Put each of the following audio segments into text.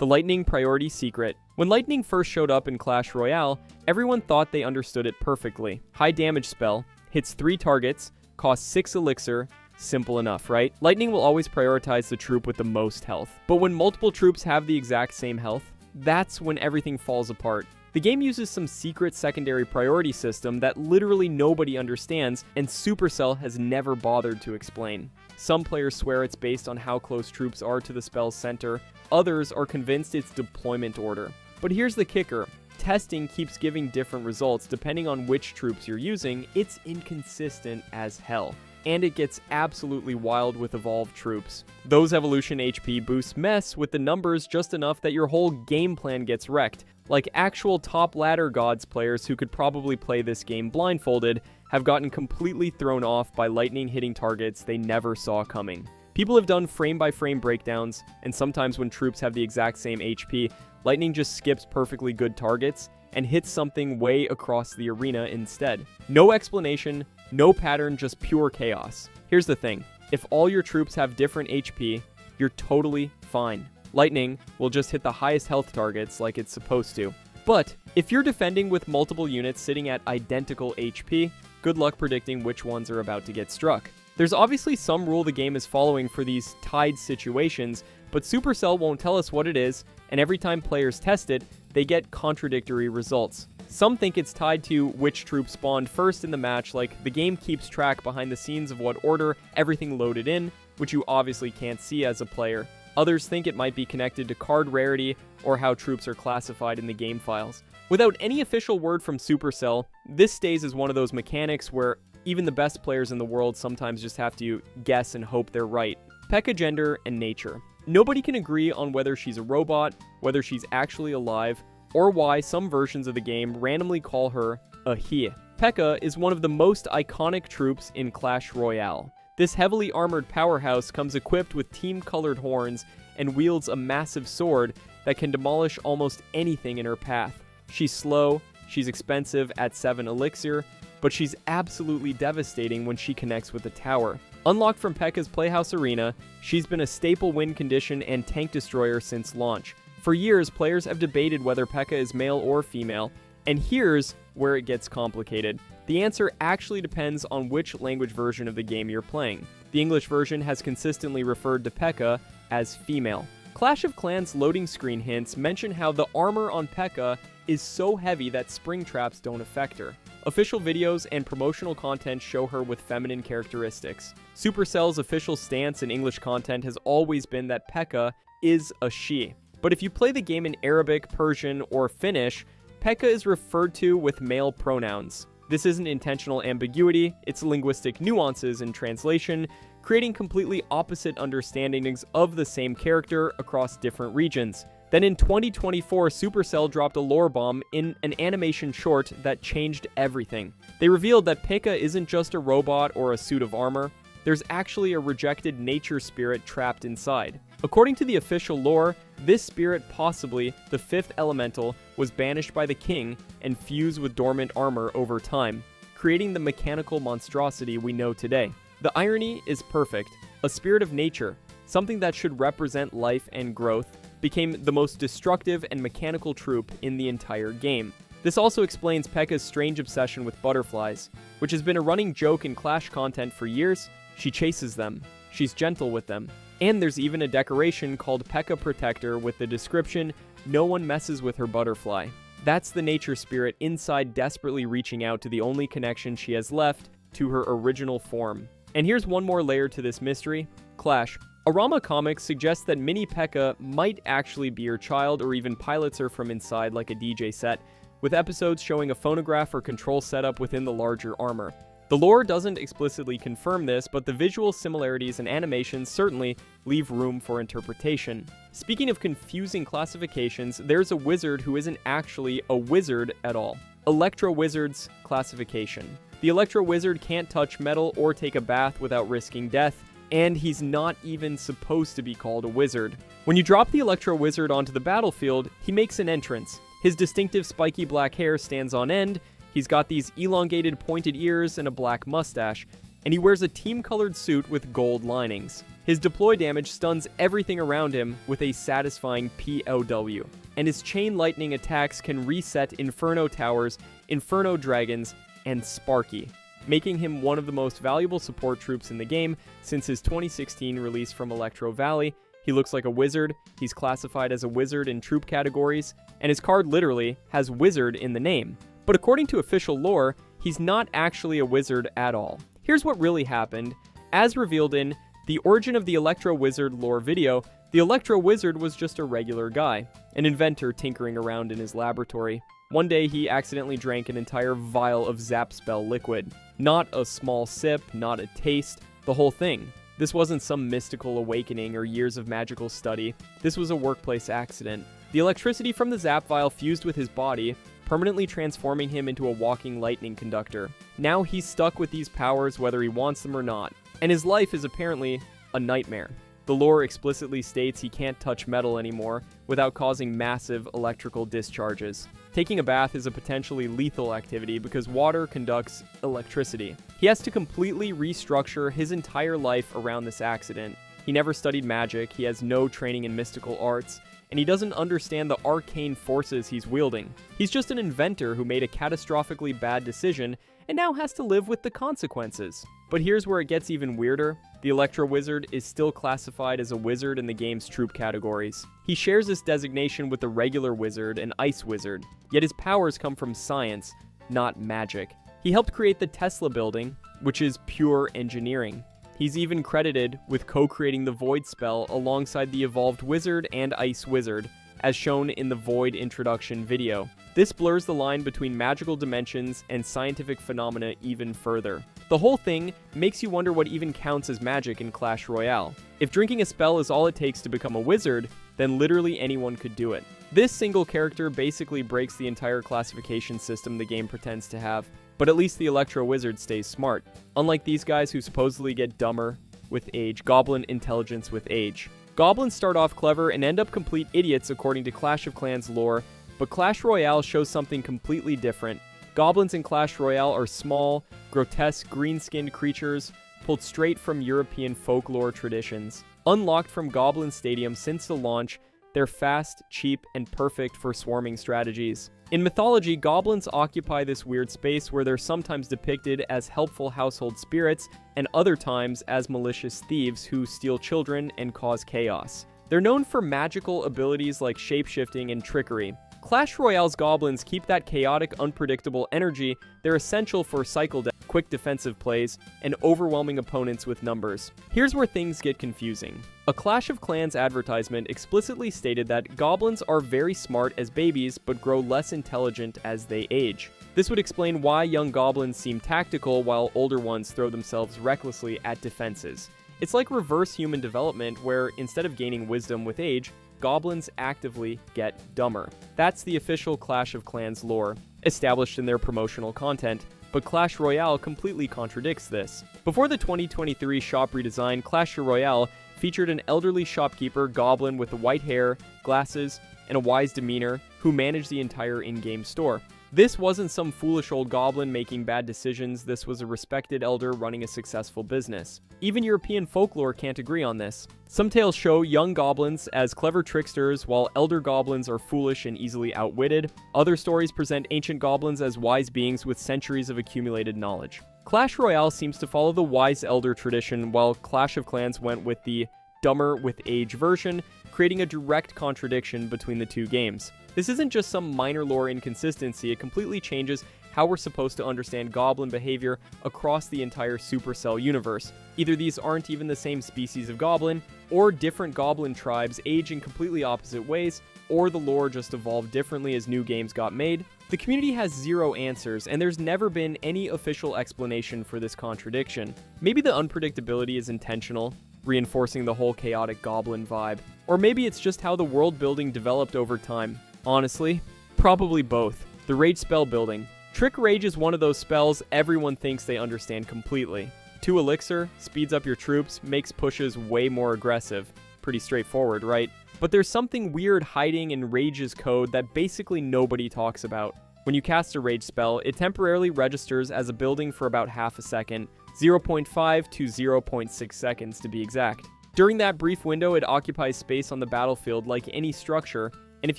The Lightning Priority Secret. When Lightning first showed up in Clash Royale, everyone thought they understood it perfectly. High damage spell, hits 3 targets, costs 6 elixir, simple enough, right? Lightning will always prioritize the troop with the most health. But when multiple troops have the exact same health, that's when everything falls apart. The game uses some secret secondary priority system that literally nobody understands, and Supercell has never bothered to explain. Some players swear it's based on how close troops are to the spell's center, others are convinced it's deployment order. But here's the kicker. Testing keeps giving different results depending on which troops you're using. It's inconsistent as hell. And it gets absolutely wild with evolved troops. Those evolution HP boosts mess with the numbers just enough that your whole game plan gets wrecked. Like actual top ladder gods players who could probably play this game blindfolded have gotten completely thrown off by lightning hitting targets they never saw coming. People have done frame-by-frame breakdowns, and sometimes when troops have the exact same HP, lightning just skips perfectly good targets and hits something way across the arena instead. No explanation, no pattern, just pure chaos. Here's the thing, if all your troops have different HP, you're totally fine. Lightning will just hit the highest health targets like it's supposed to. But if you're defending with multiple units sitting at identical HP, good luck predicting which ones are about to get struck. There's obviously some rule the game is following for these tied situations, but Supercell won't tell us what it is, and every time players test it, they get contradictory results. Some think it's tied to which troops spawned first in the match, like the game keeps track behind the scenes of what order everything loaded in, which you obviously can't see as a player. Others think it might be connected to card rarity or how troops are classified in the game files. Without any official word from Supercell, this stays as one of those mechanics where even the best players in the world sometimes just have to guess and hope they're right. P.E.K.K.A gender and nature. Nobody can agree on whether she's a robot, whether she's actually alive, or why some versions of the game randomly call her a he. P.E.K.K.A is one of the most iconic troops in Clash Royale. This heavily armored powerhouse comes equipped with team-colored horns and wields a massive sword that can demolish almost anything in her path. She's slow, she's expensive at 7 elixir, but she's absolutely devastating when she connects with a tower. Unlocked from P.E.K.K.A's Playhouse Arena, she's been a staple win condition and tank destroyer since launch. For years, players have debated whether P.E.K.K.A is male or female, and here's where it gets complicated. The answer actually depends on which language version of the game you're playing. The English version has consistently referred to P.E.K.K.A as female. Clash of Clans loading screen hints mention how the armor on P.E.K.K.A is so heavy that spring traps don't affect her. Official videos and promotional content show her with feminine characteristics. Supercell's official stance in English content has always been that P.E.K.K.A is a she. But if you play the game in Arabic, Persian, or Finnish, P.E.K.K.A is referred to with male pronouns. This isn't intentional ambiguity, it's linguistic nuances in translation, creating completely opposite understandings of the same character across different regions. Then in 2024, Supercell dropped a lore bomb in an animation short that changed everything. They revealed that P.E.K.K.A isn't just a robot or a suit of armor, there's actually a rejected nature spirit trapped inside. According to the official lore, this spirit, possibly the 5th elemental, was banished by the king and fused with dormant armor over time, creating the mechanical monstrosity we know today. The irony is perfect. A spirit of nature, something that should represent life and growth, became the most destructive and mechanical troop in the entire game. This also explains P.E.K.K.A's strange obsession with butterflies, which has been a running joke in Clash content for years. She chases them, she's gentle with them, and there's even a decoration called P.E.K.K.A Protector with the description, "No one messes with her butterfly." That's the nature spirit inside desperately reaching out to the only connection she has left to her original form. And here's one more layer to this mystery. Clash. Arama Comics suggests that mini P.E.K.K.A might actually be her child or even pilots her from inside like a DJ set, with episodes showing a phonograph or control setup within the larger armor. The lore doesn't explicitly confirm this, but the visual similarities and animations certainly leave room for interpretation. Speaking of confusing classifications, there's a wizard who isn't actually a wizard at all. Electro Wizard's classification. The Electro Wizard can't touch metal or take a bath without risking death, and he's not even supposed to be called a wizard. When you drop the Electro Wizard onto the battlefield, he makes an entrance. His distinctive spiky black hair stands on end, he's got these elongated pointed ears and a black mustache. and he wears a team-colored suit with gold linings. His deploy damage stuns everything around him with a satisfying POW, and his chain lightning attacks can reset Inferno Towers, Inferno Dragons, and Sparky, making him one of the most valuable support troops in the game since his 2016 release from Electro Valley. He looks like a wizard, he's classified as a wizard in troop categories, and his card literally has wizard in the name. But according to official lore, he's not actually a wizard at all. Here's what really happened. As revealed in the Origin of the Electro Wizard lore video, the Electro Wizard was just a regular guy, an inventor tinkering around in his laboratory. One day he accidentally drank an entire vial of Zap Spell liquid. Not a small sip, not a taste, the whole thing. This wasn't some mystical awakening or years of magical study. This was a workplace accident. The electricity from the Zap vial fused with his body, permanently transforming him into a walking lightning conductor. Now he's stuck with these powers whether he wants them or not, and his life is apparently a nightmare. The lore explicitly states he can't touch metal anymore without causing massive electrical discharges. Taking a bath is a potentially lethal activity because water conducts electricity. He has to completely restructure his entire life around this accident. He never studied magic, he has no training in mystical arts, and he doesn't understand the arcane forces he's wielding. He's just an inventor who made a catastrophically bad decision and now has to live with the consequences. But here's where it gets even weirder. The Electro Wizard is still classified as a wizard in the game's troop categories. He shares this designation with the regular wizard and Ice Wizard, yet his powers come from science, not magic. He helped create the Tesla building, which is pure engineering. He's even credited with co-creating the Void spell alongside the Evolved Wizard and Ice Wizard, as shown in the Void introduction video. This blurs the line between magical dimensions and scientific phenomena even further. The whole thing makes you wonder what even counts as magic in Clash Royale. If drinking a spell is all it takes to become a wizard, then literally anyone could do it. This single character basically breaks the entire classification system the game pretends to have, but at least the Electro Wizard stays smart. Unlike these guys who supposedly get dumber with age, Goblin intelligence with age. Goblins start off clever and end up complete idiots according to Clash of Clans lore, but Clash Royale shows something completely different. Goblins in Clash Royale are small, grotesque, green-skinned creatures pulled straight from European folklore traditions. Unlocked from Goblin Stadium since the launch, they're fast, cheap, and perfect for swarming strategies. In mythology, goblins occupy this weird space where they're sometimes depicted as helpful household spirits and other times as malicious thieves who steal children and cause chaos. They're known for magical abilities like shapeshifting and trickery. Clash Royale's goblins keep that chaotic, unpredictable energy. They're essential for cycle death, quick defensive plays, and overwhelming opponents with numbers. Here's where things get confusing. A Clash of Clans advertisement explicitly stated that goblins are very smart as babies but grow less intelligent as they age. This would explain why young goblins seem tactical while older ones throw themselves recklessly at defenses. It's like reverse human development where instead of gaining wisdom with age, goblins actively get dumber. That's the official Clash of Clans lore, established in their promotional content, but Clash Royale completely contradicts this. Before the 2023 shop redesign, Clash Royale featured an elderly shopkeeper goblin with white hair, glasses, and a wise demeanor who managed the entire in-game store. This wasn't some foolish old goblin making bad decisions, this was a respected elder running a successful business. Even European folklore can't agree on this. Some tales show young goblins as clever tricksters, while elder goblins are foolish and easily outwitted. Other stories present ancient goblins as wise beings with centuries of accumulated knowledge. Clash Royale seems to follow the wise elder tradition, while Clash of Clans went with the dumber with age version, creating a direct contradiction between the two games. This isn't just some minor lore inconsistency, it completely changes how we're supposed to understand goblin behavior across the entire Supercell universe. Either these aren't even the same species of goblin, or different goblin tribes age in completely opposite ways, or the lore just evolved differently as new games got made. The community has zero answers, and there's never been any official explanation for this contradiction. Maybe the unpredictability is intentional, reinforcing the whole chaotic goblin vibe. Or maybe it's just how the world building developed over time. Honestly, probably both. The Rage spell building. Trick Rage is one of those spells everyone thinks they understand completely. 2 Elixir, speeds up your troops, makes pushes way more aggressive. Pretty straightforward, right? But there's something weird hiding in Rage's code that basically nobody talks about. When you cast a rage spell, it temporarily registers as a building for about half a second, 0.5 to 0.6 seconds to be exact. During that brief window, it occupies space on the battlefield like any structure, and if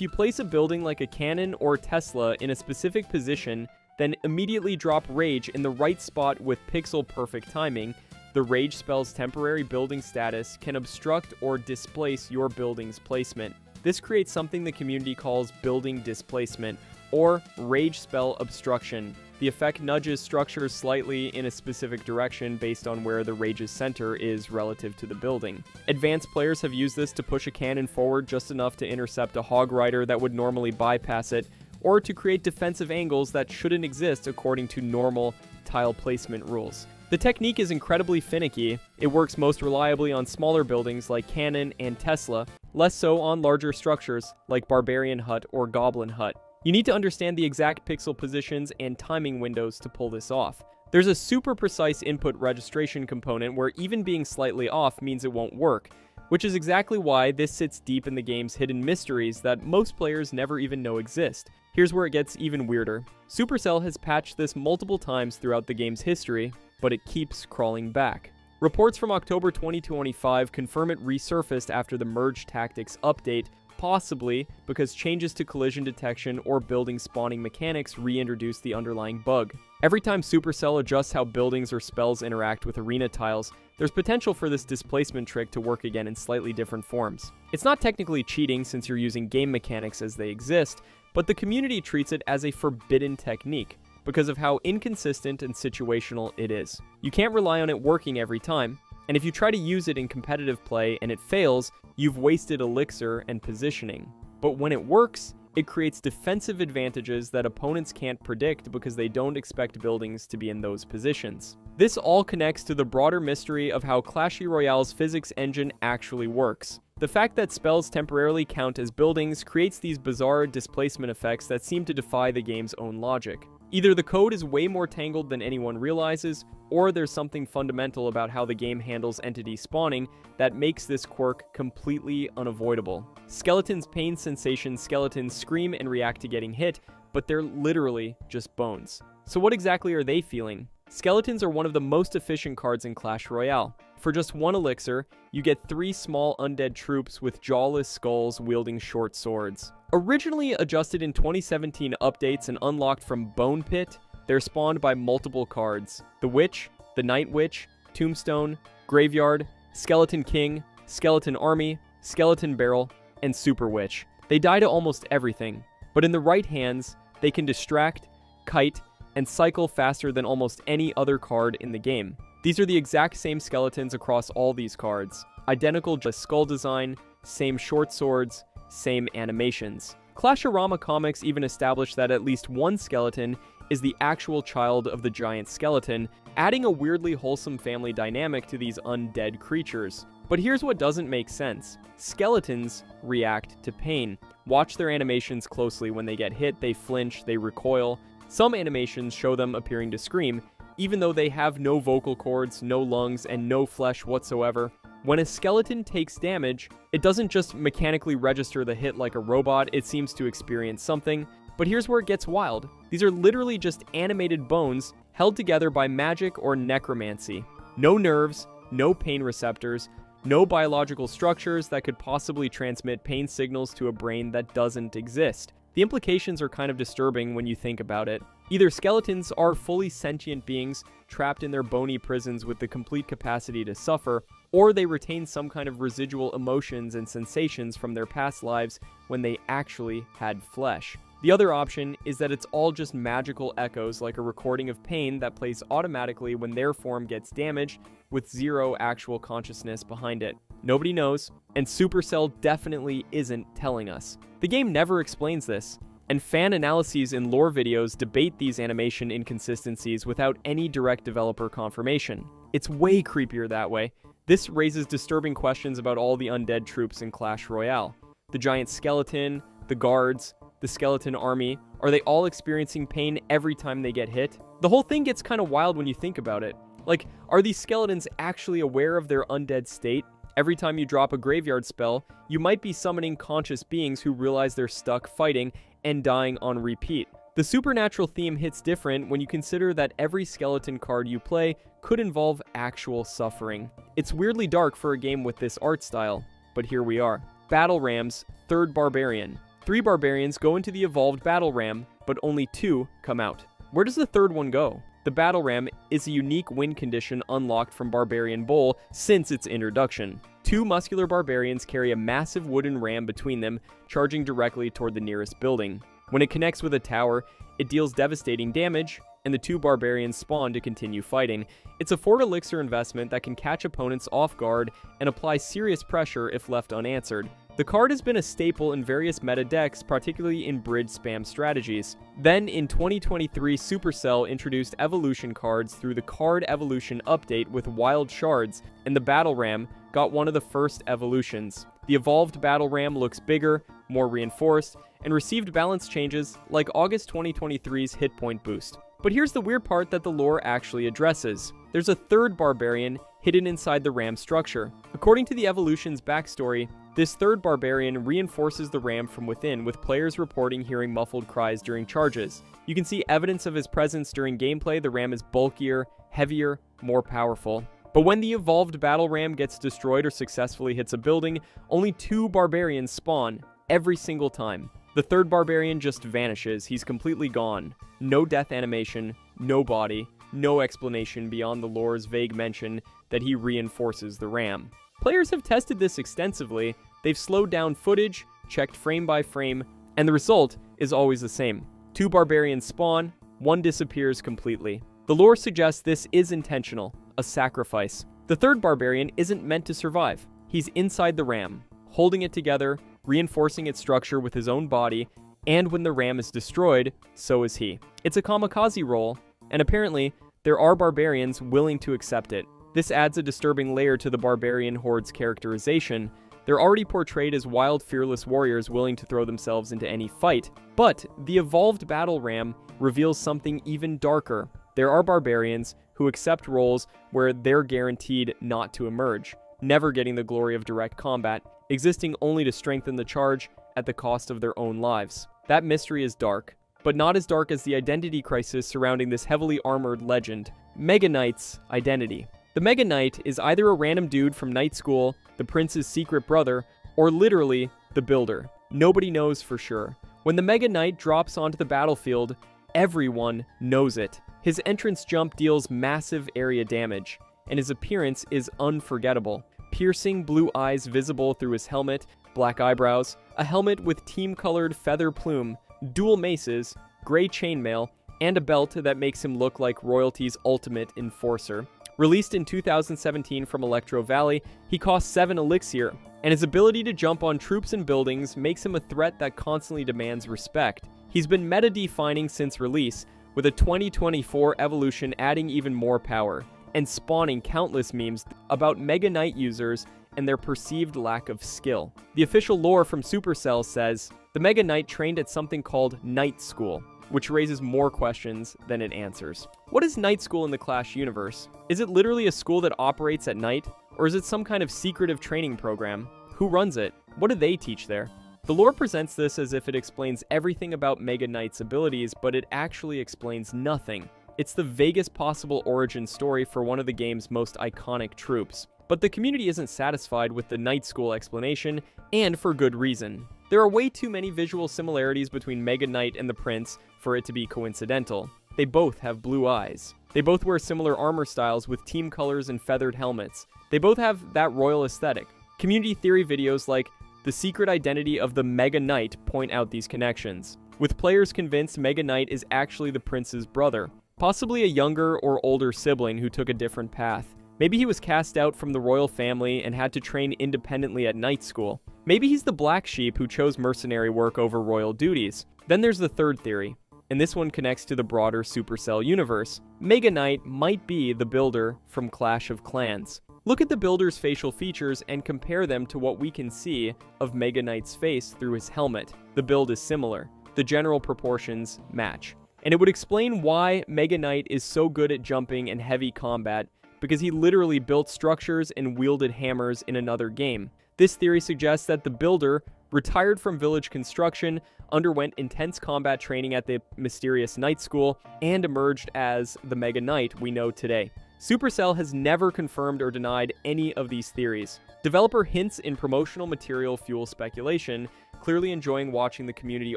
you place a building like a cannon or Tesla in a specific position, then immediately drop rage in the right spot with pixel-perfect timing, the rage spell's temporary building status can obstruct or displace your building's placement. This creates something the community calls building displacement, or rage spell obstruction. The effect nudges structures slightly in a specific direction based on where the rage's center is relative to the building. Advanced players have used this to push a cannon forward just enough to intercept a hog rider that would normally bypass it, or to create defensive angles that shouldn't exist according to normal tile placement rules. The technique is incredibly finicky. It works most reliably on smaller buildings like Cannon and Tesla, less so on larger structures like Barbarian Hut or Goblin Hut. You need to understand the exact pixel positions and timing windows to pull this off. There's a super precise input registration component where even being slightly off means it won't work, which is exactly why this sits deep in the game's hidden mysteries that most players never even know exist. Here's where it gets even weirder. Supercell has patched this multiple times throughout the game's history, but it keeps crawling back. Reports from October 2025 confirm it resurfaced after the Merge Tactics update, possibly because changes to collision detection or building spawning mechanics reintroduced the underlying bug. Every time Supercell adjusts how buildings or spells interact with arena tiles, there's potential for this displacement trick to work again in slightly different forms. It's not technically cheating since you're using game mechanics as they exist, but the community treats it as a forbidden technique because of how inconsistent and situational it is. You can't rely on it working every time, and if you try to use it in competitive play and it fails, you've wasted elixir and positioning. But when it works, it creates defensive advantages that opponents can't predict because they don't expect buildings to be in those positions. This all connects to the broader mystery of how Clash Royale's physics engine actually works. The fact that spells temporarily count as buildings creates these bizarre displacement effects that seem to defy the game's own logic. Either the code is way more tangled than anyone realizes, or there's something fundamental about how the game handles entity spawning that makes this quirk completely unavoidable. Skeletons' pain sensation skeletons scream and react to getting hit, but they're literally just bones. So what exactly are they feeling? Skeletons are one of the most efficient cards in Clash Royale. For just 1 elixir, you get 3 small undead troops with jawless skulls wielding short swords. Originally adjusted in 2017 updates and unlocked from Bone Pit, they're spawned by multiple cards: the Witch, the Night Witch, Tombstone, Graveyard, Skeleton King, Skeleton Army, Skeleton Barrel, and Super Witch. They die to almost everything, but in the right hands, they can distract, kite, and cycle faster than almost any other card in the game. These are the exact same skeletons across all these cards. Identical skull design, same short swords, same animations. Clash-O-Rama comics even established that at least one skeleton is the actual child of the giant skeleton, adding a weirdly wholesome family dynamic to these undead creatures. But here's what doesn't make sense. Skeletons react to pain. Watch their animations closely. When they get hit, they flinch, they recoil. Some animations show them appearing to scream, even though they have no vocal cords, no lungs, and no flesh whatsoever. When a skeleton takes damage, it doesn't just mechanically register the hit like a robot, it seems to experience something. But here's where it gets wild. These are literally just animated bones held together by magic or necromancy. No nerves, no pain receptors, no biological structures that could possibly transmit pain signals to a brain that doesn't exist. The implications are kind of disturbing when you think about it. Either skeletons are fully sentient beings trapped in their bony prisons with the complete capacity to suffer, or they retain some kind of residual emotions and sensations from their past lives when they actually had flesh. The other option is that it's all just magical echoes, like a recording of pain that plays automatically when their form gets damaged, with zero actual consciousness behind it. Nobody knows, and Supercell definitely isn't telling us. The game never explains this, and fan analyses and lore videos debate these animation inconsistencies without any direct developer confirmation. It's way creepier that way. This raises disturbing questions about all the undead troops in Clash Royale. The giant skeleton, the guards, the skeleton army, are they all experiencing pain every time they get hit? The whole thing gets kind of wild when you think about it. Like, are these skeletons actually aware of their undead state? Every time you drop a graveyard spell, you might be summoning conscious beings who realize they're stuck fighting and dying on repeat. The supernatural theme hits different when you consider that every skeleton card you play could involve actual suffering. It's weirdly dark for a game with this art style, but here we are. Battle Ram's third Barbarian. 3 Barbarians go into the evolved Battle Ram, but only 2 come out. Where does the third one go? The Battle Ram is a unique win condition unlocked from Barbarian Bowl since its introduction. 2 muscular barbarians carry a massive wooden ram between them, charging directly toward the nearest building. When it connects with a tower, it deals devastating damage, and the 2 barbarians spawn to continue fighting. It's a 4 elixir investment that can catch opponents off guard and apply serious pressure if left unanswered. The card has been a staple in various meta decks, particularly in bridge spam strategies. Then, in 2023, Supercell introduced evolution cards through the Card Evolution update with Wild Shards, and the Battle Ram got one of the first evolutions. The evolved Battle Ram looks bigger, more reinforced, and received balance changes like August 2023's hit point boost. But here's the weird part that the lore actually addresses. There's a third barbarian hidden inside the ram structure. According to the evolution's backstory, this third barbarian reinforces the ram from within, with players reporting hearing muffled cries during charges. You can see evidence of his presence during gameplay. The ram is bulkier, heavier, more powerful. But when the evolved battle ram gets destroyed or successfully hits a building, only 2 barbarians spawn every single time. The third barbarian just vanishes. He's completely gone. No death animation, no body, no explanation beyond the lore's vague mention that he reinforces the ram. Players have tested this extensively. They've slowed down footage, checked frame by frame, and the result is always the same. 2 barbarians spawn, 1 disappears completely. The lore suggests this is intentional, a sacrifice. The third barbarian isn't meant to survive. He's inside the ram, holding it together, reinforcing its structure with his own body, and when the ram is destroyed, so is he. It's a kamikaze role, and apparently, there are barbarians willing to accept it. This adds a disturbing layer to the barbarian horde's characterization. They're already portrayed as wild, fearless warriors willing to throw themselves into any fight. But the evolved battle ram reveals something even darker. There are barbarians who accept roles where they're guaranteed not to emerge, never getting the glory of direct combat, existing only to strengthen the charge at the cost of their own lives. That mystery is dark, but not as dark as the identity crisis surrounding this heavily armored legend, Mega Knight's identity. The Mega Knight is either a random dude from Night School, the prince's secret brother, or literally the builder. Nobody knows for sure. When the Mega Knight drops onto the battlefield, everyone knows it. His entrance jump deals massive area damage, and his appearance is unforgettable. Piercing blue eyes visible through his helmet, black eyebrows, a helmet with team-colored feather plume, dual maces, gray chainmail, and a belt that makes him look like royalty's ultimate enforcer. Released in 2017 from Electro Valley, he costs 7 elixir, and his ability to jump on troops and buildings makes him a threat that constantly demands respect. He's been meta-defining since release, with a 2024 evolution adding even more power, and spawning countless memes about Mega Knight users and their perceived lack of skill. The official lore from Supercell says, the Mega Knight trained at something called Night School, which raises more questions than it answers. What is Night School in the Clash universe? Is it literally a school that operates at night, or is it some kind of secretive training program? Who runs it? What do they teach there? The lore presents this as if it explains everything about Mega Knight's abilities, but it actually explains nothing. It's the vaguest possible origin story for one of the game's most iconic troops. But the community isn't satisfied with the Night School explanation, and for good reason. There are way too many visual similarities between Mega Knight and the Prince for it to be coincidental. They both have blue eyes. They both wear similar armor styles with team colors and feathered helmets. They both have that royal aesthetic. Community theory videos like The Secret Identity of the Mega Knight point out these connections, with players convinced Mega Knight is actually the Prince's brother, possibly a younger or older sibling who took a different path. Maybe he was cast out from the royal family and had to train independently at night school. Maybe he's the black sheep who chose mercenary work over royal duties. Then there's the third theory, and this one connects to the broader Supercell universe. Mega Knight might be the builder from Clash of Clans. Look at the builder's facial features and compare them to what we can see of Mega Knight's face through his helmet. The build is similar. The general proportions match. And it would explain why Mega Knight is so good at jumping and heavy combat, because he literally built structures and wielded hammers in another game. This theory suggests that the builder retired from village construction, underwent intense combat training at the mysterious Knight School, and emerged as the Mega Knight we know today. Supercell has never confirmed or denied any of these theories. Developer hints in promotional material fuel speculation, clearly enjoying watching the community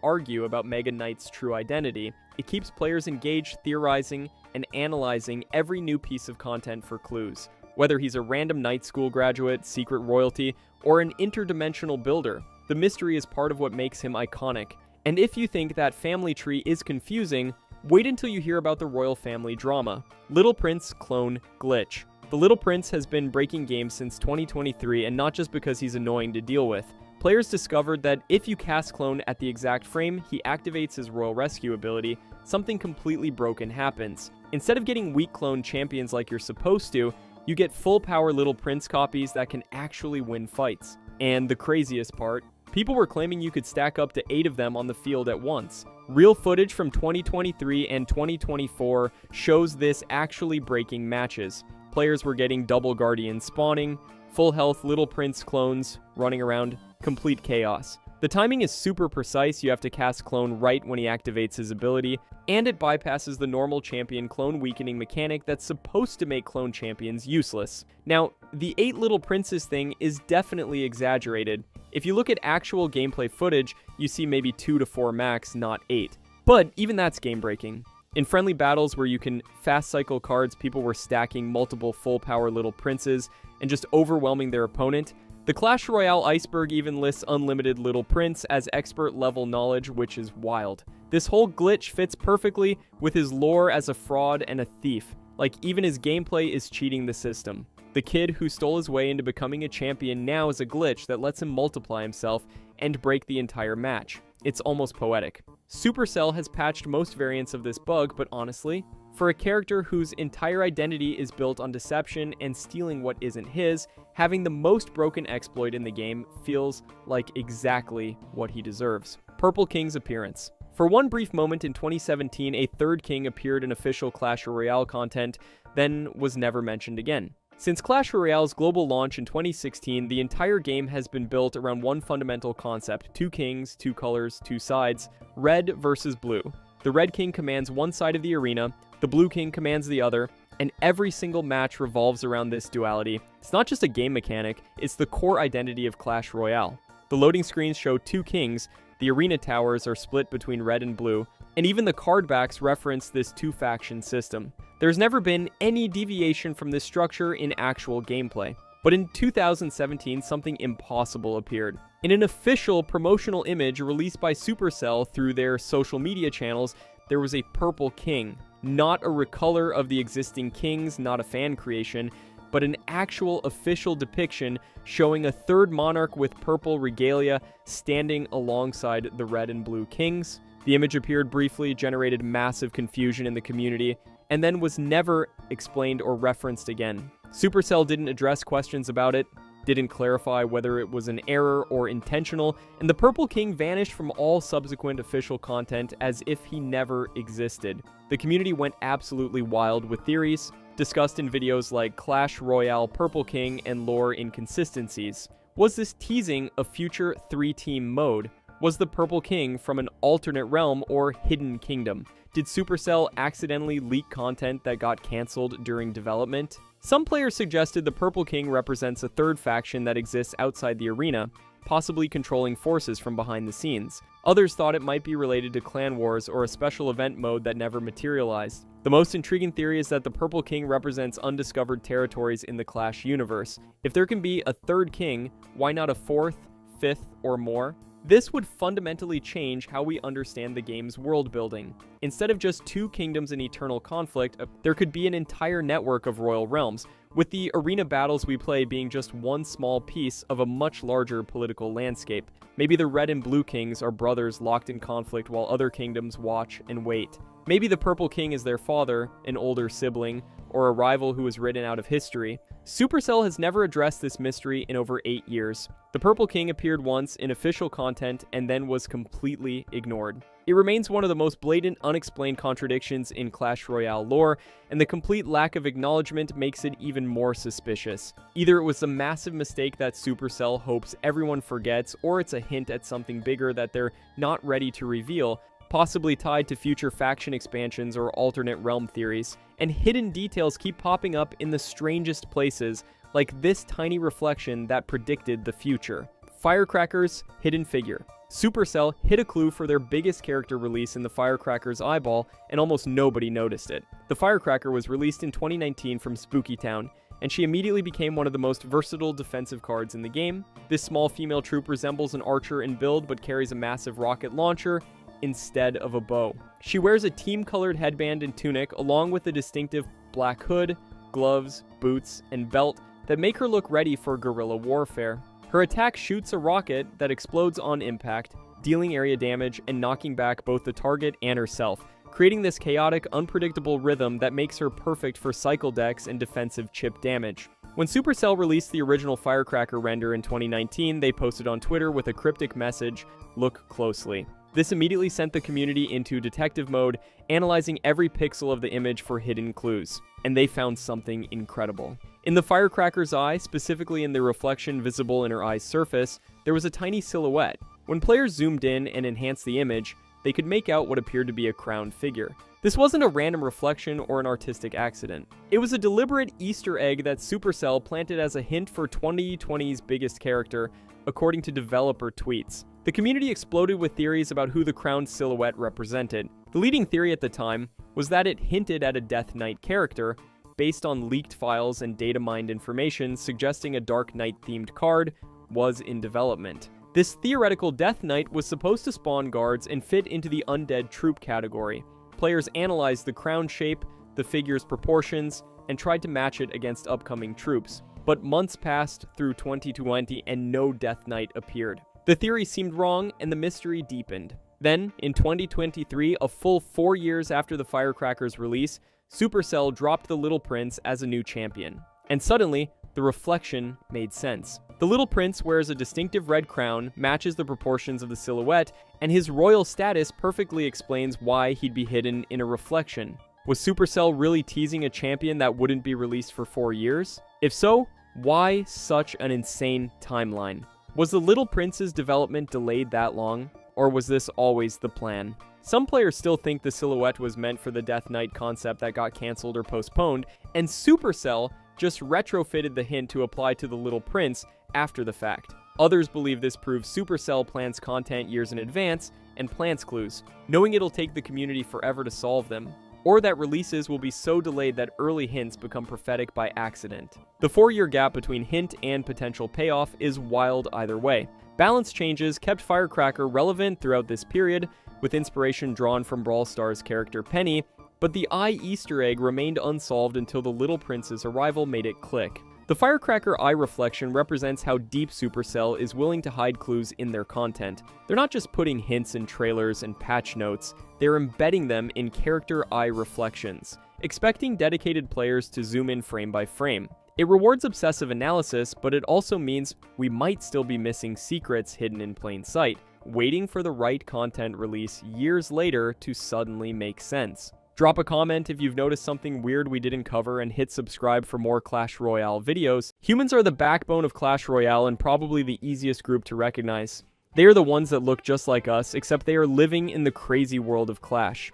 argue about Mega Knight's true identity. It keeps players engaged, theorizing, and analyzing every new piece of content for clues. Whether he's a random Knight School graduate, secret royalty, or an interdimensional builder, the mystery is part of what makes him iconic. And if you think that family tree is confusing, wait until you hear about the royal family drama. Little Prince clone glitch. The Little Prince has been breaking games since 2023, and not just because he's annoying to deal with. Players discovered that if you cast clone at the exact frame he activates his royal rescue ability, something completely broken happens. Instead of getting weak clone champions like you're supposed to, you get full power Little Prince copies that can actually win fights. And the craziest part, people were claiming you could stack up to 8 of them on the field at once. Real footage from 2023 and 2024 shows this actually breaking matches. Players were getting double Guardian spawning, full health Little Prince clones running around, complete chaos. The timing is super precise, you have to cast clone right when he activates his ability, and it bypasses the normal champion clone weakening mechanic that's supposed to make clone champions useless. Now, the 8 Little Princes thing is definitely exaggerated. If you look at actual gameplay footage, you see maybe 2 to 4 max, not 8. But even that's game-breaking. In friendly battles where you can fast cycle cards, people were stacking multiple full power Little Princes and just overwhelming their opponent. The Clash Royale iceberg even lists unlimited Little Prince as expert level knowledge, which is wild. This whole glitch fits perfectly with his lore as a fraud and a thief. Like, even his gameplay is cheating the system. The kid who stole his way into becoming a champion now is a glitch that lets him multiply himself and break the entire match. It's almost poetic. Supercell has patched most variants of this bug, but honestly, for a character whose entire identity is built on deception and stealing what isn't his, having the most broken exploit in the game feels like exactly what he deserves. Purple King's appearance. For one brief moment in 2017, a third king appeared in official Clash Royale content, then was never mentioned again. Since Clash Royale's global launch in 2016, the entire game has been built around one fundamental concept: 2 kings, 2 colors, 2 sides, red versus blue. The red king commands one side of the arena, the blue king commands the other, and every single match revolves around this duality. It's not just a game mechanic, it's the core identity of Clash Royale. The loading screens show 2 kings, the arena towers are split between red and blue, and even the card backs reference this 2-faction system. There's never been any deviation from this structure in actual gameplay. But in 2017, something impossible appeared. In an official promotional image released by Supercell through their social media channels, there was a purple king. Not a recolor of the existing kings, not a fan creation, but an actual official depiction showing a third monarch with purple regalia standing alongside the red and blue kings. The image appeared briefly, generated massive confusion in the community, and then was never explained or referenced again. Supercell didn't address questions about it, didn't clarify whether it was an error or intentional, and the Purple King vanished from all subsequent official content as if he never existed. The community went absolutely wild with theories, discussed in videos like Clash Royale Purple King and lore inconsistencies. Was this teasing a future 3-team mode? Was the Purple King from an alternate realm or hidden kingdom? Did Supercell accidentally leak content that got cancelled during development? Some players suggested the Purple King represents a third faction that exists outside the arena, possibly controlling forces from behind the scenes. Others thought it might be related to clan wars or a special event mode that never materialized. The most intriguing theory is that the Purple King represents undiscovered territories in the Clash universe. If there can be a third king, why not a 4th, 5th, or more? This would fundamentally change how we understand the game's world building. Instead of just 2 kingdoms in eternal conflict, there could be an entire network of royal realms, with the arena battles we play being just one small piece of a much larger political landscape. Maybe the red and blue kings are brothers locked in conflict while other kingdoms watch and wait. Maybe the Purple King is their father, an older sibling, or a rival who was written out of history. Supercell has never addressed this mystery in over 8 years. The Purple King appeared once in official content and then was completely ignored. It remains one of the most blatant, unexplained contradictions in Clash Royale lore, and the complete lack of acknowledgement makes it even more suspicious. Either it was a massive mistake that Supercell hopes everyone forgets, or it's a hint at something bigger that they're not ready to reveal, possibly tied to future faction expansions or alternate realm theories. And hidden details keep popping up in the strangest places, like this tiny reflection that predicted the future. Firecracker's hidden figure. Supercell hid a clue for their biggest character release in the Firecracker's eyeball, and almost nobody noticed it. The Firecracker was released in 2019 from Spooky Town, and she immediately became one of the most versatile defensive cards in the game. This small female troop resembles an archer in build, but carries a massive rocket launcher instead of a bow. She wears a team-colored headband and tunic, along with a distinctive black hood, gloves, boots, and belt that make her look ready for guerrilla warfare. Her attack shoots a rocket that explodes on impact, dealing area damage and knocking back both the target and herself, creating this chaotic, unpredictable rhythm that makes her perfect for cycle decks and defensive chip damage. When Supercell released the original Firecracker render in 2019, they posted on Twitter with a cryptic message, "Look closely." This immediately sent the community into detective mode, analyzing every pixel of the image for hidden clues, and they found something incredible. In the Firecracker's eye, specifically in the reflection visible in her eye's surface, there was a tiny silhouette. When players zoomed in and enhanced the image, they could make out what appeared to be a crowned figure. This wasn't a random reflection or an artistic accident. It was a deliberate Easter egg that Supercell planted as a hint for 2020's biggest character, according to developer tweets. The community exploded with theories about who the crowned silhouette represented. The leading theory at the time was that it hinted at a Death Knight character, based on leaked files and data mined information suggesting a Dark Knight-themed card was in development. This theoretical Death Knight was supposed to spawn guards and fit into the undead troop category. Players analyzed the crown shape, the figure's proportions, and tried to match it against upcoming troops. But months passed through 2020 and no Death Knight appeared. The theory seemed wrong and the mystery deepened. Then, in 2023, a full 4 years after the Firecracker's release, Supercell dropped the Little Prince as a new champion. And suddenly, the reflection made sense. The Little Prince wears a distinctive red crown, matches the proportions of the silhouette, and his royal status perfectly explains why he'd be hidden in a reflection. Was Supercell really teasing a champion that wouldn't be released for 4 years? If so, why such an insane timeline? Was the Little Prince's development delayed that long? Or was this always the plan? Some players still think the silhouette was meant for the Death Knight concept that got cancelled or postponed, and Supercell just retrofitted the hint to apply to the Little Prince after the fact. Others believe this proves Supercell plans content years in advance and plants clues, knowing it'll take the community forever to solve them, or that releases will be so delayed that early hints become prophetic by accident. The 4-year gap between hint and potential payoff is wild either way. Balance changes kept Firecracker relevant throughout this period, with inspiration drawn from Brawl Stars character Penny, but the eye Easter egg remained unsolved until the Little Prince's arrival made it click. The Firecracker eye reflection represents how deep Supercell is willing to hide clues in their content. They're not just putting hints in trailers and patch notes, they're embedding them in character eye reflections, expecting dedicated players to zoom in frame by frame. It rewards obsessive analysis, but it also means we might still be missing secrets hidden in plain sight, waiting for the right content release years later to suddenly make sense. Drop a comment if you've noticed something weird we didn't cover, and hit subscribe for more Clash Royale videos. Humans are the backbone of Clash Royale and probably the easiest group to recognize. They are the ones that look just like us, except they are living in the crazy world of Clash.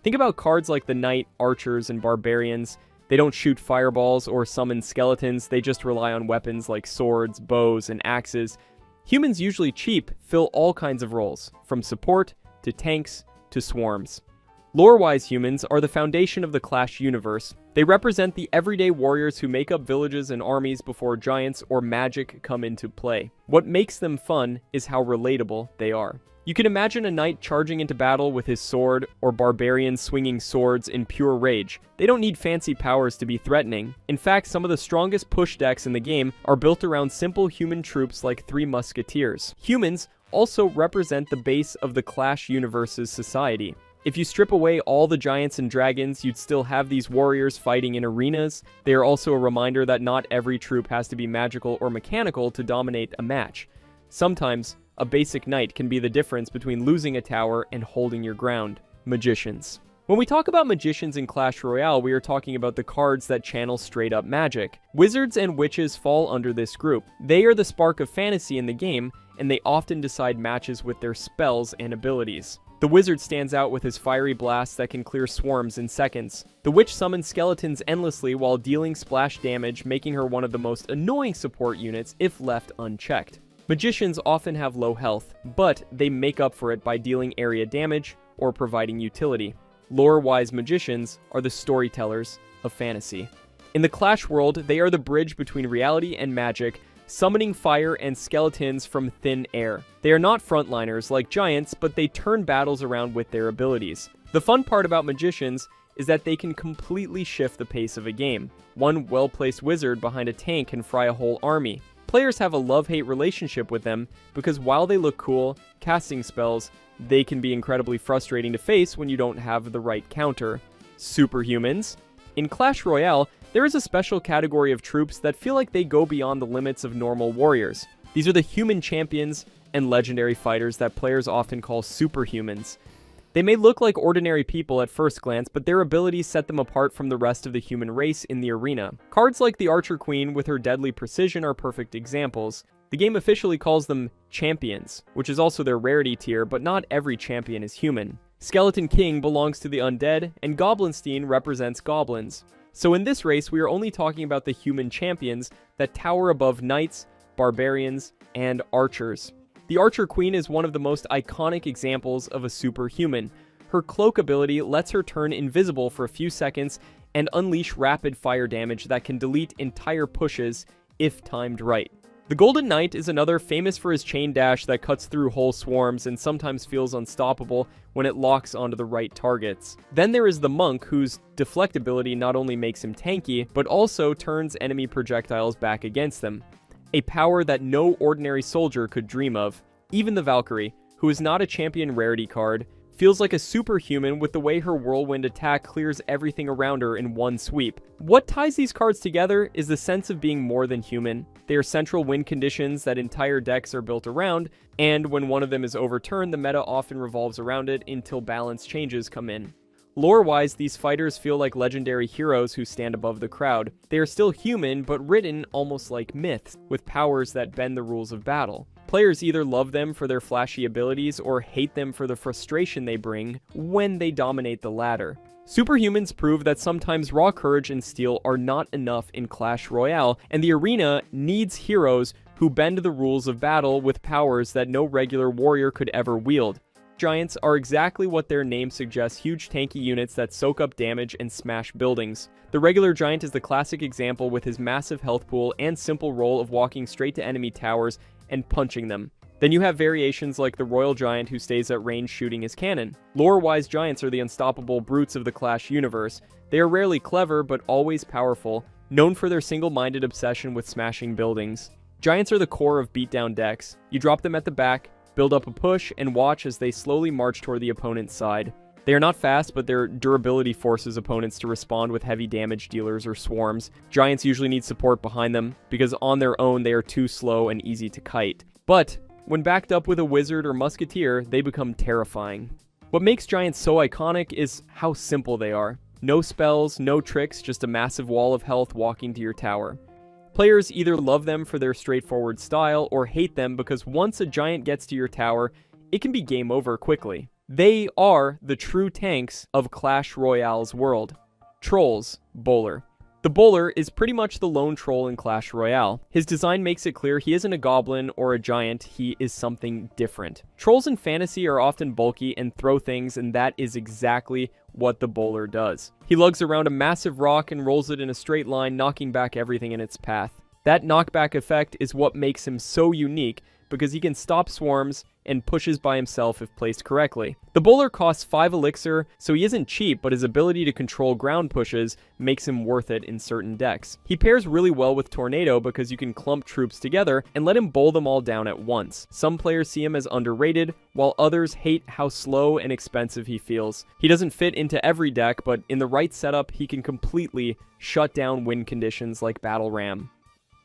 Think about cards like the Knight, Archers, and Barbarians. They don't shoot fireballs or summon skeletons, they just rely on weapons like swords, bows, and axes. Humans, usually cheap, fill all kinds of roles, from support to tanks to swarms. Lore-wise, humans are the foundation of the Clash universe. They represent the everyday warriors who make up villages and armies before giants or magic come into play. What makes them fun is how relatable they are. You can imagine a knight charging into battle with his sword, or barbarians swinging swords in pure rage. They don't need fancy powers to be threatening. In fact, some of the strongest push decks in the game are built around simple human troops like Three Musketeers. Humans also represent the base of the Clash universe's society. If you strip away all the giants and dragons, you'd still have these warriors fighting in arenas. They are also a reminder that not every troop has to be magical or mechanical to dominate a match. Sometimes, a basic knight can be the difference between losing a tower and holding your ground. Magicians. When we talk about magicians in Clash Royale, we are talking about the cards that channel straight-up magic. Wizards and witches fall under this group. They are the spark of fantasy in the game, and they often decide matches with their spells and abilities. The wizard stands out with his fiery blasts that can clear swarms in seconds. The witch summons skeletons endlessly while dealing splash damage, making her one of the most annoying support units if left unchecked. Magicians often have low health, but they make up for it by dealing area damage or providing utility. Lore-wise magicians are the storytellers of fantasy. In the Clash world, they are the bridge between reality and magic, summoning fire and skeletons from thin air. They are not frontliners like giants, but they turn battles around with their abilities. The fun part about magicians is that they can completely shift the pace of a game. One well-placed wizard behind a tank can fry a whole army. Players have a love-hate relationship with them because while they look cool, casting spells, they can be incredibly frustrating to face when you don't have the right counter. Superhumans. In Clash Royale, there is a special category of troops that feel like they go beyond the limits of normal warriors. These are the human champions and legendary fighters that players often call superhumans. They may look like ordinary people at first glance, but their abilities set them apart from the rest of the human race in the arena. Cards like the Archer Queen with her deadly precision are perfect examples. The game officially calls them champions, which is also their rarity tier, but not every champion is human. Skeleton King belongs to the undead, and Goblinstein represents goblins. So in this race, we are only talking about the human champions that tower above knights, barbarians, and archers. The Archer Queen is one of the most iconic examples of a superhuman. Her cloak ability lets her turn invisible for a few seconds and unleash rapid fire damage that can delete entire pushes if timed right. The Golden Knight is another famous for his chain dash that cuts through whole swarms and sometimes feels unstoppable when it locks onto the right targets. Then there is the Monk, whose deflect ability not only makes him tanky, but also turns enemy projectiles back against them. A power that no ordinary soldier could dream of. Even the Valkyrie, who is not a champion rarity card, feels like a superhuman with the way her whirlwind attack clears everything around her in one sweep. What ties these cards together is the sense of being more than human. They are central win conditions that entire decks are built around, and when one of them is overturned, the meta often revolves around it until balance changes come in. Lore-wise, these fighters feel like legendary heroes who stand above the crowd. They are still human, but written almost like myths, with powers that bend the rules of battle. Players either love them for their flashy abilities or hate them for the frustration they bring when they dominate the latter. Superhumans prove that sometimes raw courage and steel are not enough in Clash Royale, and the arena needs heroes who bend the rules of battle with powers that no regular warrior could ever wield. Giants are exactly what their name suggests, huge tanky units that soak up damage and smash buildings. The regular giant is the classic example with his massive health pool and simple role of walking straight to enemy towers and punching them. Then you have variations like the Royal Giant who stays at range shooting his cannon. Lore-wise, giants are the unstoppable brutes of the Clash universe. They are rarely clever, but always powerful, known for their single-minded obsession with smashing buildings. Giants are the core of beatdown decks. You drop them at the back, build up a push, and watch as they slowly march toward the opponent's side. They are not fast, but their durability forces opponents to respond with heavy damage dealers or swarms. Giants usually need support behind them, because on their own they are too slow and easy to kite. But when backed up with a wizard or musketeer, they become terrifying. What makes giants so iconic is how simple they are. No spells, no tricks, just a massive wall of health walking to your tower. Players either love them for their straightforward style or hate them because once a giant gets to your tower, it can be game over quickly. They are the true tanks of Clash Royale's world. Trolls, Bowler. The Bowler is pretty much the lone troll in Clash Royale. His design makes it clear he isn't a goblin or a giant, he is something different. Trolls in fantasy are often bulky and throw things, and that is exactly what the Bowler does. He lugs around a massive rock and rolls it in a straight line, knocking back everything in its path. That knockback effect is what makes him so unique, because he can stop swarms and pushes by himself if placed correctly. The bowler costs 5 elixir, so he isn't cheap, but his ability to control ground pushes makes him worth it in certain decks. He pairs really well with Tornado because you can clump troops together and let him bowl them all down at once. Some players see him as underrated, while others hate how slow and expensive he feels. He doesn't fit into every deck, but in the right setup, he can completely shut down win conditions like Battle Ram.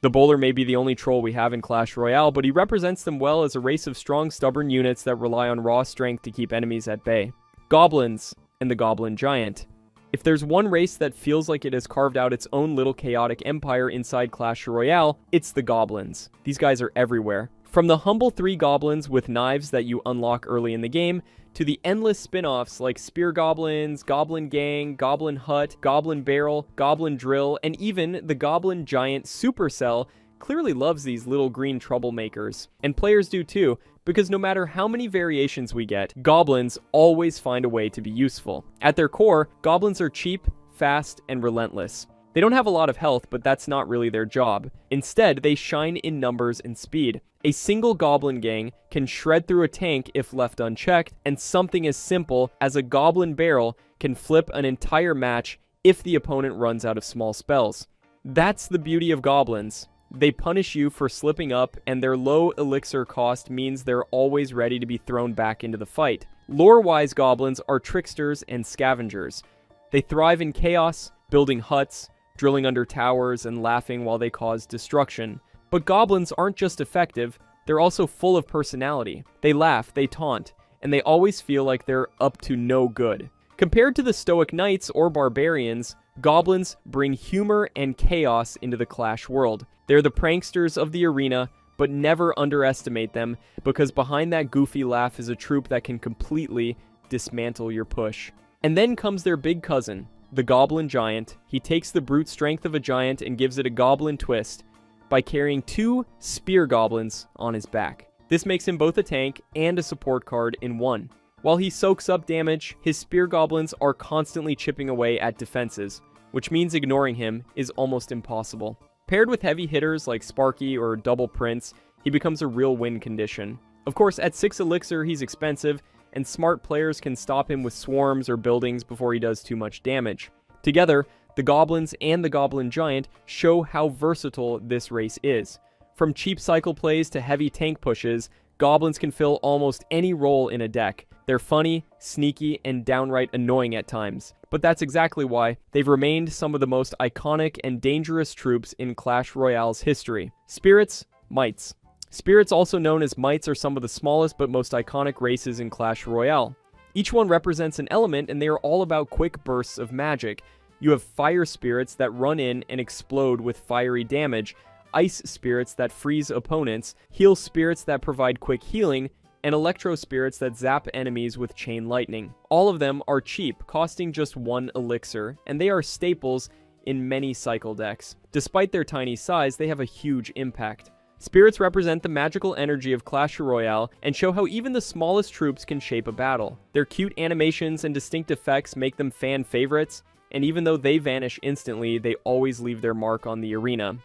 The bowler may be the only troll we have in Clash Royale, but he represents them well as a race of strong, stubborn units that rely on raw strength to keep enemies at bay. Goblins and the Goblin Giant. If there's one race that feels like it has carved out its own little chaotic empire inside Clash Royale, it's the Goblins. These guys are everywhere. From the humble 3 goblins with knives that you unlock early in the game, to the endless spin-offs like Spear Goblins, Goblin Gang, Goblin Hut, Goblin Barrel, Goblin Drill, and even the Goblin Giant Supercell clearly loves these little green troublemakers. And players do too, because no matter how many variations we get, goblins always find a way to be useful. At their core, goblins are cheap, fast, and relentless. They don't have a lot of health, but that's not really their job. Instead, they shine in numbers and speed. A single goblin gang can shred through a tank if left unchecked, and something as simple as a goblin barrel can flip an entire match if the opponent runs out of small spells. That's the beauty of goblins. They punish you for slipping up, and their low elixir cost means they're always ready to be thrown back into the fight. Lore-wise, goblins are tricksters and scavengers. They thrive in chaos, building huts, drilling under towers, and laughing while they cause destruction. But goblins aren't just effective, they're also full of personality. They laugh, they taunt, and they always feel like they're up to no good. Compared to the stoic knights or barbarians, goblins bring humor and chaos into the Clash world. They're the pranksters of the arena, but never underestimate them, because behind that goofy laugh is a troop that can completely dismantle your push. And then comes their big cousin, the Goblin Giant. He takes the brute strength of a giant and gives it a goblin twist by carrying 2 spear goblins on his back. This makes him both a tank and a support card in one. While he soaks up damage, his spear goblins are constantly chipping away at defenses, which means ignoring him is almost impossible. Paired with heavy hitters like Sparky or Double Prince, he becomes a real win condition. Of course, at 6 elixir, he's expensive, and smart players can stop him with swarms or buildings before he does too much damage. Together, the Goblins and the Goblin Giant show how versatile this race is. From cheap cycle plays to heavy tank pushes, Goblins can fill almost any role in a deck. They're funny, sneaky, and downright annoying at times. But that's exactly why they've remained some of the most iconic and dangerous troops in Clash Royale's history. Spirits, Mites. Spirits, also known as Mites, are some of the smallest but most iconic races in Clash Royale. Each one represents an element, and they are all about quick bursts of magic. You have fire spirits that run in and explode with fiery damage, ice spirits that freeze opponents, heal spirits that provide quick healing, and electro spirits that zap enemies with chain lightning. All of them are cheap, costing just 1 elixir, and they are staples in many cycle decks. Despite their tiny size, they have a huge impact. Spirits represent the magical energy of Clash Royale and show how even the smallest troops can shape a battle. Their cute animations and distinct effects make them fan favorites, and even though they vanish instantly, they always leave their mark on the arena.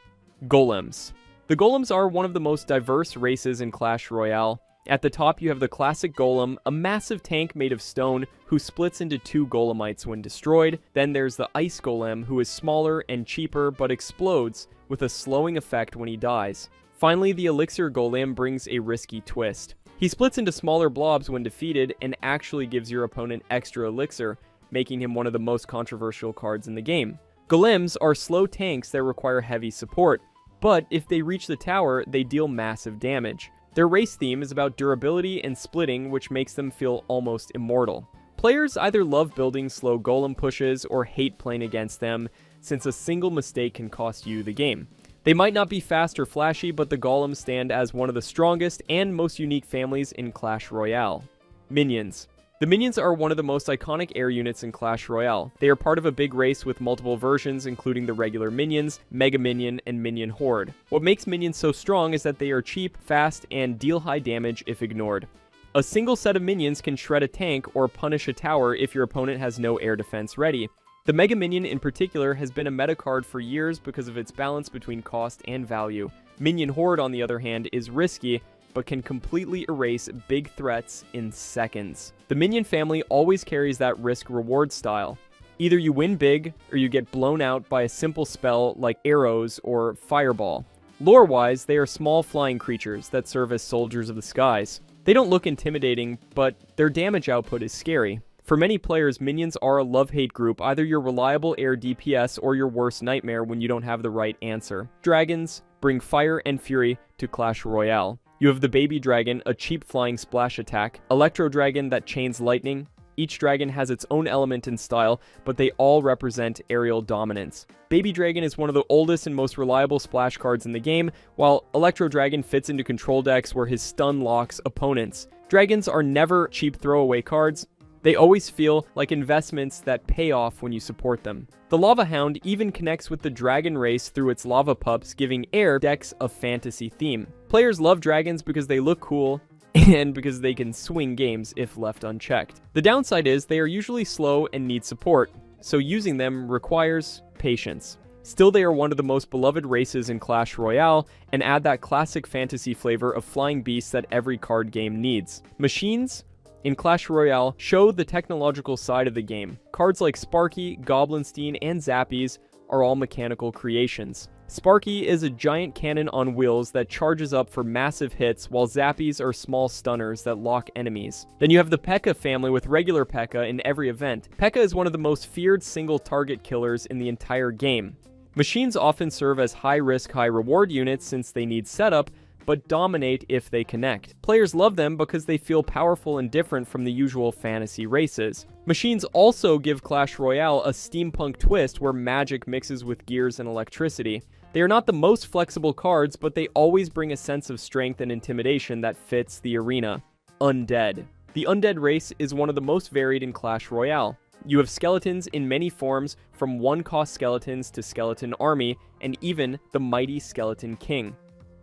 Golems. The Golems are one of the most diverse races in Clash Royale. At the top, you have the classic Golem, a massive tank made of stone who splits into 2 Golemites when destroyed. Then there's the Ice Golem, who is smaller and cheaper but explodes with a slowing effect when he dies. Finally, the Elixir Golem brings a risky twist. He splits into smaller blobs when defeated and actually gives your opponent extra elixir, making him one of the most controversial cards in the game. Golems are slow tanks that require heavy support, but if they reach the tower, they deal massive damage. Their race theme is about durability and splitting, which makes them feel almost immortal. Players either love building slow golem pushes or hate playing against them, since a single mistake can cost you the game. They might not be fast or flashy, but the golems stand as one of the strongest and most unique families in Clash Royale. Minions. The minions are one of the most iconic air units in Clash Royale. They are part of a big race with multiple versions, including the regular minions, Mega Minion, and Minion Horde. What makes minions so strong is that they are cheap, fast, and deal high damage if ignored. A single set of minions can shred a tank or punish a tower if your opponent has no air defense ready. The Mega Minion in particular has been a meta card for years because of its balance between cost and value. Minion Horde, on the other hand, is risky, but can completely erase big threats in seconds. The minion family always carries that risk-reward style. Either you win big, or you get blown out by a simple spell like arrows or fireball. Lore-wise, they are small flying creatures that serve as soldiers of the skies. They don't look intimidating, but their damage output is scary. For many players, minions are a love-hate group, either your reliable air DPS or your worst nightmare when you don't have the right answer. Dragons bring fire and fury to Clash Royale. You have the baby dragon, a cheap flying splash attack, electro dragon that chains lightning. Each dragon has its own element and style, but they all represent aerial dominance. Baby Dragon is one of the oldest and most reliable splash cards in the game, while Electro Dragon fits into control decks where his stun locks opponents. Dragons are never cheap throwaway cards. They always feel like investments that pay off when you support them. The Lava Hound even connects with the dragon race through its lava pups, giving air decks a fantasy theme. Players love dragons because they look cool, and because they can swing games if left unchecked. The downside is they are usually slow and need support, so using them requires patience. Still, they are one of the most beloved races in Clash Royale, and add that classic fantasy flavor of flying beasts that every card game needs. Machines in Clash Royale show the technological side of the game. Cards like Sparky, Goblinstein, and Zappies are all mechanical creations. Sparky is a giant cannon on wheels that charges up for massive hits, while Zappies are small stunners that lock enemies. Then you have the P.E.K.K.A family with regular P.E.K.K.A in every event. P.E.K.K.A is one of the most feared single target killers in the entire game. Machines often serve as high risk, high reward units since they need setup, but dominate if they connect. Players love them because they feel powerful and different from the usual fantasy races. Machines also give Clash Royale a steampunk twist where magic mixes with gears and electricity. They are not the most flexible cards, but they always bring a sense of strength and intimidation that fits the arena. Undead. The Undead race is one of the most varied in Clash Royale. You have skeletons in many forms, from one-cost skeletons to skeleton army, and even the mighty Skeleton King.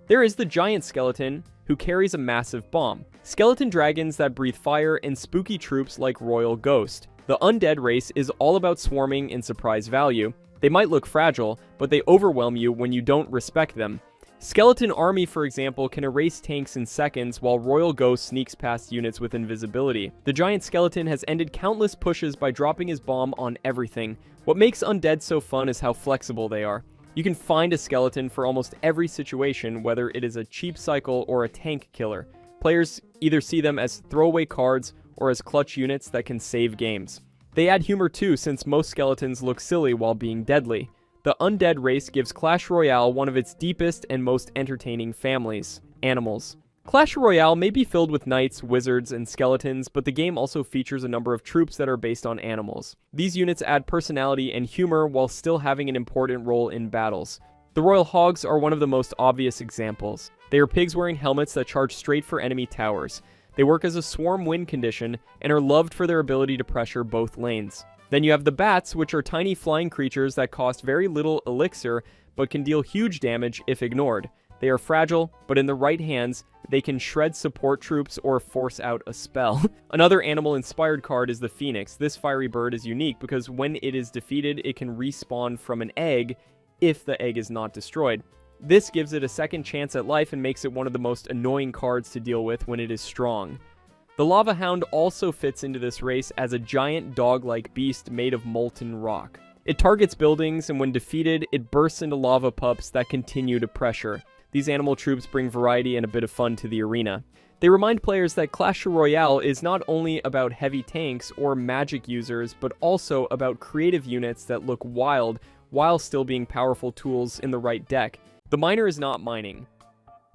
There is the giant skeleton, who carries a massive bomb. Skeleton dragons that breathe fire, and spooky troops like Royal Ghost. The Undead race is all about swarming and surprise value. They might look fragile, but they overwhelm you when you don't respect them. Skeleton Army, for example, can erase tanks in seconds, while Royal Ghost sneaks past units with invisibility. The giant skeleton has ended countless pushes by dropping his bomb on everything. What makes Undead so fun is how flexible they are. You can find a skeleton for almost every situation, whether it is a cheap cycle or a tank killer. Players either see them as throwaway cards or as clutch units that can save games. They add humor too, since most skeletons look silly while being deadly. The Undead race gives Clash Royale one of its deepest and most entertaining families: animals. Clash Royale may be filled with knights, wizards, and skeletons, but the game also features a number of troops that are based on animals. These units add personality and humor while still having an important role in battles. The Royal Hogs are one of the most obvious examples. They are pigs wearing helmets that charge straight for enemy towers. They work as a swarm win condition and are loved for their ability to pressure both lanes. Then you have the bats, which are tiny flying creatures that cost very little elixir, but can deal huge damage if ignored. They are fragile, but in the right hands, they can shred support troops or force out a spell. Another animal-inspired card is the Phoenix. This fiery bird is unique because when it is defeated, it can respawn from an egg if the egg is not destroyed. This gives it a second chance at life and makes it one of the most annoying cards to deal with when it is strong. The Lava Hound also fits into this race as a giant dog-like beast made of molten rock. It targets buildings, and when defeated, it bursts into lava pups that continue to pressure. These animal troops bring variety and a bit of fun to the arena. They remind players that Clash Royale is not only about heavy tanks or magic users, but also about creative units that look wild while still being powerful tools in the right deck. The miner is not mining.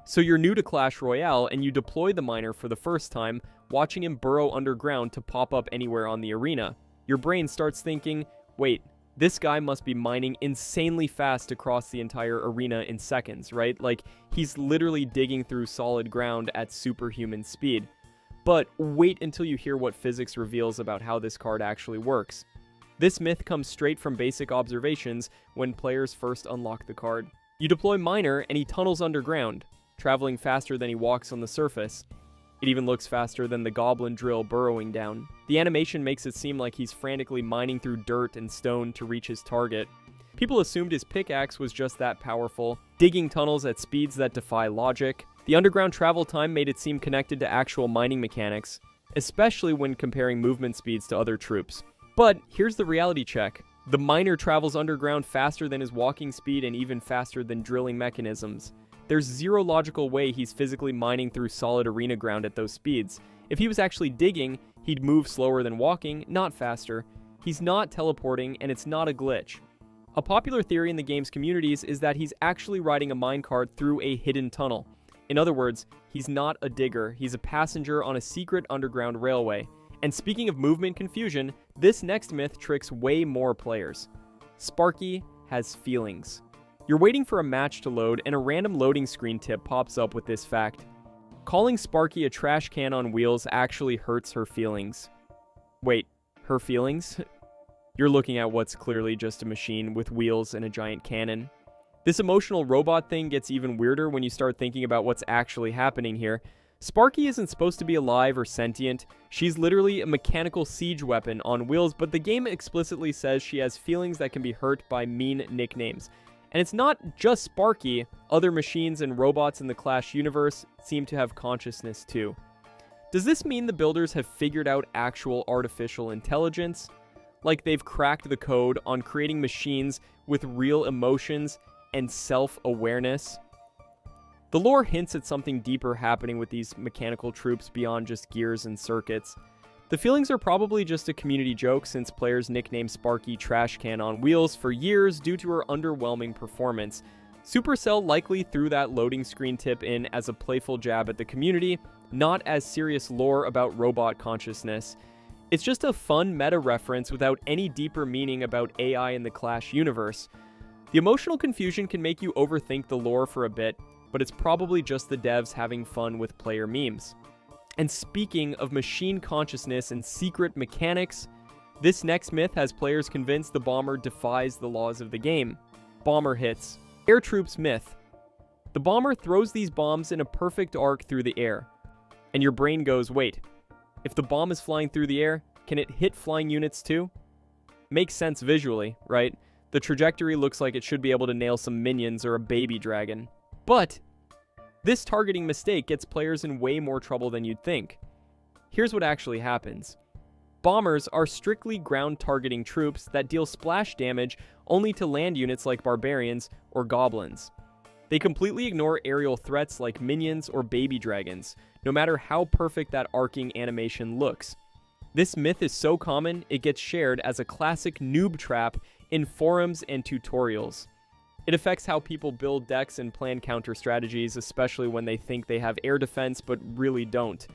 So you're new to Clash Royale and you deploy the miner for the first time, watching him burrow underground to pop up anywhere on the arena. Your brain starts thinking, wait, this guy must be mining insanely fast across the entire arena in seconds, right? Like, he's literally digging through solid ground at superhuman speed. But wait until you hear what physics reveals about how this card actually works. This myth comes straight from basic observations when players first unlock the card. You deploy Miner and he tunnels underground, traveling faster than he walks on the surface. It even looks faster than the goblin drill burrowing down. The animation makes it seem like he's frantically mining through dirt and stone to reach his target. People assumed his pickaxe was just that powerful, digging tunnels at speeds that defy logic. The underground travel time made it seem connected to actual mining mechanics, especially when comparing movement speeds to other troops. But here's the reality check. The miner travels underground faster than his walking speed and even faster than drilling mechanisms. There's zero logical way he's physically mining through solid arena ground at those speeds. If he was actually digging, he'd move slower than walking, not faster. He's not teleporting, and it's not a glitch. A popular theory in the game's communities is that he's actually riding a minecart through a hidden tunnel. In other words, he's not a digger, he's a passenger on a secret underground railway. And speaking of movement confusion, this next myth tricks way more players. Sparky has feelings. You're waiting for a match to load, and a random loading screen tip pops up with this fact. Calling Sparky a trash can on wheels actually hurts her feelings. Wait, her feelings? You're looking at what's clearly just a machine with wheels and a giant cannon. This emotional robot thing gets even weirder when you start thinking about what's actually happening here. Sparky isn't supposed to be alive or sentient. She's literally a mechanical siege weapon on wheels, but the game explicitly says she has feelings that can be hurt by mean nicknames. And it's not just Sparky. Other machines and robots in the Clash universe seem to have consciousness too. Does this mean the builders have figured out actual artificial intelligence? Like they've cracked the code on creating machines with real emotions and self-awareness? The lore hints at something deeper happening with these mechanical troops beyond just gears and circuits. The feelings are probably just a community joke since players nicknamed Sparky Trash Can on Wheels for years due to her underwhelming performance. Supercell likely threw that loading screen tip in as a playful jab at the community, not as serious lore about robot consciousness. It's just a fun meta reference without any deeper meaning about AI in the Clash universe. The emotional confusion can make you overthink the lore for a bit, but it's probably just the devs having fun with player memes. And speaking of machine consciousness and secret mechanics, this next myth has players convinced the bomber defies the laws of the game. Bomber hits. Air troops myth. The bomber throws these bombs in a perfect arc through the air. And your brain goes, wait, if the bomb is flying through the air, can it hit flying units too? Makes sense visually, right? The trajectory looks like it should be able to nail some minions or a baby dragon. But this targeting mistake gets players in way more trouble than you'd think. Here's what actually happens. Bombers are strictly ground targeting troops that deal splash damage only to land units like barbarians or goblins. They completely ignore aerial threats like minions or baby dragons, no matter how perfect that arcing animation looks. This myth is so common, it gets shared as a classic noob trap in forums and tutorials. It affects how people build decks and plan counter strategies, especially when they think they have air defense but really don't.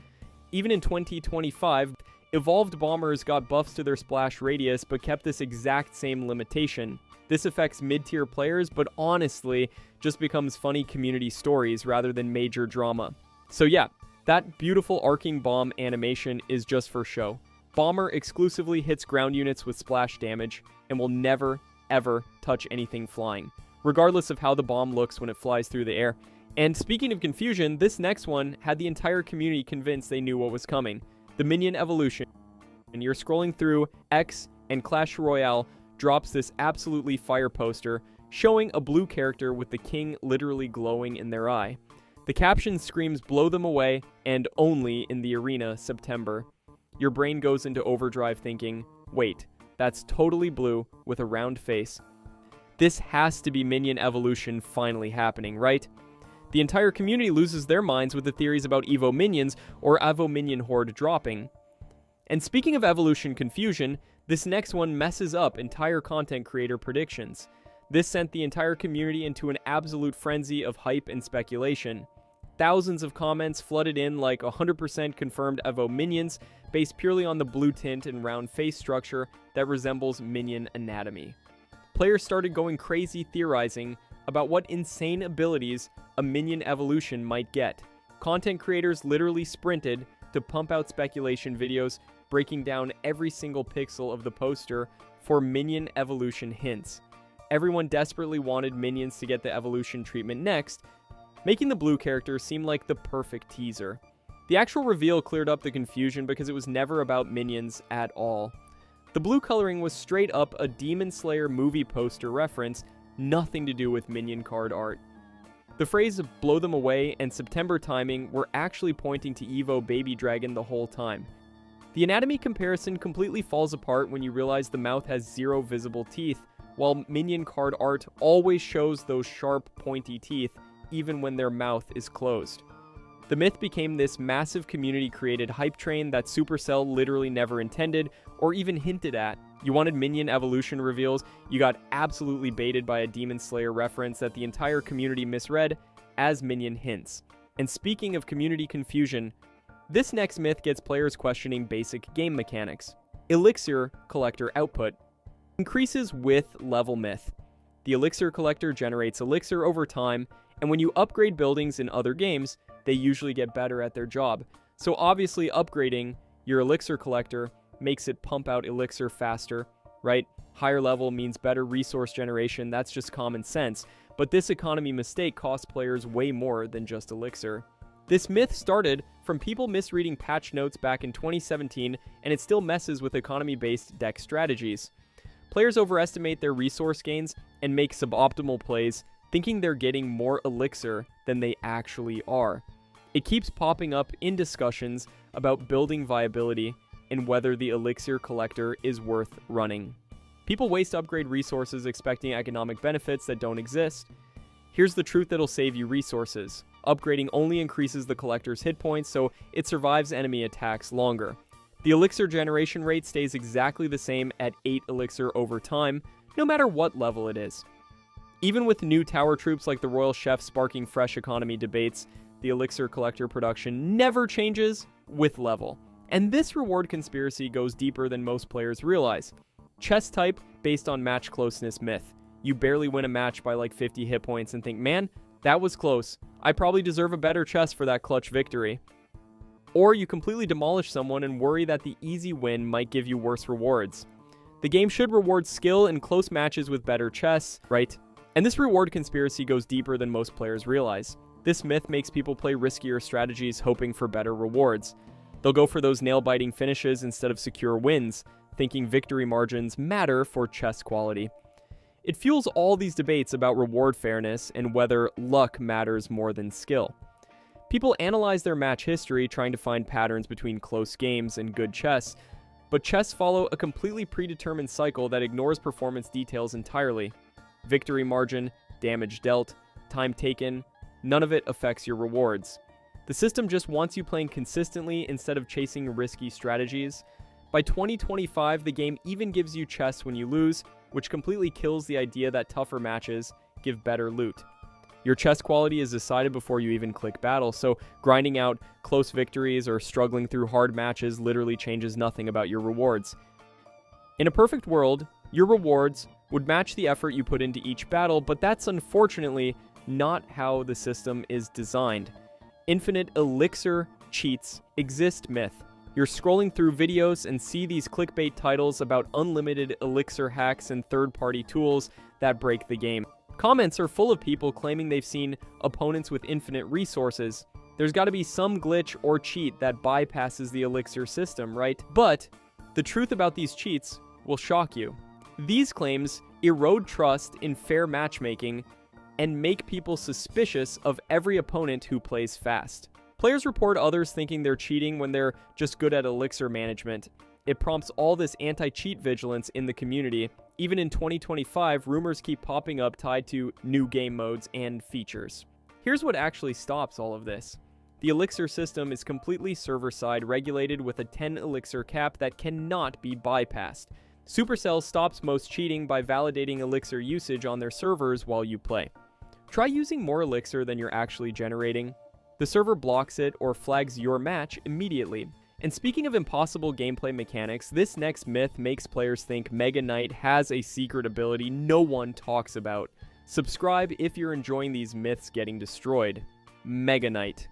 Even in 2025, evolved bombers got buffs to their splash radius but kept this exact same limitation. This affects mid-tier players, but honestly, just becomes funny community stories rather than major drama. So yeah, that beautiful arcing bomb animation is just for show. Bomber exclusively hits ground units with splash damage and will never, ever touch anything flying, regardless of how the bomb looks when it flies through the air. And speaking of confusion, this next one had the entire community convinced they knew what was coming. The minion evolution. And you're scrolling through X, and Clash Royale drops this absolutely fire poster showing a blue character with the king literally glowing in their eye. The caption screams blow them away and only in the arena September. Your brain goes into overdrive thinking, wait, that's totally blue with a round face. This has to be minion evolution finally happening, right? The entire community loses their minds with the theories about Evo minions or Evo minion horde dropping. And speaking of evolution confusion, this next one messes up entire content creator predictions. This sent the entire community into an absolute frenzy of hype and speculation. Thousands of comments flooded in like 100% confirmed Evo minions based purely on the blue tint and round face structure that resembles minion anatomy. Players started going crazy theorizing about what insane abilities a minion evolution might get. Content creators literally sprinted to pump out speculation videos breaking down every single pixel of the poster for minion evolution hints. Everyone desperately wanted minions to get the evolution treatment next, making the blue character seem like the perfect teaser. The actual reveal cleared up the confusion because it was never about minions at all. The blue coloring was straight up a Demon Slayer movie poster reference, nothing to do with minion card art. The phrase "blow them away" and September timing were actually pointing to Evo Baby Dragon the whole time. The anatomy comparison completely falls apart when you realize the mouth has 0 visible teeth, while minion card art always shows those sharp, pointy teeth, even when their mouth is closed. The myth became this massive community-created hype train that Supercell literally never intended or even hinted at. You wanted minion evolution reveals, you got absolutely baited by a Demon Slayer reference that the entire community misread as minion hints. And speaking of community confusion, this next myth gets players questioning basic game mechanics. Elixir collector output increases with level myth. The elixir collector generates elixir over time, and when you upgrade buildings in other games, they usually get better at their job. So obviously upgrading your elixir collector makes it pump out elixir faster, right? Higher level means better resource generation, that's just common sense. But this economy mistake costs players way more than just elixir. This myth started from people misreading patch notes back in 2017, and it still messes with economy-based deck strategies. Players overestimate their resource gains and make suboptimal plays, thinking they're getting more elixir than they actually are. It keeps popping up in discussions about building viability and whether the elixir collector is worth running. People waste upgrade resources expecting economic benefits that don't exist. Here's the truth that'll save you resources. Upgrading only increases the collector's hit points, so it survives enemy attacks longer. The elixir generation rate stays exactly the same at 8 elixir over time, no matter what level it is. Even with new tower troops like the Royal Chef sparking fresh economy debates, the elixir collector production never changes with level. And this reward conspiracy goes deeper than most players realize. Chess type based on match closeness myth. You barely win a match by like 50 hit points and think, man, that was close. I probably deserve a better chess for that clutch victory. Or you completely demolish someone and worry that the easy win might give you worse rewards. The game should reward skill in close matches with better chess, right? And this reward conspiracy goes deeper than most players realize. This myth makes people play riskier strategies hoping for better rewards. They'll go for those nail-biting finishes instead of secure wins, thinking victory margins matter for chess quality. It fuels all these debates about reward fairness and whether luck matters more than skill. People analyze their match history trying to find patterns between close games and good chess, but chess follow a completely predetermined cycle that ignores performance details entirely. Victory margin, damage dealt, time taken, none of it affects your rewards. The system just wants you playing consistently instead of chasing risky strategies. By 2025, the game even gives you chess when you lose, which completely kills the idea that tougher matches give better loot. Your chess quality is decided before you even click battle, so grinding out close victories or struggling through hard matches literally changes nothing about your rewards. In a perfect world, your rewards would match the effort you put into each battle, but that's unfortunately not how the system is designed. Infinite elixir cheats exist myth. You're scrolling through videos and see these clickbait titles about unlimited elixir hacks and third-party tools that break the game. Comments are full of people claiming they've seen opponents with infinite resources. There's got to be some glitch or cheat that bypasses the elixir system, right? But the truth about these cheats will shock you. These claims erode trust in fair matchmaking and make people suspicious of every opponent who plays fast. Players report others thinking they're cheating when they're just good at elixir management. It prompts all this anti-cheat vigilance in the community. Even in 2025, rumors keep popping up tied to new game modes and features. Here's what actually stops all of this. The elixir system is completely server-side regulated with a 10 elixir cap that cannot be bypassed. Supercell stops most cheating by validating elixir usage on their servers while you play. Try using more elixir than you're actually generating. The server blocks it or flags your match immediately. And speaking of impossible gameplay mechanics, this next myth makes players think Mega Knight has a secret ability no one talks about. Subscribe if you're enjoying these myths getting destroyed. Mega Knight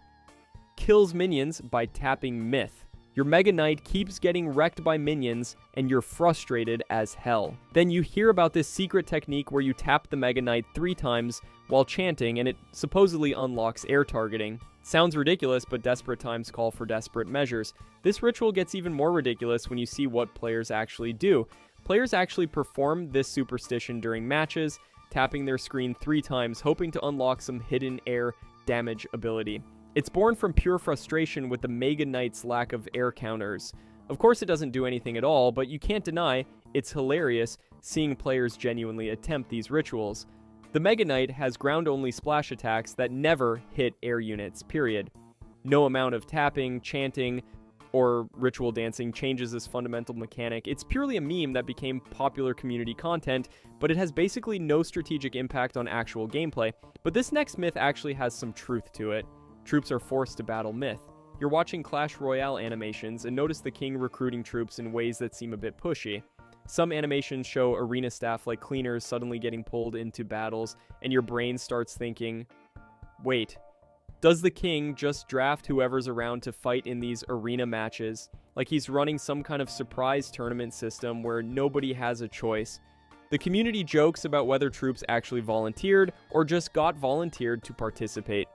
kills minions by tapping myth. Your Mega Knight keeps getting wrecked by minions, and you're frustrated as hell. Then you hear about this secret technique where you tap the Mega Knight 3 times while chanting, and it supposedly unlocks air targeting. Sounds ridiculous, but desperate times call for desperate measures. This ritual gets even more ridiculous when you see what players actually do. Players actually perform this superstition during matches, tapping their screen 3 times, hoping to unlock some hidden air damage ability. It's born from pure frustration with the Mega Knight's lack of air counters. Of course it doesn't do anything at all, but you can't deny it's hilarious seeing players genuinely attempt these rituals. The Mega Knight has ground-only splash attacks that never hit air units, period. No amount of tapping, chanting, or ritual dancing changes this fundamental mechanic. It's purely a meme that became popular community content, but it has basically no strategic impact on actual gameplay. But this next myth actually has some truth to it. Troops are forced to battle myth. You're watching Clash Royale animations and notice the king recruiting troops in ways that seem a bit pushy. Some animations show arena staff like cleaners suddenly getting pulled into battles, and your brain starts thinking, wait, does the king just draft whoever's around to fight in these arena matches? Like he's running some kind of surprise tournament system where nobody has a choice. The community jokes about whether troops actually volunteered or just got volunteered to participate.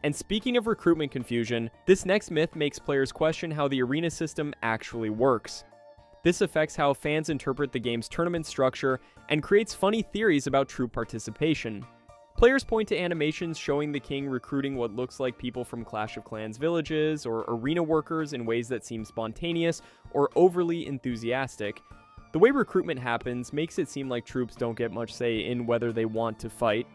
And speaking of recruitment confusion, this next myth makes players question how the arena system actually works. This affects how fans interpret the game's tournament structure and creates funny theories about troop participation. Players point to animations showing the king recruiting what looks like people from Clash of Clans villages or arena workers in ways that seem spontaneous or overly enthusiastic. The way recruitment happens makes it seem like troops don't get much say in whether they want to fight.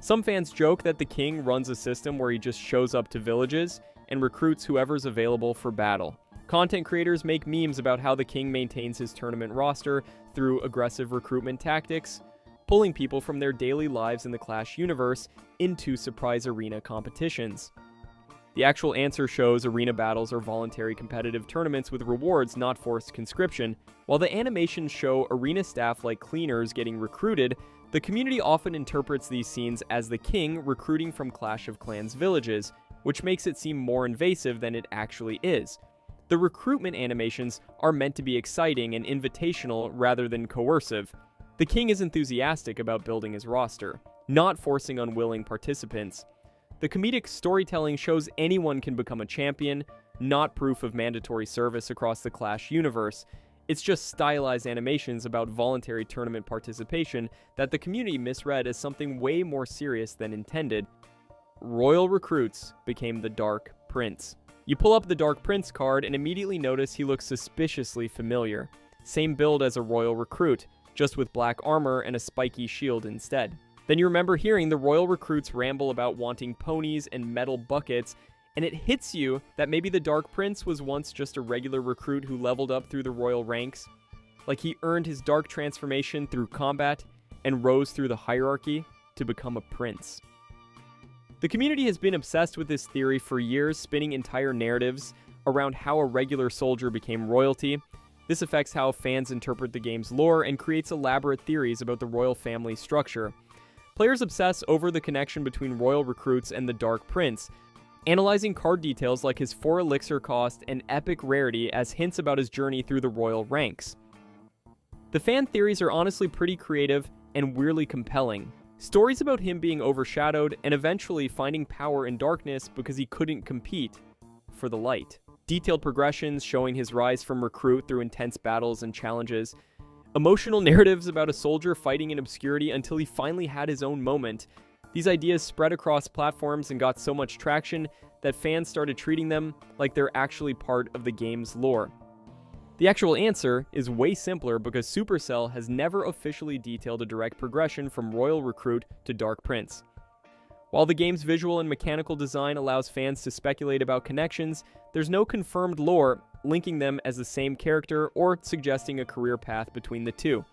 Some fans joke that the king runs a system where he just shows up to villages and recruits whoever's available for battle. Content creators make memes about how the king maintains his tournament roster through aggressive recruitment tactics, pulling people from their daily lives in the Clash universe into surprise arena competitions. The actual answer shows arena battles are voluntary competitive tournaments with rewards, not forced conscription. While the animations show arena staff like cleaners getting recruited, the community often interprets these scenes as the king recruiting from Clash of Clans villages, which makes it seem more invasive than it actually is. The recruitment animations are meant to be exciting and invitational rather than coercive. The king is enthusiastic about building his roster, not forcing unwilling participants. The comedic storytelling shows anyone can become a champion, not proof of mandatory service across the Clash universe. It's just stylized animations about voluntary tournament participation that the community misread as something way more serious than intended. Royal recruits became the Dark Prince. You pull up the Dark Prince card and immediately notice he looks suspiciously familiar. Same build as a royal recruit, just with black armor and a spiky shield instead. Then you remember hearing the royal recruits ramble about wanting ponies and metal buckets, and it hits you that maybe the Dark Prince was once just a regular recruit who leveled up through the royal ranks. Like he earned his dark transformation through combat and rose through the hierarchy to become a prince. The community has been obsessed with this theory for years, spinning entire narratives around how a regular soldier became royalty. This affects how fans interpret the game's lore and creates elaborate theories about the royal family structure. Players obsess over the connection between royal recruits and the Dark Prince, analyzing card details like his 4 elixir cost and epic rarity as hints about his journey through the royal ranks. The fan theories are honestly pretty creative and weirdly compelling. Stories about him being overshadowed and eventually finding power in darkness because he couldn't compete for the light. Detailed progressions showing his rise from recruit through intense battles and challenges. Emotional narratives about a soldier fighting in obscurity until he finally had his own moment. These ideas spread across platforms and got so much traction that fans started treating them like they're actually part of the game's lore. The actual answer is way simpler because Supercell has never officially detailed a direct progression from Royal Recruit to Dark Prince. While the game's visual and mechanical design allows fans to speculate about connections, there's no confirmed lore linking them as the same character or suggesting a career path between the two.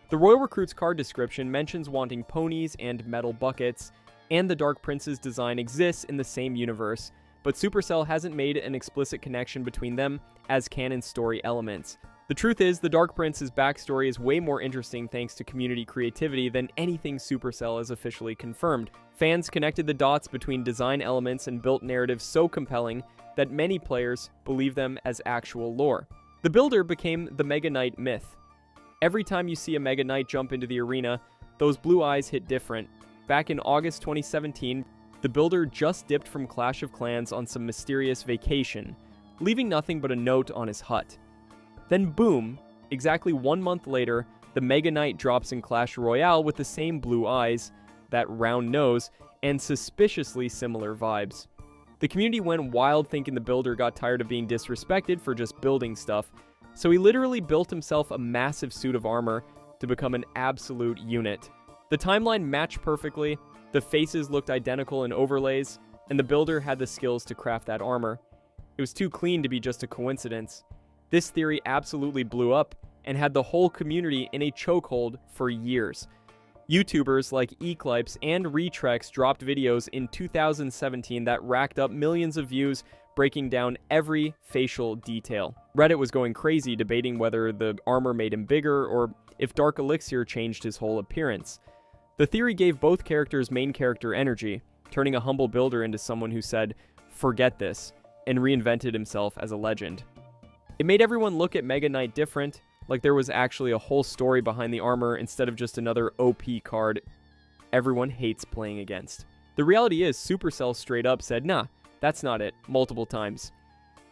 The Royal Recruit's card description mentions wanting ponies and metal buckets, and the Dark Prince's design exists in the same universe, but Supercell hasn't made an explicit connection between them as canon story elements. The truth is, the Dark Prince's backstory is way more interesting thanks to community creativity than anything Supercell has officially confirmed. Fans connected the dots between design elements and built narratives so compelling that many players believe them as actual lore. The builder became the Mega Knight myth. Every time you see a Mega Knight jump into the arena, those blue eyes hit different. Back in August 2017, the builder just dipped from Clash of Clans on some mysterious vacation, leaving nothing but a note on his hut. Then boom, exactly 1 month later, The Mega Knight drops in Clash Royale with the same blue eyes, that round nose, and suspiciously similar vibes. The community went wild thinking the builder got tired of being disrespected for just building stuff, so he literally built himself a massive suit of armor to become an absolute unit. The timeline matched perfectly, the faces looked identical in overlays, and the builder had the skills to craft that armor. It was too clean to be just a coincidence. This theory absolutely blew up and had the whole community in a chokehold for years. YouTubers like Eclipse and Retrex dropped videos in 2017 that racked up millions of views, breaking down every facial detail. Reddit was going crazy debating whether the armor made him bigger or if Dark Elixir changed his whole appearance. The theory gave both characters main character energy, turning a humble builder into someone who said, "Forget this," and reinvented himself as a legend. It made everyone look at Mega Knight different, like there was actually a whole story behind the armor instead of just another OP card everyone hates playing against. The reality is, Supercell straight up said, "Nah, that's not it," multiple times.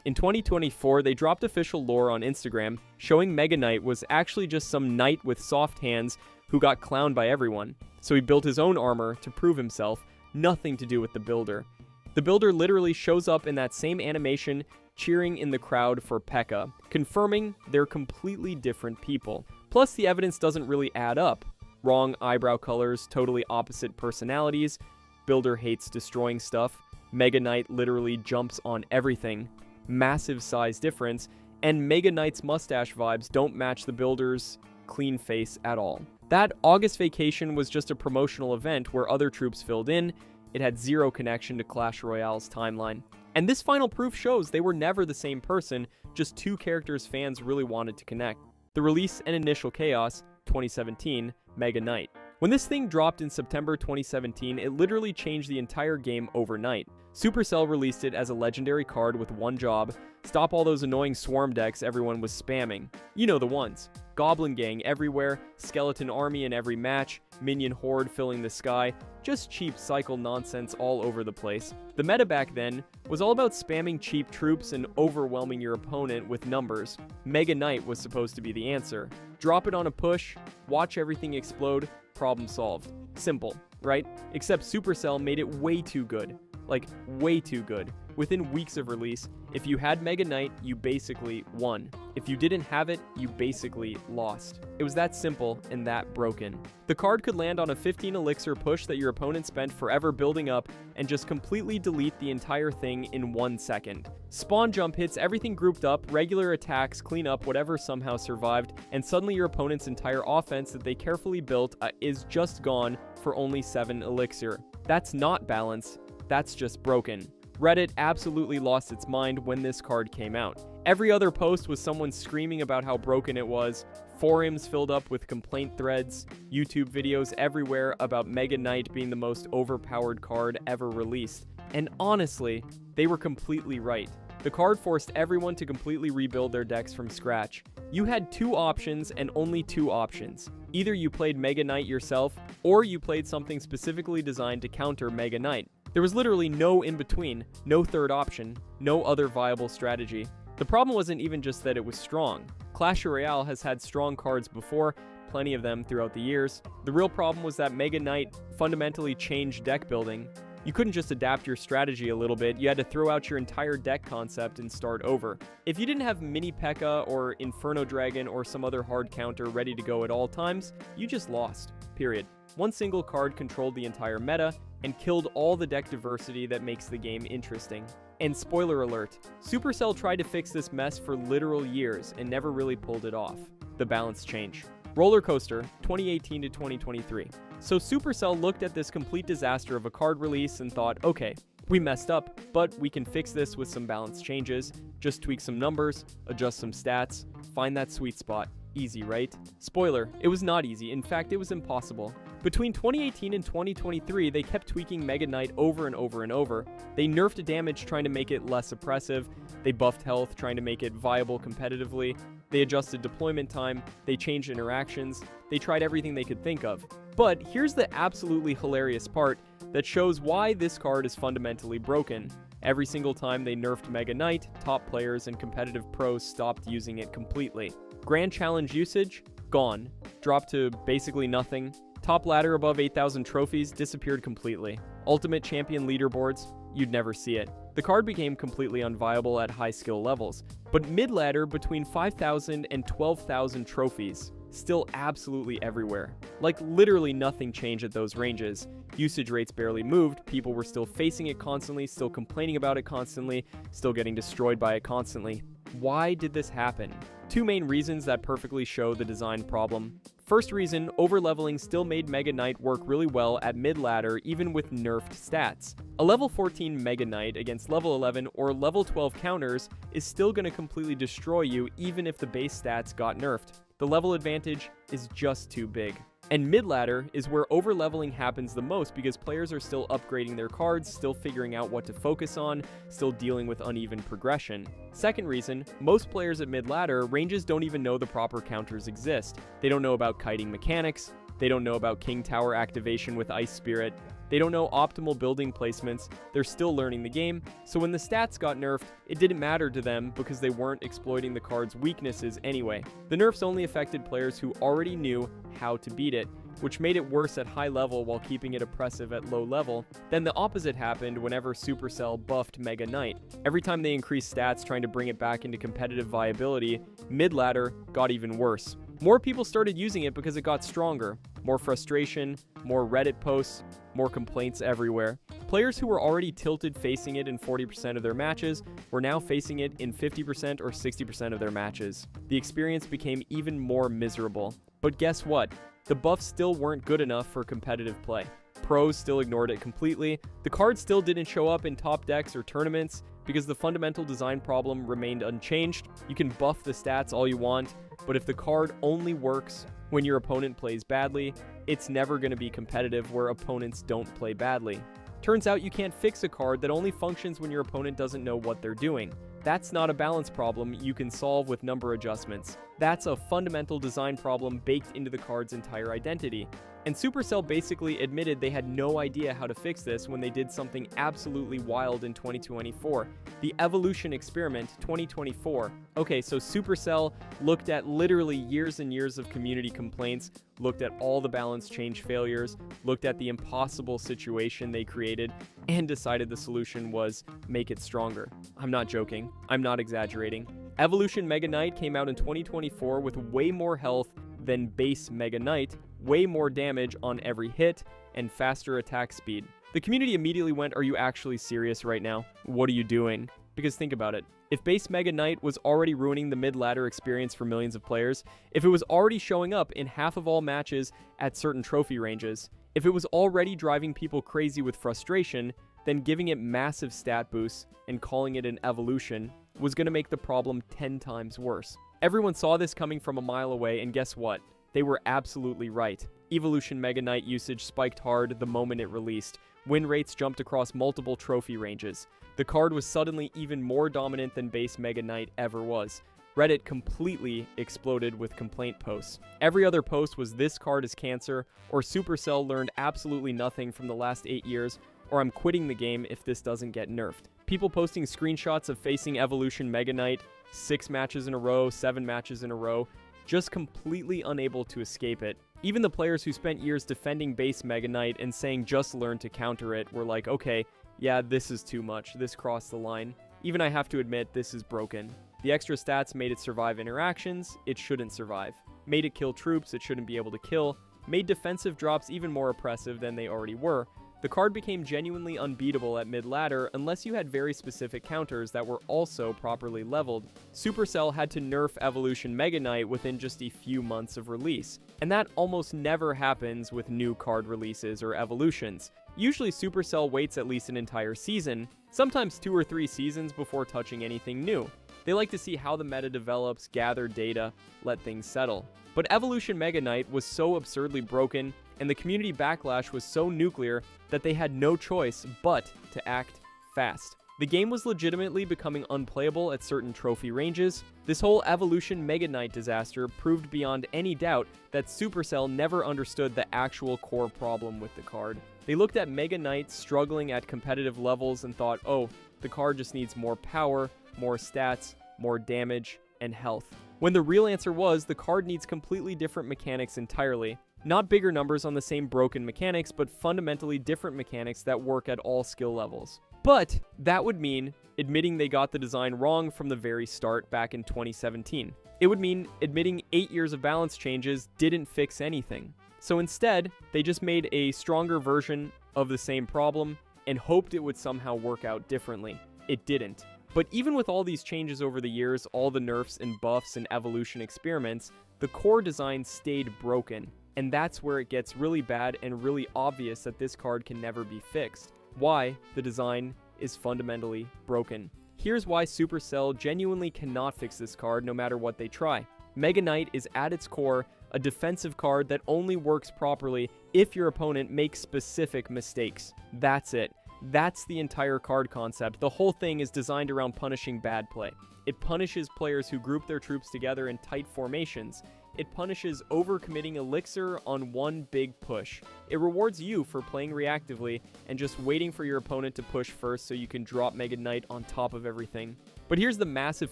In 2024, they dropped official lore on Instagram, showing Mega Knight was actually just some knight with soft hands who got clowned by everyone, so he built his own armor to prove himself, nothing to do with the builder. The builder literally shows up in that same animation, cheering in the crowd for P.E.K.K.A, confirming they're completely different people. Plus, the evidence doesn't really add up. Wrong eyebrow colors, totally opposite personalities, builder hates destroying stuff, Mega Knight literally jumps on everything, massive size difference, and Mega Knight's mustache vibes don't match the builder's clean face at all. That August vacation was just a promotional event where other troops filled in. It had zero connection to Clash Royale's timeline. And this final proof shows they were never the same person, just two characters fans really wanted to connect. The release and initial chaos, 2017, Mega Knight. When this thing dropped in September 2017, it literally changed the entire game overnight. Supercell released it as a legendary card with one job: stop all those annoying swarm decks everyone was spamming. You know the ones. Goblin gang everywhere, skeleton army in every match, minion horde filling the sky, just cheap cycle nonsense all over the place. The meta back then was all about spamming cheap troops and overwhelming your opponent with numbers. Mega Knight was supposed to be the answer. Drop it on a push, watch everything explode, problem solved. Simple, right? Except Supercell made it way too good. Like, way too good. Within weeks of release, if you had Mega Knight, you basically won. If you didn't have it, you basically lost. It was that simple and that broken. The card could land on a 15 elixir push that your opponent spent forever building up and just completely delete the entire thing in 1 second. Spawn jump hits everything grouped up, regular attacks clean up whatever somehow survived, and suddenly your opponent's entire offense that they carefully built is just gone for only 7 elixir. That's not balance, that's just broken. Reddit absolutely lost its mind when this card came out. Every other post was someone screaming about how broken it was, forums filled up with complaint threads, YouTube videos everywhere about Mega Knight being the most overpowered card ever released. And honestly, they were completely right. The card forced everyone to completely rebuild their decks from scratch. You had 2 options and only 2 options. Either you played Mega Knight yourself, or you played something specifically designed to counter Mega Knight. There was literally no in-between, no third option, no other viable strategy. The problem wasn't even just that it was strong. Clash Royale has had strong cards before, plenty of them throughout the years. The real problem was that Mega Knight fundamentally changed deck building. You couldn't just adapt your strategy a little bit, you had to throw out your entire deck concept and start over. If you didn't have Mini P.E.K.K.A or Inferno Dragon or some other hard counter ready to go at all times, you just lost. Period. One single card controlled the entire meta and killed all the deck diversity that makes the game interesting. And spoiler alert, Supercell tried to fix this mess for literal years and never really pulled it off. The balance change. Roller coaster, 2018 to 2023. So Supercell looked at this complete disaster of a card release and thought, okay, we messed up, but we can fix this with some balance changes, just tweak some numbers, adjust some stats, find that sweet spot. Easy, right? Spoiler, it was not easy. In fact, it was impossible. Between 2018 and 2023, they kept tweaking Mega Knight over and over and over. They nerfed damage trying to make it less oppressive. They buffed health trying to make it viable competitively. They adjusted deployment time. They changed interactions. They tried everything they could think of. But here's the absolutely hilarious part that shows why this card is fundamentally broken. Every single time they nerfed Mega Knight, top players and competitive pros stopped using it completely. Grand Challenge usage? Gone. dropped to basically nothing. Top ladder above 8,000 trophies disappeared completely. Ultimate champion leaderboards, you'd never see it. The card became completely unviable at high skill levels. But mid-ladder between 5,000 and 12,000 trophies, still absolutely everywhere. Like literally nothing changed at those ranges. Usage rates barely moved, people were still facing it constantly, still complaining about it constantly, still getting destroyed by it constantly. Why did this happen? Two main reasons that perfectly show the design problem. First reason, overleveling still made Mega Knight work really well at mid-ladder even with nerfed stats. A level 14 Mega Knight against level 11 or level 12 counters is still going to completely destroy you even if the base stats got nerfed. The level advantage is just too big. And mid-ladder is where overleveling happens the most because players are still upgrading their cards, still figuring out what to focus on, still dealing with uneven progression. Second reason, most players at mid-ladder ranges don't even know the proper counters exist. They don't know about kiting mechanics, they don't know about King Tower activation with Ice Spirit, they don't know optimal building placements, they're still learning the game, so when the stats got nerfed, it didn't matter to them because they weren't exploiting the card's weaknesses anyway. The nerfs only affected players who already knew how to beat it, which made it worse at high level while keeping it oppressive at low level. Then the opposite happened whenever Supercell buffed Mega Knight. Every time they increased stats trying to bring it back into competitive viability, mid-ladder got even worse. More people started using it because it got stronger. More frustration, more Reddit posts, more complaints everywhere. Players who were already tilted facing it in 40% of their matches were now facing it in 50% or 60% of their matches. The experience became even more miserable. But guess what? The buffs still weren't good enough for competitive play. Pros still ignored it completely. The card still didn't show up in top decks or tournaments because the fundamental design problem remained unchanged. You can buff the stats all you want, but if the card only works when your opponent plays badly, it's never going to be competitive where opponents don't play badly. Turns out you can't fix a card that only functions when your opponent doesn't know what they're doing. That's not a balance problem you can solve with number adjustments. That's a fundamental design problem baked into the card's entire identity. And Supercell basically admitted they had no idea how to fix this when they did something absolutely wild in 2024. The Evolution Experiment 2024. Okay, so Supercell looked at literally years and years of community complaints, looked at all the balance change failures, looked at the impossible situation they created, and decided the solution was make it stronger. I'm not joking. I'm not exaggerating. Evolution Mega Knight came out in 2024 with way more health than base Mega Knight, way more damage on every hit, and faster attack speed. The community immediately went, "Are you actually serious right now? What are you doing?" Because think about it. If base Mega Knight was already ruining the mid-ladder experience for millions of players, if it was already showing up in half of all matches at certain trophy ranges, if it was already driving people crazy with frustration, then giving it massive stat boosts and calling it an evolution was going to make the problem 10 times worse. Everyone saw this coming from a mile away, and guess what? They were absolutely right. Evolution Mega Knight usage spiked hard the moment it released. Win rates jumped across multiple trophy ranges. The card was suddenly even more dominant than base Mega Knight ever was. Reddit completely exploded with complaint posts. Every other post was "this card is cancer," or "Supercell learned absolutely nothing from the last 8 years," or "I'm quitting the game if this doesn't get nerfed." People posting screenshots of facing Evolution Mega Knight 6 matches in a row, 7 matches in a row, just completely unable to escape it. Even the players who spent years defending base Mega Knight and saying just learn to counter it were like, okay, yeah, this is too much, this crossed the line. Even I have to admit, this is broken. The extra stats made it survive interactions it shouldn't survive, made it kill troops it shouldn't be able to kill, made defensive drops even more oppressive than they already were. The card became genuinely unbeatable at mid-ladder unless you had very specific counters that were also properly leveled. Supercell had to nerf Evolution Mega Knight within just a few months of release, and that almost never happens with new card releases or evolutions. Usually Supercell waits at least an entire season, sometimes 2 or 3 seasons before touching anything new. They like to see how the meta develops, gather data, let things settle. But Evolution Mega Knight was so absurdly broken, and the community backlash was so nuclear that they had no choice but to act fast. The game was legitimately becoming unplayable at certain trophy ranges. This whole Evolution Mega Knight disaster proved beyond any doubt that Supercell never understood the actual core problem with the card. They looked at Mega Knight struggling at competitive levels and thought, oh, the card just needs more power, more stats, more damage, and health. when the real answer was the card needs completely different mechanics entirely. Not bigger numbers on the same broken mechanics, but fundamentally different mechanics that work at all skill levels. But that would mean admitting they got the design wrong from the very start back in 2017. It would mean admitting 8 years of balance changes didn't fix anything. So instead, they just made a stronger version of the same problem and hoped it would somehow work out differently. It didn't. But even with all these changes over the years, all the nerfs and buffs and evolution experiments, the core design stayed broken. And that's where it gets really bad and really obvious that this card can never be fixed. Why the design is fundamentally broken. Here's why Supercell genuinely cannot fix this card no matter what they try. Mega Knight is at its core a defensive card that only works properly if your opponent makes specific mistakes. That's it. That's the entire card concept. The whole thing is designed around punishing bad play. It punishes players who group their troops together in tight formations. It punishes overcommitting Elixir on one big push. It rewards you for playing reactively and just waiting for your opponent to push first so you can drop Mega Knight on top of everything. But here's the massive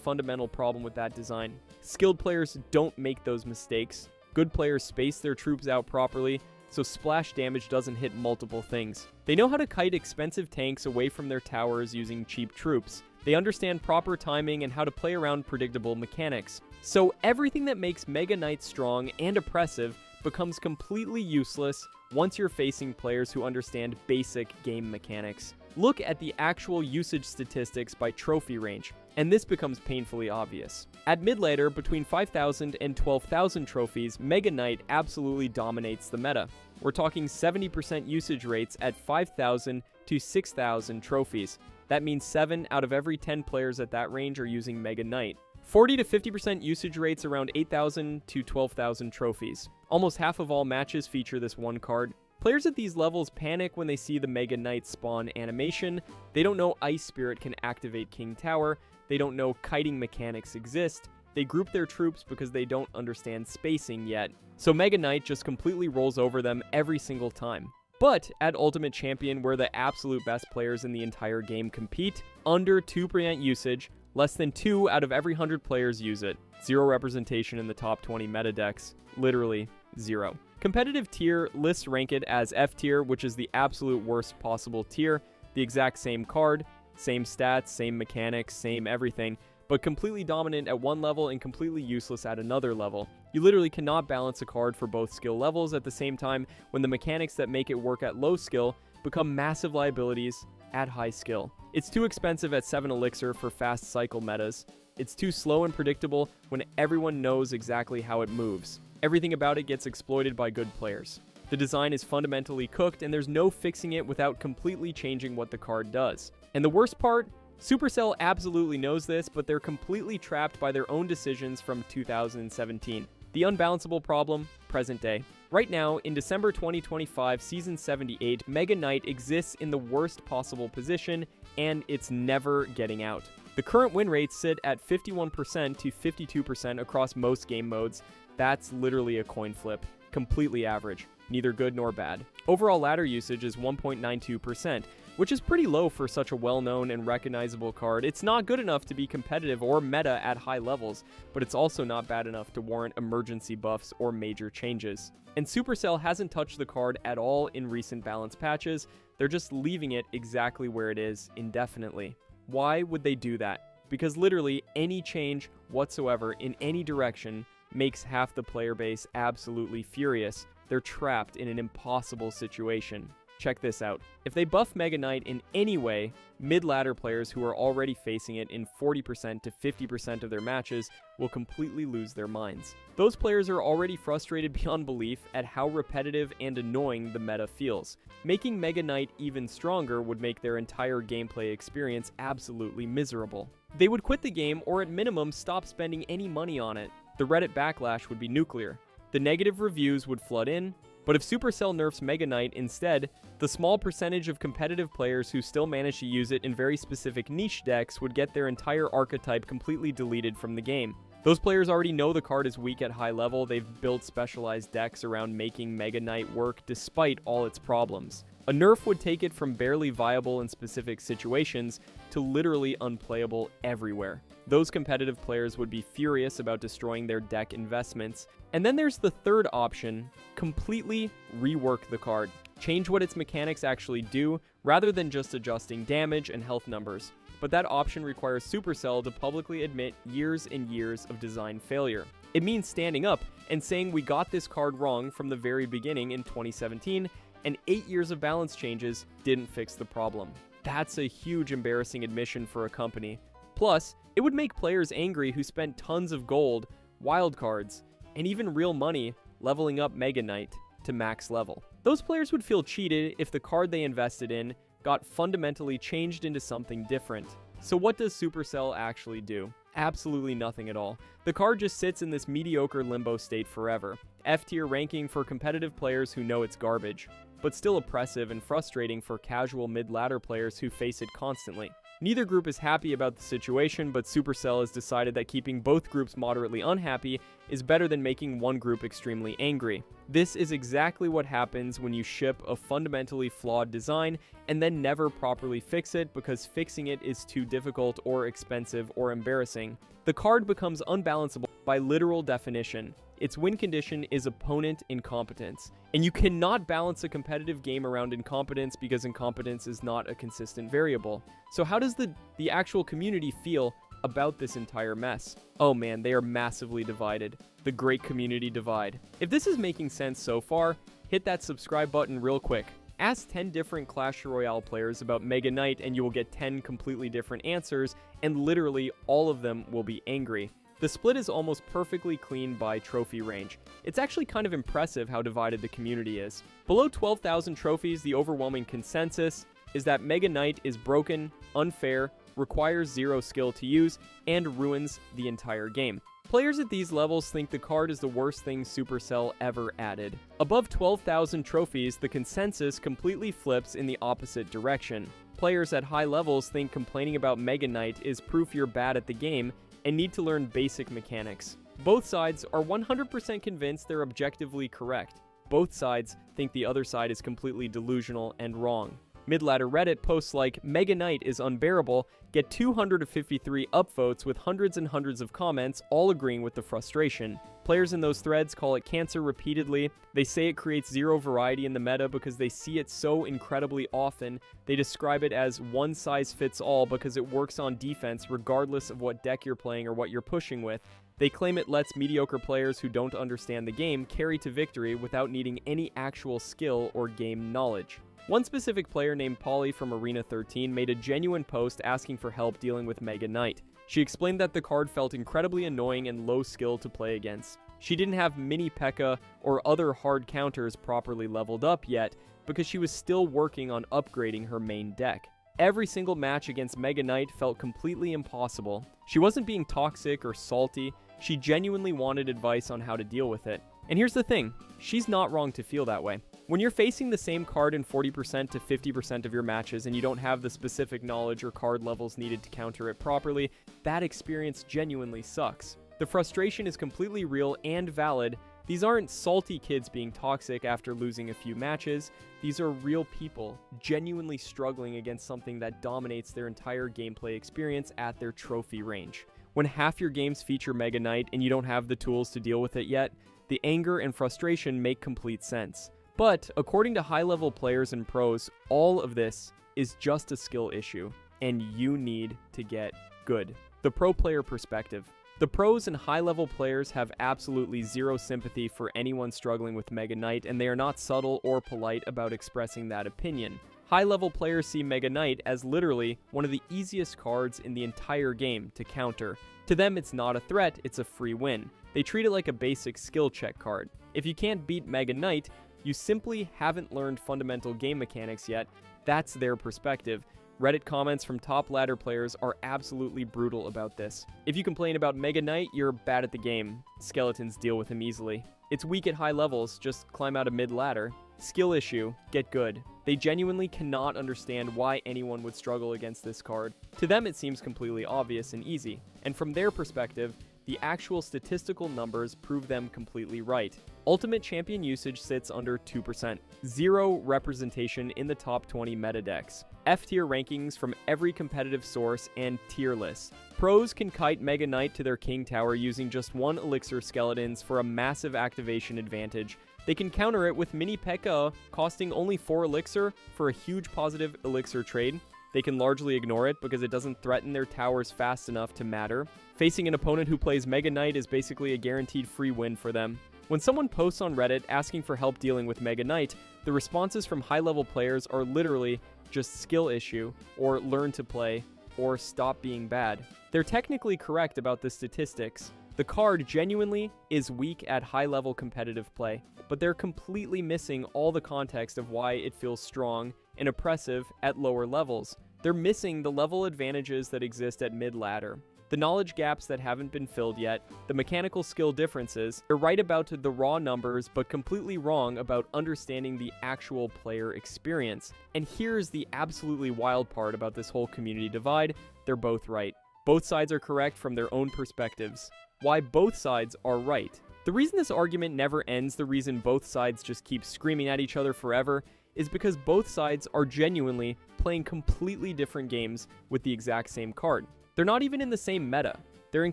fundamental problem with that design. Skilled players don't make those mistakes. Good players space their troops out properly, so splash damage doesn't hit multiple things. They know how to kite expensive tanks away from their towers using cheap troops. They understand proper timing and how to play around predictable mechanics. So everything that makes Mega Knight strong and oppressive becomes completely useless once you're facing players who understand basic game mechanics. Look at the actual usage statistics by trophy range, and this becomes painfully obvious. At mid-later, between 5,000 and 12,000 trophies, Mega Knight absolutely dominates the meta. We're talking 70% usage rates at 5,000 to 6,000 trophies. That means 7 out of every 10 players at that range are using Mega Knight. 40 to 50% usage rates around 8,000 to 12,000 trophies. Almost half of all matches feature this one card. Players at these levels panic when they see the Mega Knight spawn animation. They don't know Ice Spirit can activate King Tower. They don't know kiting mechanics exist. They group their troops because they don't understand spacing yet. So Mega Knight just completely rolls over them every single time. But at Ultimate Champion, where the absolute best players in the entire game compete, under 2% usage, less than 2 out of every 100 players use it. 0 representation in the top 20 meta decks. Literally 0. Competitive tier lists rank it as F tier, which is the absolute worst possible tier. The exact same card, same stats, same mechanics, same everything, but completely dominant at one level and completely useless at another level. You literally cannot balance a card for both skill levels at the same time when the mechanics that make it work at low skill become massive liabilities at high skill. It's too expensive at 7 Elixir for fast cycle metas. It's too slow and predictable when everyone knows exactly how it moves. Everything about it gets exploited by good players. The design is fundamentally cooked and there's no fixing it without completely changing what the card does. And the worst part? Supercell absolutely knows this, but they're completely trapped by their own decisions from 2017. The unbalanceable problem, present day. Right now, in December 2025, Season 78, Mega Knight exists in the worst possible position, and it's never getting out. The current win rates sit at 51% to 52% across most game modes. That's literally a coin flip. Completely average. Neither good nor bad. Overall ladder usage is 1.92%, which is pretty low for such a well-known and recognizable card. It's not good enough to be competitive or meta at high levels, but it's also not bad enough to warrant emergency buffs or major changes. And Supercell hasn't touched the card at all in recent balance patches. They're just leaving it exactly where it is indefinitely. Why would they do that? Because literally any change whatsoever in any direction makes half the player base absolutely furious. They're trapped in an impossible situation. Check this out. If they buff Mega Knight in any way, mid-ladder players who are already facing it in 40% to 50% of their matches will completely lose their minds. Those players are already frustrated beyond belief at how repetitive and annoying the meta feels. Making Mega Knight even stronger would make their entire gameplay experience absolutely miserable. They would quit the game or at minimum stop spending any money on it. The Reddit backlash would be nuclear. The negative reviews would flood in, but if Supercell nerfs Mega Knight instead, the small percentage of competitive players who still manage to use it in very specific niche decks would get their entire archetype completely deleted from the game. Those players already know the card is weak at high level. They've built specialized decks around making Mega Knight work despite all its problems. A nerf would take it from barely viable in specific situations to literally unplayable everywhere. Those competitive players would be furious about destroying their deck investments. And then there's the third option, completely rework the card. Change what its mechanics actually do, rather than just adjusting damage and health numbers. But that option requires Supercell to publicly admit years and years of design failure. It means standing up and saying we got this card wrong from the very beginning in 2017, and 8 years of balance changes didn't fix the problem. That's a huge embarrassing admission for a company. Plus, it would make players angry who spent tons of gold, wildcards, and even real money leveling up Mega Knight to max level. Those players would feel cheated if the card they invested in got fundamentally changed into something different. So what does Supercell actually do? Absolutely nothing at all. The card just sits in this mediocre limbo state forever. F-tier ranking for competitive players who know it's garbage, but still oppressive and frustrating for casual mid-ladder players who face it constantly. Neither group is happy about the situation, but Supercell has decided that keeping both groups moderately unhappy is better than making one group extremely angry. This is exactly what happens when you ship a fundamentally flawed design and then never properly fix it because fixing it is too difficult or expensive or embarrassing. The card becomes unbalanceable by literal definition. Its win condition is opponent incompetence. And you cannot balance a competitive game around incompetence because incompetence is not a consistent variable. So how does the actual community feel about this entire mess? Oh man, they are massively divided. The great community divide. If this is making sense so far, hit that subscribe button real quick. Ask 10 different Clash Royale players about Mega Knight and you will get 10 completely different answers, and literally all of them will be angry. The split is almost perfectly clean by trophy range. It's actually kind of impressive how divided the community is. Below 12,000 trophies, the overwhelming consensus is that Mega Knight is broken, unfair, requires zero skill to use, and ruins the entire game. Players at these levels think the card is the worst thing Supercell ever added. Above 12,000 trophies, the consensus completely flips in the opposite direction. Players at high levels think complaining about Mega Knight is proof you're bad at the game and need to learn basic mechanics. Both sides are 100% convinced they're objectively correct. Both sides think the other side is completely delusional and wrong. Mid-ladder Reddit posts like "Mega Knight is unbearable" get 253 upvotes with hundreds and hundreds of comments all agreeing with the frustration. Players in those threads call it cancer repeatedly. They say it creates zero variety in the meta because they see it so incredibly often. They describe it as one size fits all because it works on defense regardless of what deck you're playing or what you're pushing with. They claim it lets mediocre players who don't understand the game carry to victory without needing any actual skill or game knowledge. One specific player named Polly from Arena 13 made a genuine post asking for help dealing with Mega Knight. She explained that the card felt incredibly annoying and low skill to play against. She didn't have Mini P.E.K.K.A. or other hard counters properly leveled up yet because she was still working on upgrading her main deck. Every single match against Mega Knight felt completely impossible. She wasn't being toxic or salty, she genuinely wanted advice on how to deal with it. And here's the thing, she's not wrong to feel that way. When you're facing the same card in 40% to 50% of your matches and you don't have the specific knowledge or card levels needed to counter it properly, that experience genuinely sucks. The frustration is completely real and valid. These aren't salty kids being toxic after losing a few matches. These are real people genuinely struggling against something that dominates their entire gameplay experience at their trophy range. When half your games feature Mega Knight and you don't have the tools to deal with it yet, the anger and frustration make complete sense. But according to high-level players and pros, all of this is just a skill issue, and you need to get good. The pro player perspective. The pros and high-level players have absolutely zero sympathy for anyone struggling with Mega Knight, and they are not subtle or polite about expressing that opinion. High-level players see Mega Knight as literally one of the easiest cards in the entire game to counter. To them, it's not a threat, it's a free win. They treat it like a basic skill check card. If you can't beat Mega Knight, you simply haven't learned fundamental game mechanics yet. That's their perspective. Reddit comments from top ladder players are absolutely brutal about this. If you complain about Mega Knight, you're bad at the game. Skeletons deal with him easily. It's weak at high levels, just climb out of mid ladder. Skill issue, get good. They genuinely cannot understand why anyone would struggle against this card. To them, it seems completely obvious and easy. And from their perspective, the actual statistical numbers prove them completely right. Ultimate Champion usage sits under 2%. Zero representation in the top 20 meta decks. F-tier rankings from every competitive source and tier lists. Pros can kite Mega Knight to their King Tower using just 1 Elixir Skeletons for a massive activation advantage. They can counter it with Mini P.E.K.K.A costing only 4 Elixir for a huge positive Elixir trade. They can largely ignore it because it doesn't threaten their towers fast enough to matter. Facing an opponent who plays Mega Knight is basically a guaranteed free win for them. When someone posts on Reddit asking for help dealing with Mega Knight, the responses from high-level players are literally just skill issue, or learn to play, or stop being bad. They're technically correct about the statistics. The card genuinely is weak at high-level competitive play, but they're completely missing all the context of why it feels strong and oppressive at lower levels. They're missing the level advantages that exist at mid-ladder, the knowledge gaps that haven't been filled yet, the mechanical skill differences. They're right about the raw numbers, but completely wrong about understanding the actual player experience. And here's the absolutely wild part about this whole community divide: they're both right. Both sides are correct from their own perspectives. Why both sides are right. The reason this argument never ends, the reason both sides just keep screaming at each other forever, is because both sides are genuinely playing completely different games with the exact same card. They're not even in the same meta. They're in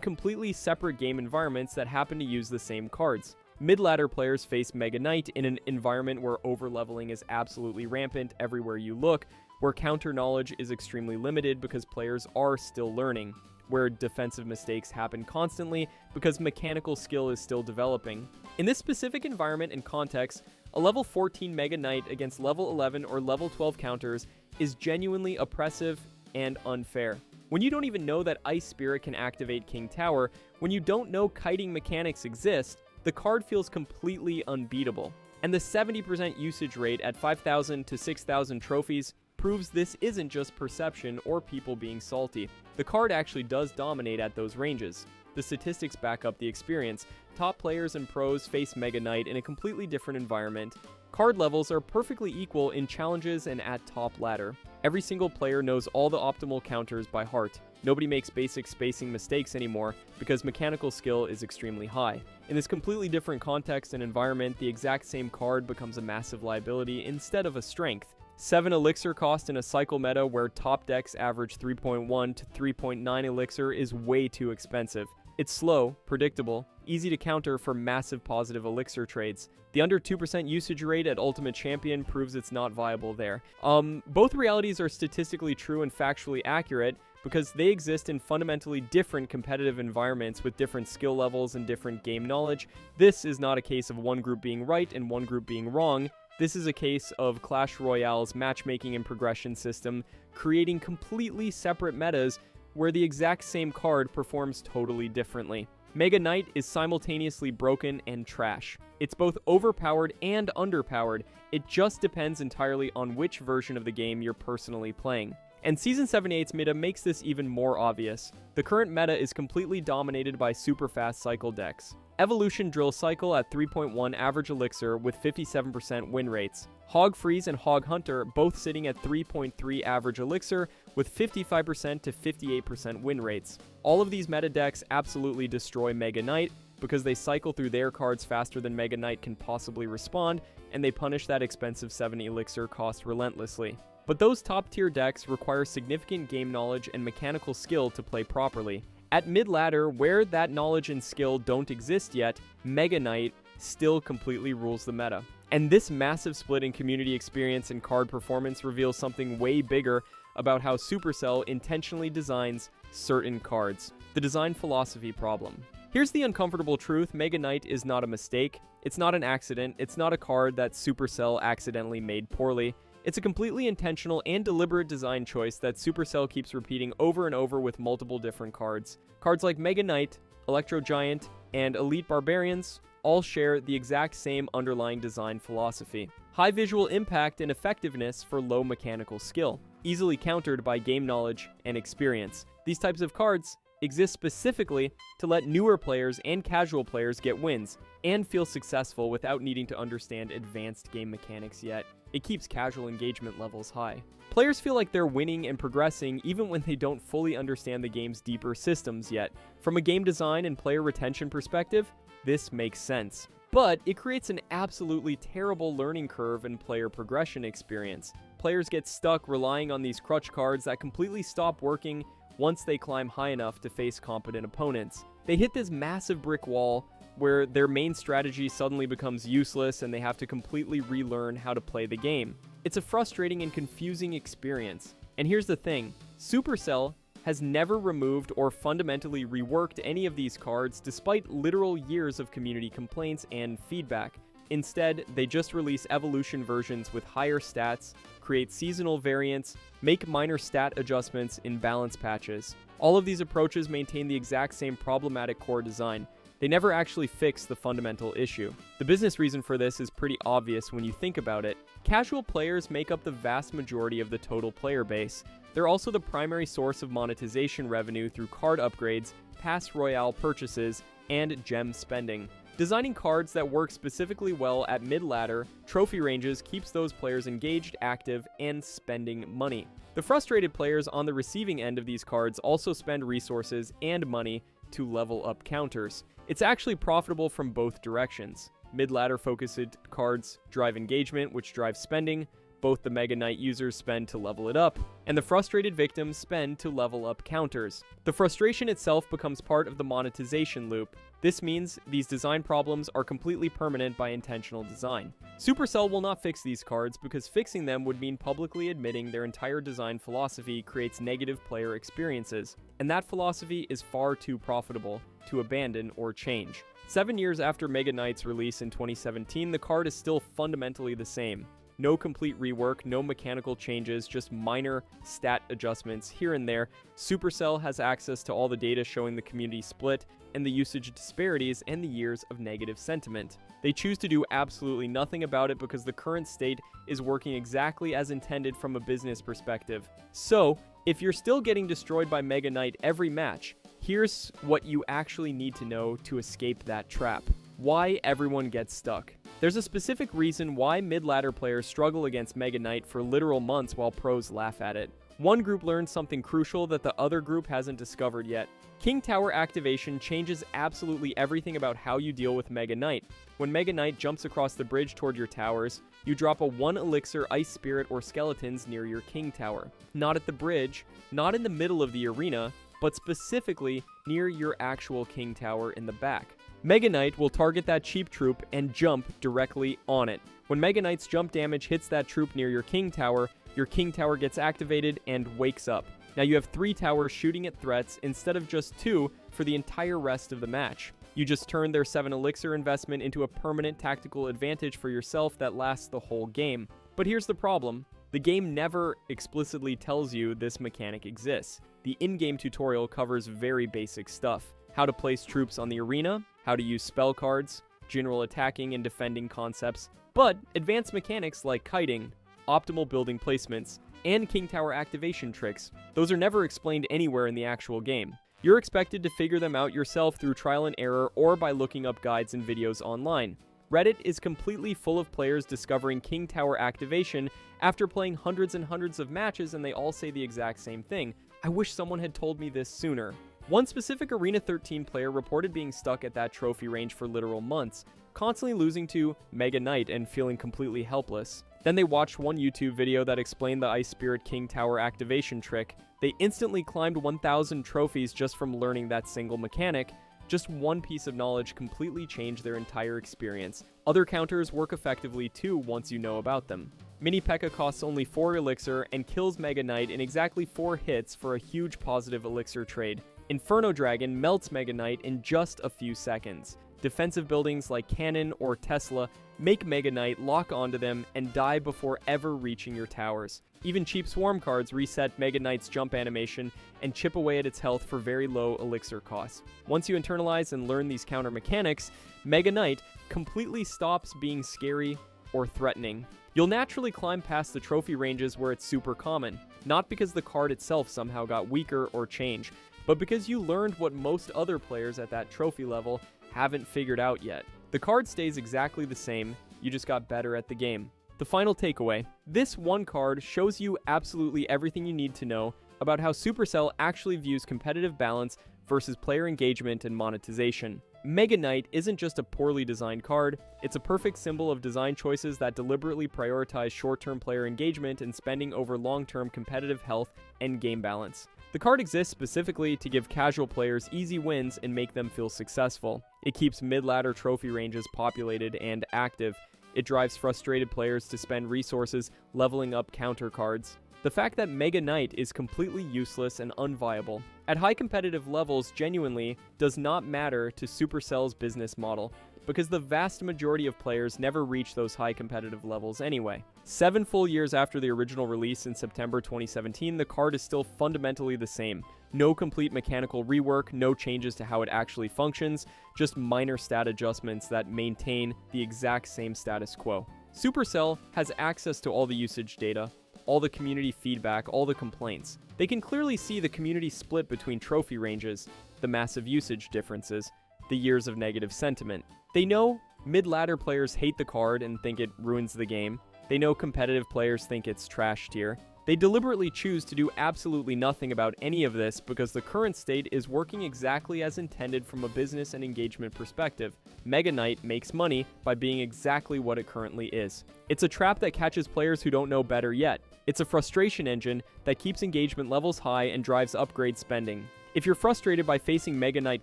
completely separate game environments that happen to use the same cards. Mid-ladder players face Mega Knight in an environment where overleveling is absolutely rampant everywhere you look, where counter knowledge is extremely limited because players are still learning, where defensive mistakes happen constantly because mechanical skill is still developing. In this specific environment and context, a level 14 Mega Knight against level 11 or level 12 counters is genuinely oppressive and unfair. When you don't even know that Ice Spirit can activate King Tower, when you don't know kiting mechanics exist, the card feels completely unbeatable. And the 70% usage rate at 5,000 to 6,000 trophies proves this isn't just perception or people being salty. The card actually does dominate at those ranges. The statistics back up the experience. Top players and pros face Mega Knight in a completely different environment. Card levels are perfectly equal in challenges and at top ladder. Every single player knows all the optimal counters by heart. Nobody makes basic spacing mistakes anymore because mechanical skill is extremely high. In this completely different context and environment, the exact same card becomes a massive liability instead of a strength. 7 Elixir cost in a cycle meta where top decks average 3.1 to 3.9 Elixir is way too expensive. It's slow, predictable, easy to counter for massive positive Elixir trades. The under 2% usage rate at Ultimate Champion proves it's not viable there. Both realities are statistically true and factually accurate because they exist in fundamentally different competitive environments with different skill levels and different game knowledge. This is not a case of one group being right and one group being wrong. This is a case of Clash Royale's matchmaking and progression system creating completely separate metas where the exact same card performs totally differently. Mega Knight is simultaneously broken and trash. It's both overpowered and underpowered. It just depends entirely on which version of the game you're personally playing. And Season 78's meta makes this even more obvious. The current meta is completely dominated by super fast cycle decks. Evolution Drill Cycle at 3.1 average Elixir with 57% win rates. Hog Freeze and Hog Hunter both sitting at 3.3 average Elixir with 55% to 58% win rates. All of these meta decks absolutely destroy Mega Knight because they cycle through their cards faster than Mega Knight can possibly respond, and they punish that expensive 7 Elixir cost relentlessly. But those top tier decks require significant game knowledge and mechanical skill to play properly. At mid-ladder, where that knowledge and skill don't exist yet, Mega Knight still completely rules the meta. And this massive split in community experience and card performance reveals something way bigger about how Supercell intentionally designs certain cards. The design philosophy problem. Here's the uncomfortable truth: Mega Knight is not a mistake. It's not an accident. It's not a card that Supercell accidentally made poorly. It's a completely intentional and deliberate design choice that Supercell keeps repeating over and over with multiple different cards. Cards like Mega Knight, Electro Giant, and Elite Barbarians all share the exact same underlying design philosophy. High visual impact and effectiveness for low mechanical skill, easily countered by game knowledge and experience. These types of cards exist specifically to let newer players and casual players get wins and feel successful without needing to understand advanced game mechanics yet. It keeps casual engagement levels high. Players feel like they're winning and progressing even when they don't fully understand the game's deeper systems yet. From a game design and player retention perspective, this makes sense. but it creates an absolutely terrible learning curve and player progression experience. Players get stuck relying on these crutch cards that completely stop working once they climb high enough to face competent opponents. They hit this massive brick wall where their main strategy suddenly becomes useless and they have to completely relearn how to play the game. It's a frustrating and confusing experience. And here's the thing, Supercell has never removed or fundamentally reworked any of these cards despite literal years of community complaints and feedback. Instead, they just release evolution versions with higher stats, create seasonal variants, make minor stat adjustments in balance patches. All of these approaches maintain the exact same problematic core design. They never actually fix the fundamental issue. The business reason for this is pretty obvious when you think about it. Casual players make up the vast majority of the total player base. They're also the primary source of monetization revenue through card upgrades, pass Royale purchases, and gem spending. Designing cards that work specifically well at mid-ladder, trophy ranges keeps those players engaged, active, and spending money. The frustrated players on the receiving end of these cards also spend resources and money to level up counters. It's actually profitable from both directions. Mid-ladder focused cards drive engagement, which drives spending. Both the Mega Knight users spend to level it up, and the frustrated victims spend to level up counters. The frustration itself becomes part of the monetization loop. This means these design problems are completely permanent by intentional design. Supercell will not fix these cards because fixing them would mean publicly admitting their entire design philosophy creates negative player experiences, and that philosophy is far too profitable to abandon or change. 7 years after Mega Knight's release in 2017, the card is still fundamentally the same. No complete rework, no mechanical changes, just minor stat adjustments here and there. Supercell has access to all the data showing the community split and the usage disparities and the years of negative sentiment. They choose to do absolutely nothing about it because the current state is working exactly as intended from a business perspective. So, if you're still getting destroyed by Mega Knight every match, here's what you actually need to know to escape that trap. Why everyone gets stuck. There's a specific reason why mid-ladder players struggle against Mega Knight for literal months while pros laugh at it. One group learns something crucial that the other group hasn't discovered yet. King Tower activation changes absolutely everything about how you deal with Mega Knight. When Mega Knight jumps across the bridge toward your towers, you drop a 1 elixir Ice Spirit or Skeletons near your King Tower. Not at the bridge, not in the middle of the arena, but specifically near your actual King Tower in the back. Mega Knight will target that cheap troop and jump directly on it. When Mega Knight's jump damage hits that troop near your King Tower gets activated and wakes up. Now you have 3 towers shooting at threats instead of just 2 for the entire rest of the match. You just turn their 7 elixir investment into a permanent tactical advantage for yourself that lasts the whole game. But here's the problem. The game never explicitly tells you this mechanic exists. The in-game tutorial covers very basic stuff. How to place troops on the arena, how to use spell cards, general attacking and defending concepts, but advanced mechanics like kiting, optimal building placements, and King Tower activation tricks, those are never explained anywhere in the actual game. You're expected to figure them out yourself through trial and error or by looking up guides and videos online. Reddit is completely full of players discovering King Tower activation after playing hundreds and hundreds of matches, and they all say the exact same thing. I wish someone had told me this sooner. One specific Arena 13 player reported being stuck at that trophy range for literal months, constantly losing to Mega Knight and feeling completely helpless. Then they watched one YouTube video that explained the Ice Spirit King Tower activation trick. They instantly climbed 1,000 trophies just from learning that single mechanic. Just one piece of knowledge completely changed their entire experience. Other counters work effectively too once you know about them. Mini P.E.K.K.A costs only 4 elixir and kills Mega Knight in exactly 4 hits for a huge positive elixir trade. Inferno Dragon melts Mega Knight in just a few seconds. Defensive buildings like Cannon or Tesla make Mega Knight lock onto them and die before ever reaching your towers. Even cheap swarm cards reset Mega Knight's jump animation and chip away at its health for very low elixir costs. Once you internalize and learn these counter mechanics, Mega Knight completely stops being scary or threatening. You'll naturally climb past the trophy ranges where it's super common, not because the card itself somehow got weaker or changed, but because you learned what most other players at that trophy level haven't figured out yet. The card stays exactly the same, you just got better at the game. The final takeaway. This one card shows you absolutely everything you need to know about how Supercell actually views competitive balance versus player engagement and monetization. Mega Knight isn't just a poorly designed card, it's a perfect symbol of design choices that deliberately prioritize short-term player engagement and spending over long-term competitive health and game balance. The card exists specifically to give casual players easy wins and make them feel successful. It keeps mid-ladder trophy ranges populated and active. It drives frustrated players to spend resources leveling up counter cards. The fact that Mega Knight is completely useless and unviable at high competitive levels genuinely does not matter to Supercell's business model, because the vast majority of players never reach those high competitive levels anyway. 7 full years after the original release in September 2017, the card is still fundamentally the same. No complete mechanical rework, no changes to how it actually functions, just minor stat adjustments that maintain the exact same status quo. Supercell has access to all the usage data, all the community feedback, all the complaints. They can clearly see the community split between trophy ranges, the massive usage differences, the years of negative sentiment. They know mid-ladder players hate the card and think it ruins the game. They know competitive players think it's trash tier. They deliberately choose to do absolutely nothing about any of this because the current state is working exactly as intended from a business and engagement perspective. Mega Knight makes money by being exactly what it currently is. It's a trap that catches players who don't know better yet. It's a frustration engine that keeps engagement levels high and drives upgrade spending. If you're frustrated by facing Mega Knight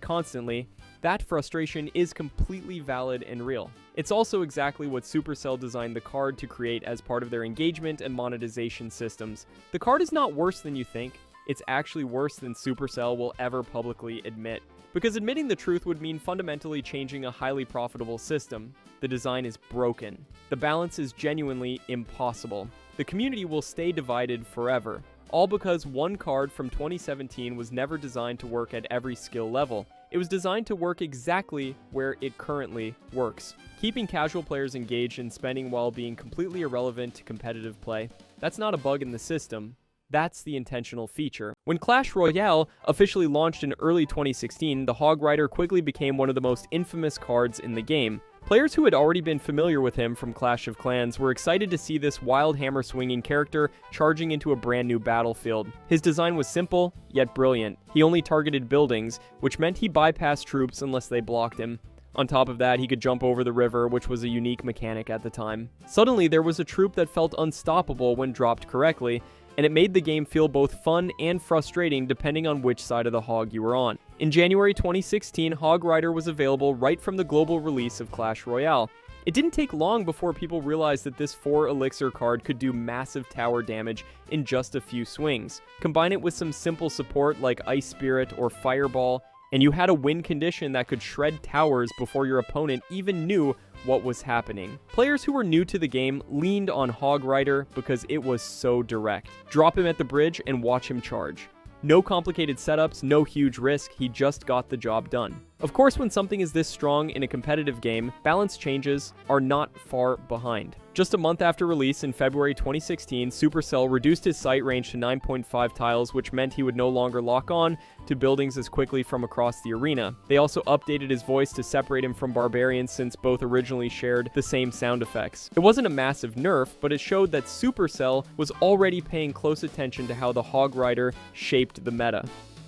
constantly, that frustration is completely valid and real. It's also exactly what Supercell designed the card to create as part of their engagement and monetization systems. The card is not worse than you think. It's actually worse than Supercell will ever publicly admit. Because admitting the truth would mean fundamentally changing a highly profitable system. The design is broken. The balance is genuinely impossible. The community will stay divided forever. All because one card from 2017 was never designed to work at every skill level. It was designed to work exactly where it currently works, keeping casual players engaged and spending while being completely irrelevant to competitive play. That's not a bug in the system. That's the intentional feature. When Clash Royale officially launched in early 2016, the Hog Rider quickly became one of the most infamous cards in the game. Players who had already been familiar with him from Clash of Clans were excited to see this wild hammer-swinging character charging into a brand new battlefield. His design was simple, yet brilliant. He only targeted buildings, which meant he bypassed troops unless they blocked him. On top of that, he could jump over the river, which was a unique mechanic at the time. Suddenly, there was a troop that felt unstoppable when dropped correctly, and it made the game feel both fun and frustrating depending on which side of the hog you were on. In January 2016, Hog Rider was available right from the global release of Clash Royale. It didn't take long before people realized that this 4 elixir card could do massive tower damage in just a few swings. Combine it with some simple support like Ice Spirit or Fireball, and you had a win condition that could shred towers before your opponent even knew what was happening. Players who were new to the game leaned on Hog Rider because it was so direct. Drop him at the bridge and watch him charge. No complicated setups, no huge risk, he just got the job done. Of course, when something is this strong in a competitive game, balance changes are not far behind. Just a month after release in February 2016, Supercell reduced his sight range to 9.5 tiles, which meant he would no longer lock on to buildings as quickly from across the arena. They also updated his voice to separate him from barbarians since both originally shared the same sound effects. It wasn't a massive nerf, but it showed that Supercell was already paying close attention to how the Hog Rider shaped the meta.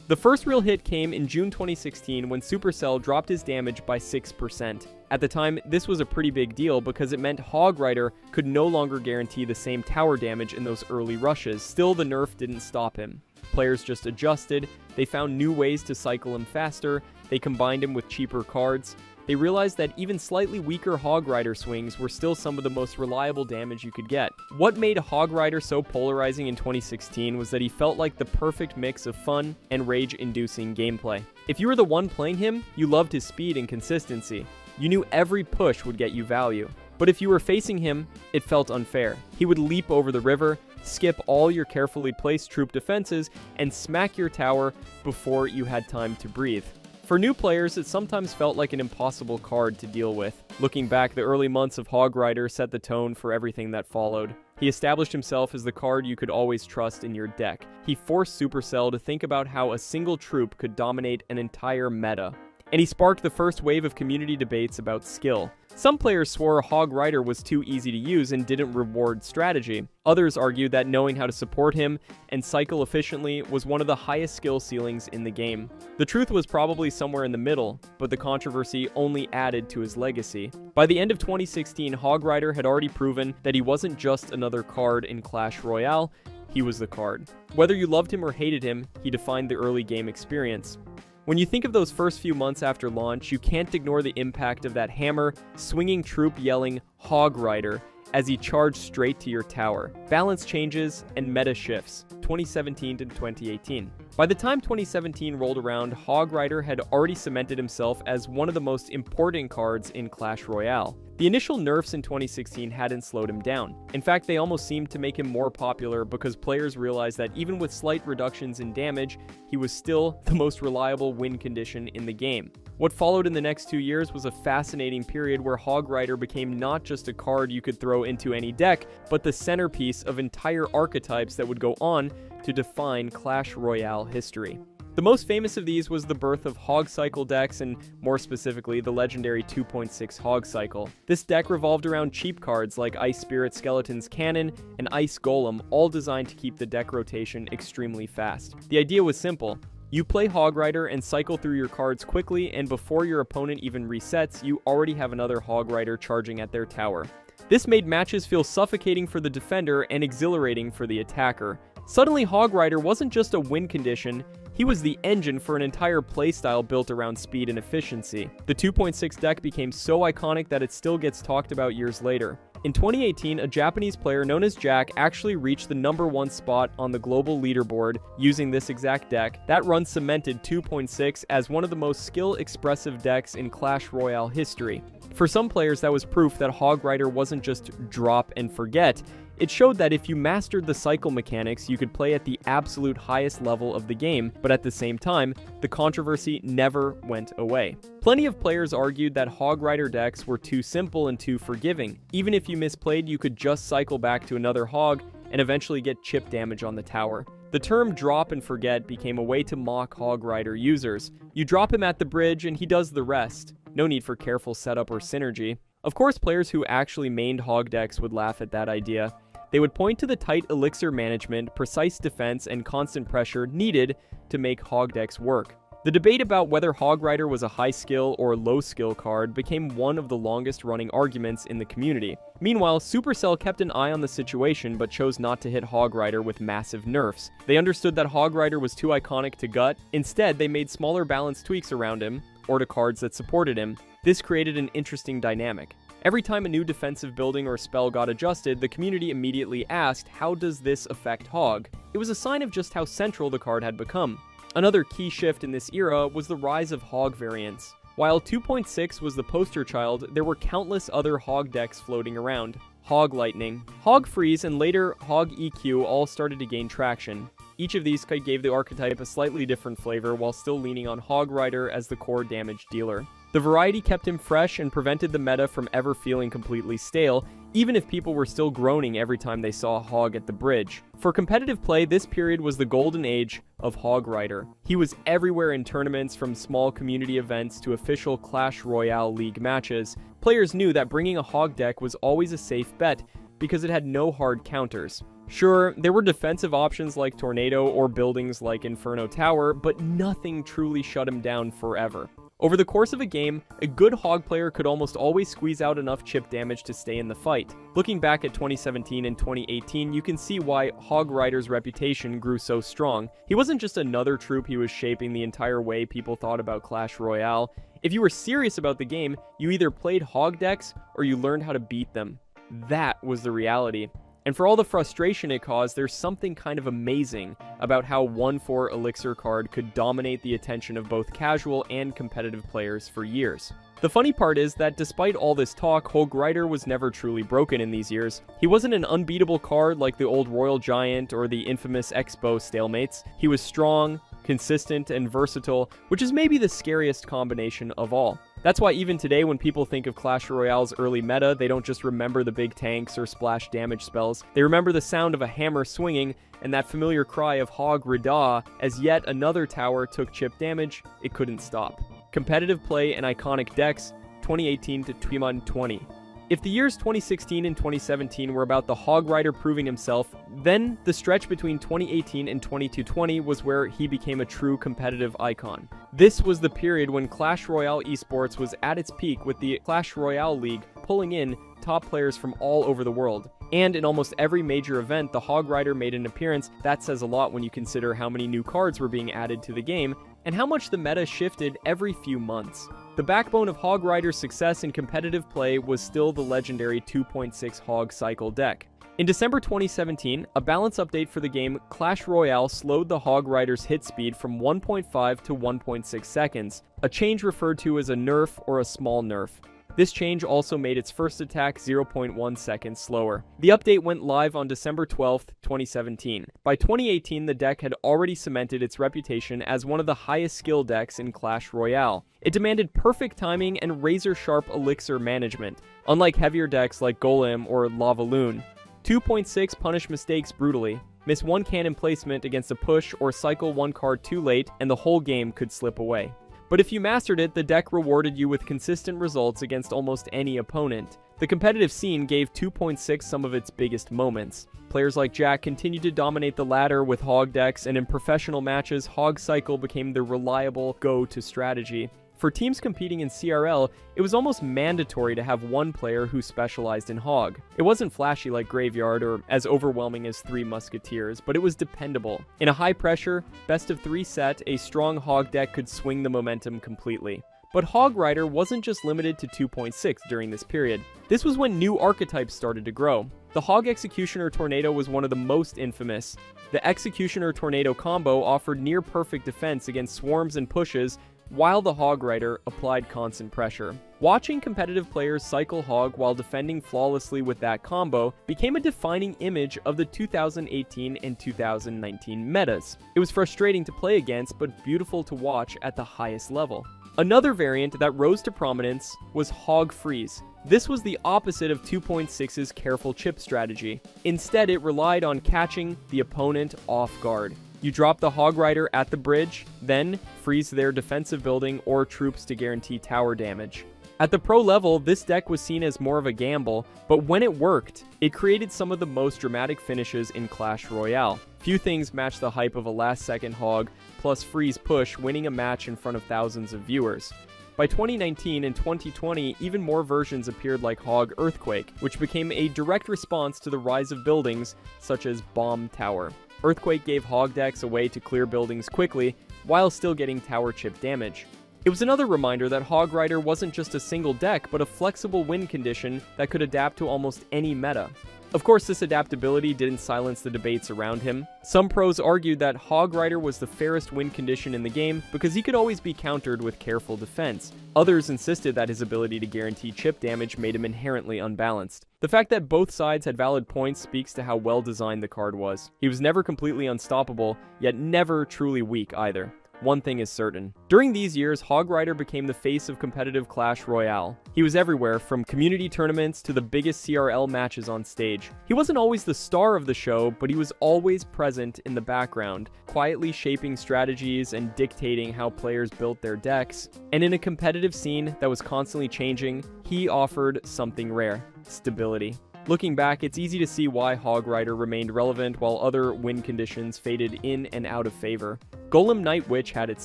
The first real hit came in June 2016 when Supercell dropped his damage by 6%. At the time, this was a pretty big deal because it meant Hog Rider could no longer guarantee the same tower damage in those early rushes. Still, the nerf didn't stop him. Players just adjusted, they found new ways to cycle him faster, they combined him with cheaper cards. They realized that even slightly weaker Hog Rider swings were still some of the most reliable damage you could get. What made Hog Rider so polarizing in 2016 was that he felt like the perfect mix of fun and rage-inducing gameplay. If you were the one playing him, you loved his speed and consistency. You knew every push would get you value. But if you were facing him, it felt unfair. He would leap over the river, skip all your carefully placed troop defenses, and smack your tower before you had time to breathe. For new players, it sometimes felt like an impossible card to deal with. Looking back, the early months of Hog Rider set the tone for everything that followed. He established himself as the card you could always trust in your deck. He forced Supercell to think about how a single troop could dominate an entire meta. and he sparked the first wave of community debates about skill. Some players swore Hog Rider was too easy to use and didn't reward strategy. Others argued that knowing how to support him and cycle efficiently was one of the highest skill ceilings in the game. The truth was probably somewhere in the middle, but the controversy only added to his legacy. By the end of 2016, Hog Rider had already proven that he wasn't just another card in Clash Royale, he was the card. Whether you loved him or hated him, he defined the early game experience. When you think of those first few months after launch, you can't ignore the impact of that hammer, swinging troop yelling, "Hog Rider," as he charged straight to your tower. Balance changes and meta shifts, 2017 to 2018. By the time 2017 rolled around, Hog Rider had already cemented himself as one of the most important cards in Clash Royale. The initial nerfs in 2016 hadn't slowed him down. In fact, they almost seemed to make him more popular because players realized that even with slight reductions in damage, he was still the most reliable win condition in the game. What followed in the next 2 years was a fascinating period where Hog Rider became not just a card you could throw into any deck, but the centerpiece of entire archetypes that would go on to define Clash Royale history. The most famous of these was the birth of Hog Cycle decks, and more specifically, the legendary 2.6 Hog Cycle. This deck revolved around cheap cards like Ice Spirit Skeleton's Cannon and Ice Golem, all designed to keep the deck rotation extremely fast. The idea was simple. You play Hog Rider and cycle through your cards quickly, and before your opponent even resets, you already have another Hog Rider charging at their tower. This made matches feel suffocating for the defender and exhilarating for the attacker. Suddenly, Hog Rider wasn't just a win condition, he was the engine for an entire playstyle built around speed and efficiency. The 2.6 deck became so iconic that it still gets talked about years later. In 2018, a Japanese player known as Jack actually reached the #1 spot on the global leaderboard using this exact deck. That run cemented 2.6 as one of the most skill-expressive decks in Clash Royale history. For some players, that was proof that Hog Rider wasn't just drop and forget. It showed that if you mastered the cycle mechanics, you could play at the absolute highest level of the game, but at the same time, the controversy never went away. Plenty of players argued that Hog Rider decks were too simple and too forgiving. Even if you misplayed, you could just cycle back to another Hog and eventually get chip damage on the tower. The term drop and forget became a way to mock Hog Rider users. You drop him at the bridge and he does the rest. No need for careful setup or synergy. Of course, players who actually mained Hog decks would laugh at that idea. They would point to the tight elixir management, precise defense, and constant pressure needed to make Hog decks work. The debate about whether Hog Rider was a high skill or low skill card became one of the longest running arguments in the community. Meanwhile, Supercell kept an eye on the situation but chose not to hit Hog Rider with massive nerfs. They understood that Hog Rider was too iconic to gut. Instead, they made smaller balance tweaks around him, or to cards that supported him. This created an interesting dynamic. Every time a new defensive building or spell got adjusted, the community immediately asked, how does this affect Hog? It was a sign of just how central the card had become. Another key shift in this era was the rise of Hog variants. While 2.6 was the poster child, there were countless other Hog decks floating around. Hog Lightning, Hog Freeze, and later Hog EQ all started to gain traction. Each of these gave the archetype a slightly different flavor while still leaning on Hog Rider as the core damage dealer. The variety kept him fresh and prevented the meta from ever feeling completely stale, even if people were still groaning every time they saw Hog at the bridge. For competitive play, this period was the golden age of Hog Rider. He was everywhere in tournaments, from small community events to official Clash Royale League matches. Players knew that bringing a Hog deck was always a safe bet because it had no hard counters. Sure, there were defensive options like Tornado or buildings like Inferno Tower, but nothing truly shut him down forever. Over the course of a game, a good Hog player could almost always squeeze out enough chip damage to stay in the fight. Looking back at 2017 and 2018, you can see why Hog Rider's reputation grew so strong. He wasn't just another troop, he was shaping the entire way people thought about Clash Royale. If you were serious about the game, you either played Hog decks or you learned how to beat them. That was the reality. And for all the frustration it caused, there's something kind of amazing about how 1/4 Elixir card could dominate the attention of both casual and competitive players for years. The funny part is that despite all this talk, Hog Rider was never truly broken in these years. He wasn't an unbeatable card like the old Royal Giant or the infamous Expo stalemates. He was strong, consistent, and versatile, which is maybe the scariest combination of all. That's why even today when people think of Clash Royale's early meta, they don't just remember the big tanks or splash damage spells. They remember the sound of a hammer swinging and that familiar cry of Hog Rider as yet another tower took chip damage it couldn't stop. Competitive Play and Iconic Decks 2018 to 2020. If the years 2016 and 2017 were about the Hog Rider proving himself, then the stretch between 2018 and 2020 was where he became a true competitive icon. This was the period when Clash Royale esports was at its peak, with the Clash Royale League pulling in top players from all over the world. And in almost every major event, the Hog Rider made an appearance. That says a lot when you consider how many new cards were being added to the game, and how much the meta shifted every few months. The backbone of Hog Rider's success in competitive play was still the legendary 2.6 Hog Cycle deck. In December 2017, a balance update for the game Clash Royale slowed the Hog Rider's hit speed from 1.5 to 1.6 seconds, a change referred to as a nerf or a small nerf. This change also made its first attack 0.1 seconds slower. The update went live on December 12, 2017. By 2018, the deck had already cemented its reputation as one of the highest skill decks in Clash Royale. It demanded perfect timing and razor-sharp elixir management, unlike heavier decks like Golem or Lava Loon. 2.6 punish mistakes brutally. Miss one cannon placement against a push or cycle one card too late, and the whole game could slip away. But if you mastered it, the deck rewarded you with consistent results against almost any opponent. The competitive scene gave 2.6 some of its biggest moments. Players like Jack continued to dominate the ladder with Hog decks, and in professional matches, Hog Cycle became the reliable go-to strategy. For teams competing in CRL, it was almost mandatory to have one player who specialized in Hog. It wasn't flashy like Graveyard or as overwhelming as Three Musketeers, but it was dependable. In a high-pressure, best-of-3 set, a strong Hog deck could swing the momentum completely. But Hog Rider wasn't just limited to 2.6 during this period. This was when new archetypes started to grow. The Hog Executioner Tornado was one of the most infamous. The Executioner Tornado combo offered near-perfect defense against swarms and pushes, while the Hog Rider applied constant pressure. Watching competitive players cycle Hog while defending flawlessly with that combo became a defining image of the 2018 and 2019 metas. It was frustrating to play against, but beautiful to watch at the highest level. Another variant that rose to prominence was Hog Freeze. This was the opposite of 2.6's careful chip strategy. Instead, it relied on catching the opponent off guard. You drop the Hog Rider at the bridge, then freeze their defensive building or troops to guarantee tower damage. At the pro level, this deck was seen as more of a gamble, but when it worked, it created some of the most dramatic finishes in Clash Royale. Few things match the hype of a last-second Hog plus freeze push winning a match in front of thousands of viewers. By 2019 and 2020, even more versions appeared like Hog Earthquake, which became a direct response to the rise of buildings such as Bomb Tower. Earthquake gave Hog decks a way to clear buildings quickly, while still getting tower chip damage. It was another reminder that Hog Rider wasn't just a single deck, but a flexible win condition that could adapt to almost any meta. Of course, this adaptability didn't silence the debates around him. Some pros argued that Hog Rider was the fairest win condition in the game because he could always be countered with careful defense. Others insisted that his ability to guarantee chip damage made him inherently unbalanced. The fact that both sides had valid points speaks to how well designed the card was. He was never completely unstoppable, yet never truly weak either. One thing is certain. During these years, Hog Rider became the face of competitive Clash Royale. He was everywhere, from community tournaments to the biggest CRL matches on stage. He wasn't always the star of the show, but he was always present in the background, quietly shaping strategies and dictating how players built their decks. And in a competitive scene that was constantly changing, he offered something rare: stability. Looking back, it's easy to see why Hog Rider remained relevant while other win conditions faded in and out of favor. Golem Night Witch had its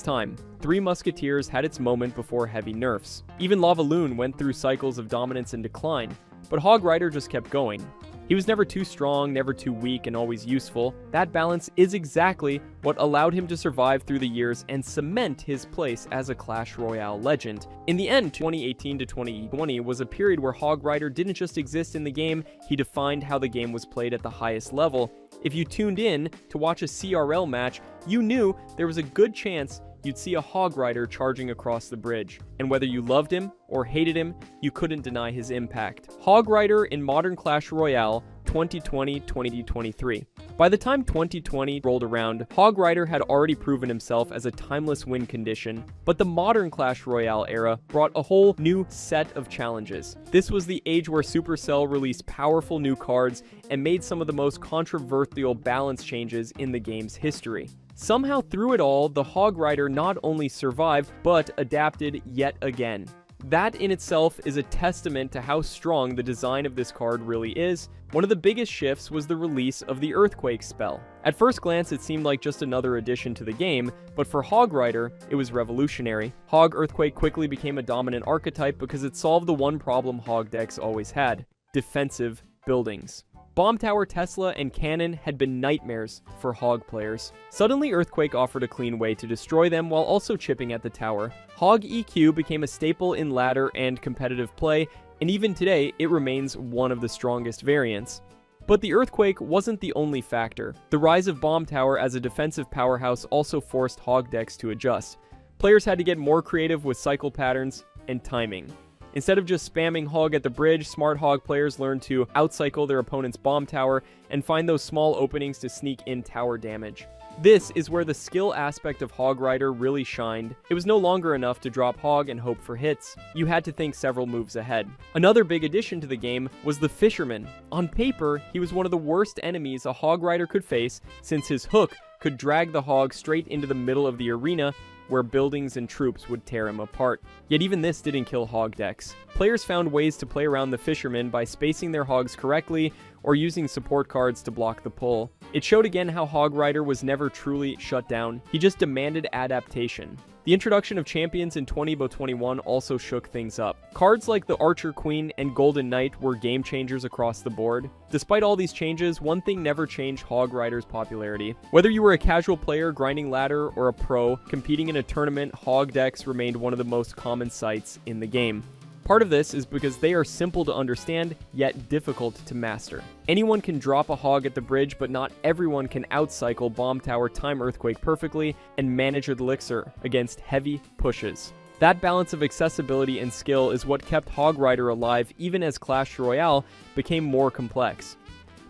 time. Three Musketeers had its moment before heavy nerfs. Even Lava Loon went through cycles of dominance and decline, but Hog Rider just kept going. He was never too strong, never too weak, and always useful. That balance is exactly what allowed him to survive through the years and cement his place as a Clash Royale legend. In the end, 2018 to 2020 was a period where Hog Rider didn't just exist in the game, he defined how the game was played at the highest level. If you tuned in to watch a CRL match, you knew there was a good chance you'd see a Hog Rider charging across the bridge. And whether you loved him or hated him, you couldn't deny his impact. Hog Rider in modern Clash Royale 2020-2023. By the time 2020 rolled around, Hog Rider had already proven himself as a timeless win condition, but the modern Clash Royale era brought a whole new set of challenges. This was the age where Supercell released powerful new cards and made some of the most controversial balance changes in the game's history. Somehow through it all, the Hog Rider not only survived, but adapted yet again. That in itself is a testament to how strong the design of this card really is. One of the biggest shifts was the release of the Earthquake spell. At first glance, it seemed like just another addition to the game, but for Hog Rider, it was revolutionary. Hog Earthquake quickly became a dominant archetype because it solved the one problem Hog decks always had: defensive buildings. Bomb Tower, Tesla, and Cannon had been nightmares for Hog players. Suddenly, Earthquake offered a clean way to destroy them while also chipping at the tower. Hog EQ became a staple in ladder and competitive play, and even today, it remains one of the strongest variants. But the Earthquake wasn't the only factor. The rise of Bomb Tower as a defensive powerhouse also forced Hog decks to adjust. Players had to get more creative with cycle patterns and timing. Instead of just spamming Hog at the bridge, smart Hog players learned to outcycle their opponent's Bomb Tower and find those small openings to sneak in tower damage. This is where the skill aspect of Hog Rider really shined. It was no longer enough to drop Hog and hope for hits. You had to think several moves ahead. Another big addition to the game was the Fisherman. On paper, he was one of the worst enemies a Hog Rider could face, since his hook could drag the Hog straight into the middle of the arena, where buildings and troops would tear him apart. Yet even this didn't kill Hog decks. Players found ways to play around the Fisherman by spacing their Hogs correctly or using support cards to block the pull. It showed again how Hog Rider was never truly shut down. He just demanded adaptation. The introduction of champions in 20.21 also shook things up. Cards like the Archer Queen and Golden Knight were game changers across the board. Despite all these changes, one thing never changed Hog Rider's popularity. Whether you were a casual player grinding ladder or a pro competing in a tournament, Hog decks remained one of the most common sights in the game. Part of this is because they are simple to understand, yet difficult to master. Anyone can drop a Hog at the bridge, but not everyone can outcycle Bomb Tower, time Earthquake perfectly, and manage Elixir against heavy pushes. That balance of accessibility and skill is what kept Hog Rider alive even as Clash Royale became more complex.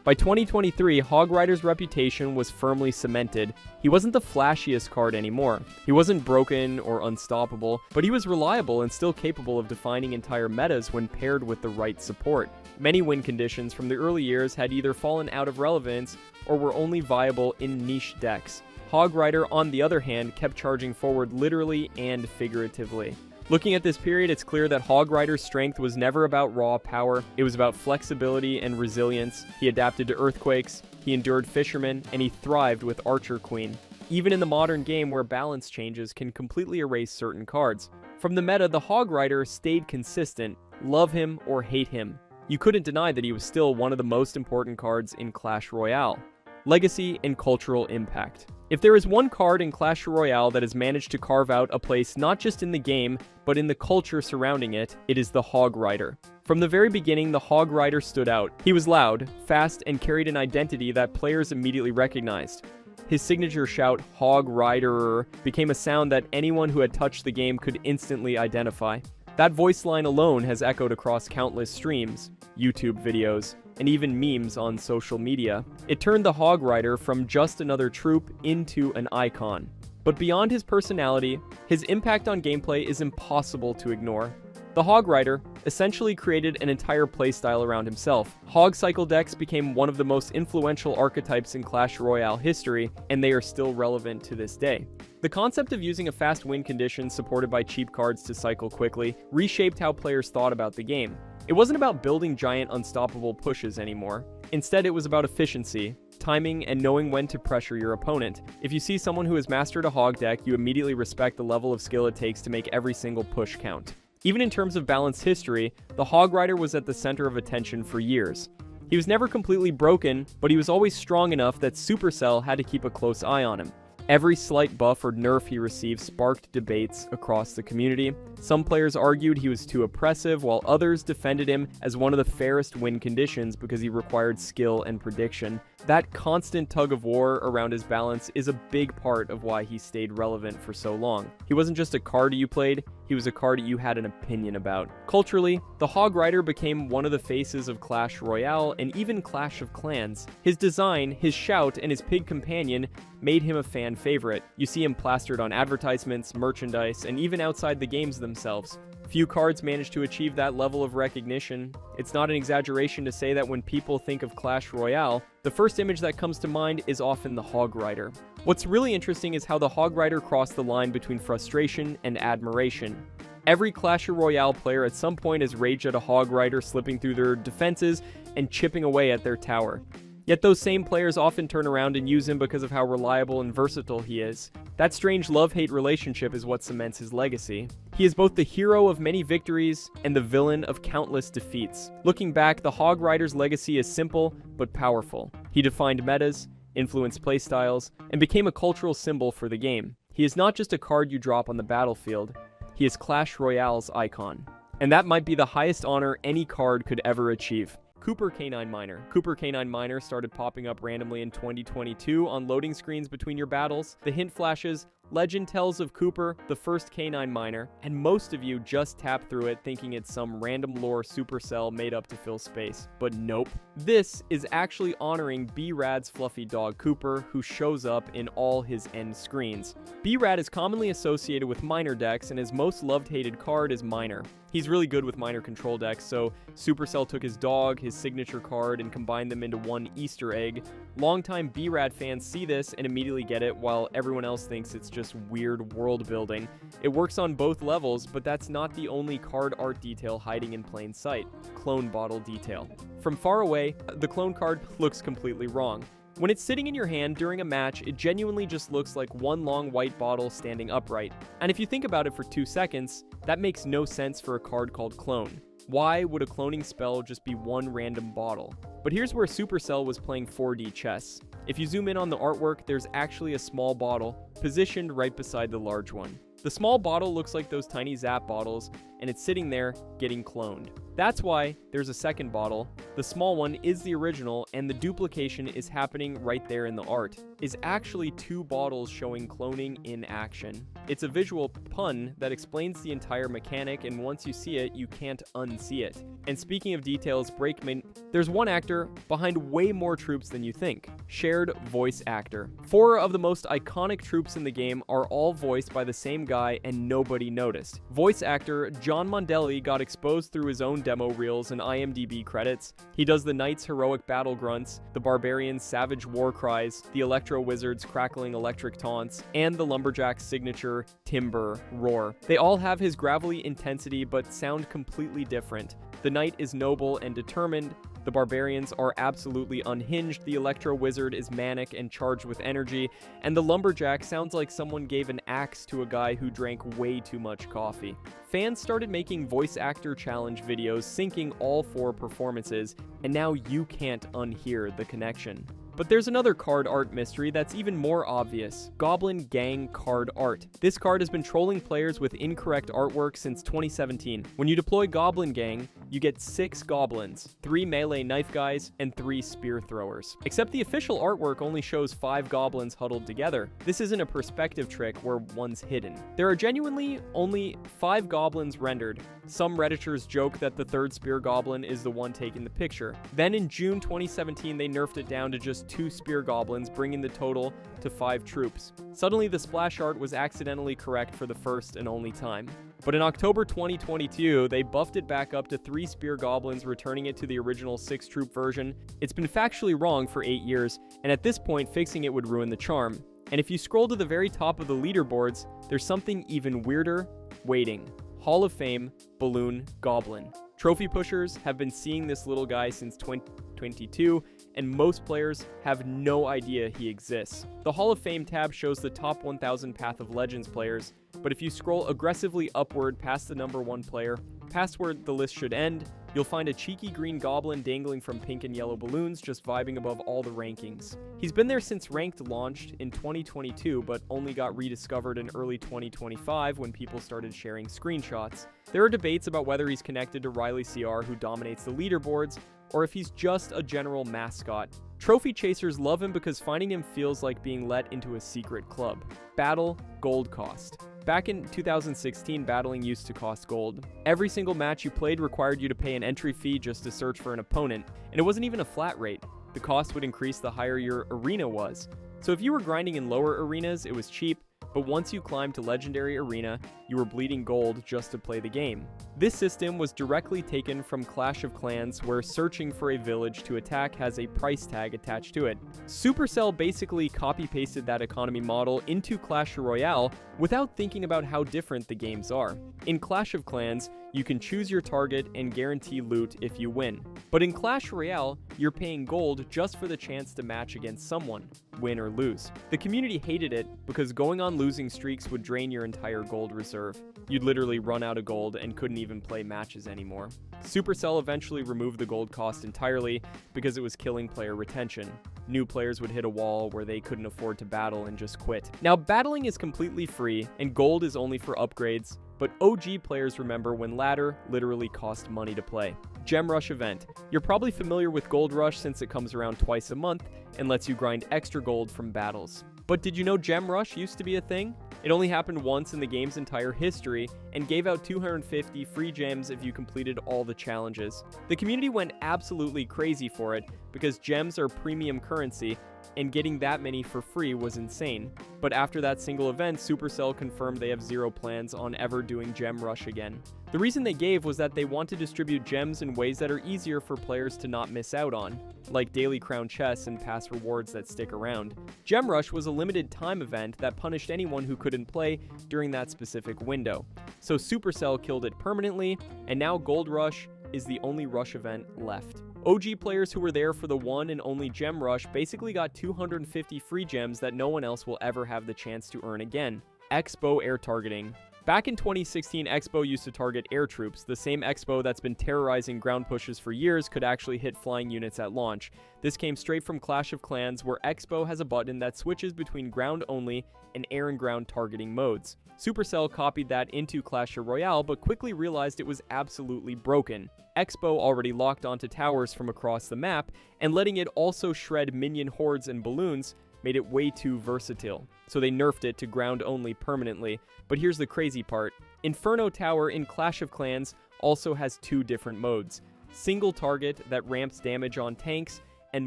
By 2023, Hog Rider's reputation was firmly cemented. He wasn't the flashiest card anymore. He wasn't broken or unstoppable, but he was reliable and still capable of defining entire metas when paired with the right support. Many win conditions from the early years had either fallen out of relevance or were only viable in niche decks. Hog Rider, on the other hand, kept charging forward literally and figuratively. Looking at this period, it's clear that Hog Rider's strength was never about raw power. It was about flexibility and resilience. He adapted to earthquakes, he endured Fishermen, and he thrived with Archer Queen. Even in the modern game where balance changes can completely erase certain cards. From the meta, the Hog Rider stayed consistent, love him or hate him. You couldn't deny that he was still one of the most important cards in Clash Royale. Legacy and cultural impact. If there is one card in Clash Royale that has managed to carve out a place not just in the game, but in the culture surrounding it, it is the Hog Rider. From the very beginning, the Hog Rider stood out. He was loud, fast, and carried an identity that players immediately recognized. His signature shout, Hog Rider, became a sound that anyone who had touched the game could instantly identify. That voice line alone has echoed across countless streams, YouTube videos, and even memes on social media. It turned the Hog Rider from just another troop into an icon. But beyond his personality, his impact on gameplay is impossible to ignore. The Hog Rider essentially created an entire playstyle around himself. Hog cycle decks became one of the most influential archetypes in Clash Royale history, and they are still relevant to this day. The concept of using a fast win condition supported by cheap cards to cycle quickly reshaped how players thought about the game. It wasn't about building giant unstoppable pushes anymore. Instead, it was about efficiency, timing, and knowing when to pressure your opponent. If you see someone who has mastered a Hog deck, you immediately respect the level of skill it takes to make every single push count. Even in terms of balanced history, the Hog Rider was at the center of attention for years. He was never completely broken, but he was always strong enough that Supercell had to keep a close eye on him. Every slight buff or nerf he received sparked debates across the community. Some players argued he was too oppressive, while others defended him as one of the fairest win conditions because he required skill and prediction. That constant tug of war around his balance is a big part of why he stayed relevant for so long. He wasn't just a card you played, he was a card you had an opinion about. Culturally, the Hog Rider became one of the faces of Clash Royale and even Clash of Clans. His design, his shout, and his pig companion made him a fan favorite. You see him plastered on advertisements, merchandise, and even outside the games themselves. Few cards manage to achieve that level of recognition. It's not an exaggeration to say that when people think of Clash Royale, the first image that comes to mind is often the Hog Rider. What's really interesting is how the Hog Rider crossed the line between frustration and admiration. Every Clash Royale player at some point has raged at a Hog Rider slipping through their defenses and chipping away at their tower. Yet those same players often turn around and use him because of how reliable and versatile he is. That strange love-hate relationship is what cements his legacy. He is both the hero of many victories and the villain of countless defeats. Looking back, the Hog Rider's legacy is simple but powerful. He defined metas, influenced playstyles, and became a cultural symbol for the game. He is not just a card you drop on the battlefield, he is Clash Royale's icon. And that might be the highest honor any card could ever achieve. Cooper Canine Miner. Cooper Canine Miner started popping up randomly in 2022 on loading screens between your battles. The hint flashes, legend tells of Cooper, the first canine miner, and most of you just tap through it thinking it's some random lore Supercell made up to fill space. But nope. This is actually honoring B-Rad's fluffy dog Cooper, who shows up in all his end screens. B-Rad is commonly associated with miner decks, and his most loved-hated card is Miner. He's really good with miner control decks, so Supercell took his dog, his signature card, and combined them into one Easter egg. Longtime B-Rad fans see this and immediately get it, while everyone else thinks it's just weird world building. It works on both levels, but that's not the only card art detail hiding in plain sight. Clone bottle detail. From far away, the clone card looks completely wrong. When it's sitting in your hand during a match, it genuinely just looks like one long white bottle standing upright. And if you think about it for 2 seconds, that makes no sense for a card called Clone. Why would a cloning spell just be one random bottle? But here's where Supercell was playing 4D chess. If you zoom in on the artwork, there's actually a small bottle positioned right beside the large one. The small bottle looks like those tiny Zap bottles, and it's sitting there getting cloned. That's why there's a second bottle. The small one is the original, and the duplication is happening right there in the art. Is actually 2 bottles showing cloning in action. It's a visual pun that explains the entire mechanic, and once you see it, you can't unsee it. And speaking of details, Breakman, there's one actor behind way more troops than you think. Shared voice actor. 4 of the most iconic troops in the game are all voiced by the same guy, and nobody noticed. Voice actor John Mondelli got exposed through his own demo reels and IMDb credits. He does the Knights' heroic battle grunts, the Barbarians' savage war cries, the Electro Wizards' crackling electric taunts, and the Lumberjack's signature timber roar. They all have his gravelly intensity but sound completely different. The Knight is noble and determined, the Barbarians are absolutely unhinged, the Electro Wizard is manic and charged with energy, and the Lumberjack sounds like someone gave an axe to a guy who drank way too much coffee. Fans started making voice actor challenge videos syncing all 4 performances, and now you can't unhear the connection. But there's another card art mystery that's even more obvious. Goblin Gang card art. This card has been trolling players with incorrect artwork since 2017. When you deploy Goblin Gang, you get 6 goblins, 3 melee knife guys, and 3 spear throwers. Except the official artwork only shows 5 goblins huddled together. This isn't a perspective trick where one's hidden. There are genuinely only 5 goblins rendered. Some Redditors joke that the 3rd spear goblin is the one taking the picture. Then in June 2017, they nerfed it down to just 2 spear goblins, bringing the total to 5 troops. Suddenly, the splash art was accidentally correct for the first and only time. But in October 2022, they buffed it back up to 3 spear goblins, returning it to the original 6-troop version. It's been factually wrong for 8 years, and at this point, fixing it would ruin the charm. And if you scroll to the very top of the leaderboards, there's something even weirder waiting. Hall of Fame Balloon Goblin. Trophy pushers have been seeing this little guy since 2022, and most players have no idea he exists. The Hall of Fame tab shows the top 1,000 Path of Legends players, but if you scroll aggressively upward past the number 1 player, past where the list should end, you'll find a cheeky green goblin dangling from pink and yellow balloons, just vibing above all the rankings. He's been there since Ranked launched in 2022, but only got rediscovered in early 2025 when people started sharing screenshots. There are debates about whether he's connected to Riley CR, who dominates the leaderboards, or if he's just a general mascot. Trophy chasers love him because finding him feels like being let into a secret club. Battle Gold Cost. Back in 2016, battling used to cost gold. Every single match you played required you to pay an entry fee just to search for an opponent, and it wasn't even a flat rate. The cost would increase the higher your arena was. So if you were grinding in lower arenas, it was cheap, but once you climbed to Legendary Arena, you were bleeding gold just to play the game. This system was directly taken from Clash of Clans, where searching for a village to attack has a price tag attached to it. Supercell basically copy-pasted that economy model into Clash Royale without thinking about how different the games are. In Clash of Clans, you can choose your target and guarantee loot if you win. But in Clash Royale, you're paying gold just for the chance to match against someone, win or lose. The community hated it because going on losing streaks would drain your entire gold reserve. You'd literally run out of gold and couldn't even play matches anymore. Supercell eventually removed the gold cost entirely because it was killing player retention. New players would hit a wall where they couldn't afford to battle and just quit. Now, battling is completely free and gold is only for upgrades, but OG players remember when ladder literally cost money to play. Gem Rush event. You're probably familiar with Gold Rush since it comes around twice a month and lets you grind extra gold from battles. But did you know Gem Rush used to be a thing? It only happened once in the game's entire history and gave out 250 free gems if you completed all the challenges. The community went absolutely crazy for it because gems are premium currency and getting that many for free was insane. But after that single event, Supercell confirmed they have zero plans on ever doing Gem Rush again. The reason they gave was that they want to distribute gems in ways that are easier for players to not miss out on, like daily crown chests and past rewards that stick around. Gem Rush was a limited time event that punished anyone who couldn't play during that specific window. So Supercell killed it permanently, and now Gold Rush is the only Rush event left. OG players who were there for the one and only Gem Rush basically got 250 free gems that no one else will ever have the chance to earn again. Expo air targeting. Back in 2016, Expo used to target air troops. The same Expo that's been terrorizing ground pushes for years could actually hit flying units at launch. This came straight from Clash of Clans, where Expo has a button that switches between ground only and air and ground targeting modes. Supercell copied that into Clash Royale, but quickly realized it was absolutely broken. Expo already locked onto towers from across the map, and letting it also shred minion hordes and balloons made it way too versatile. So they nerfed it to ground only permanently. But here's the crazy part. Inferno Tower in Clash of Clans also has two different modes. Single target that ramps damage on tanks, and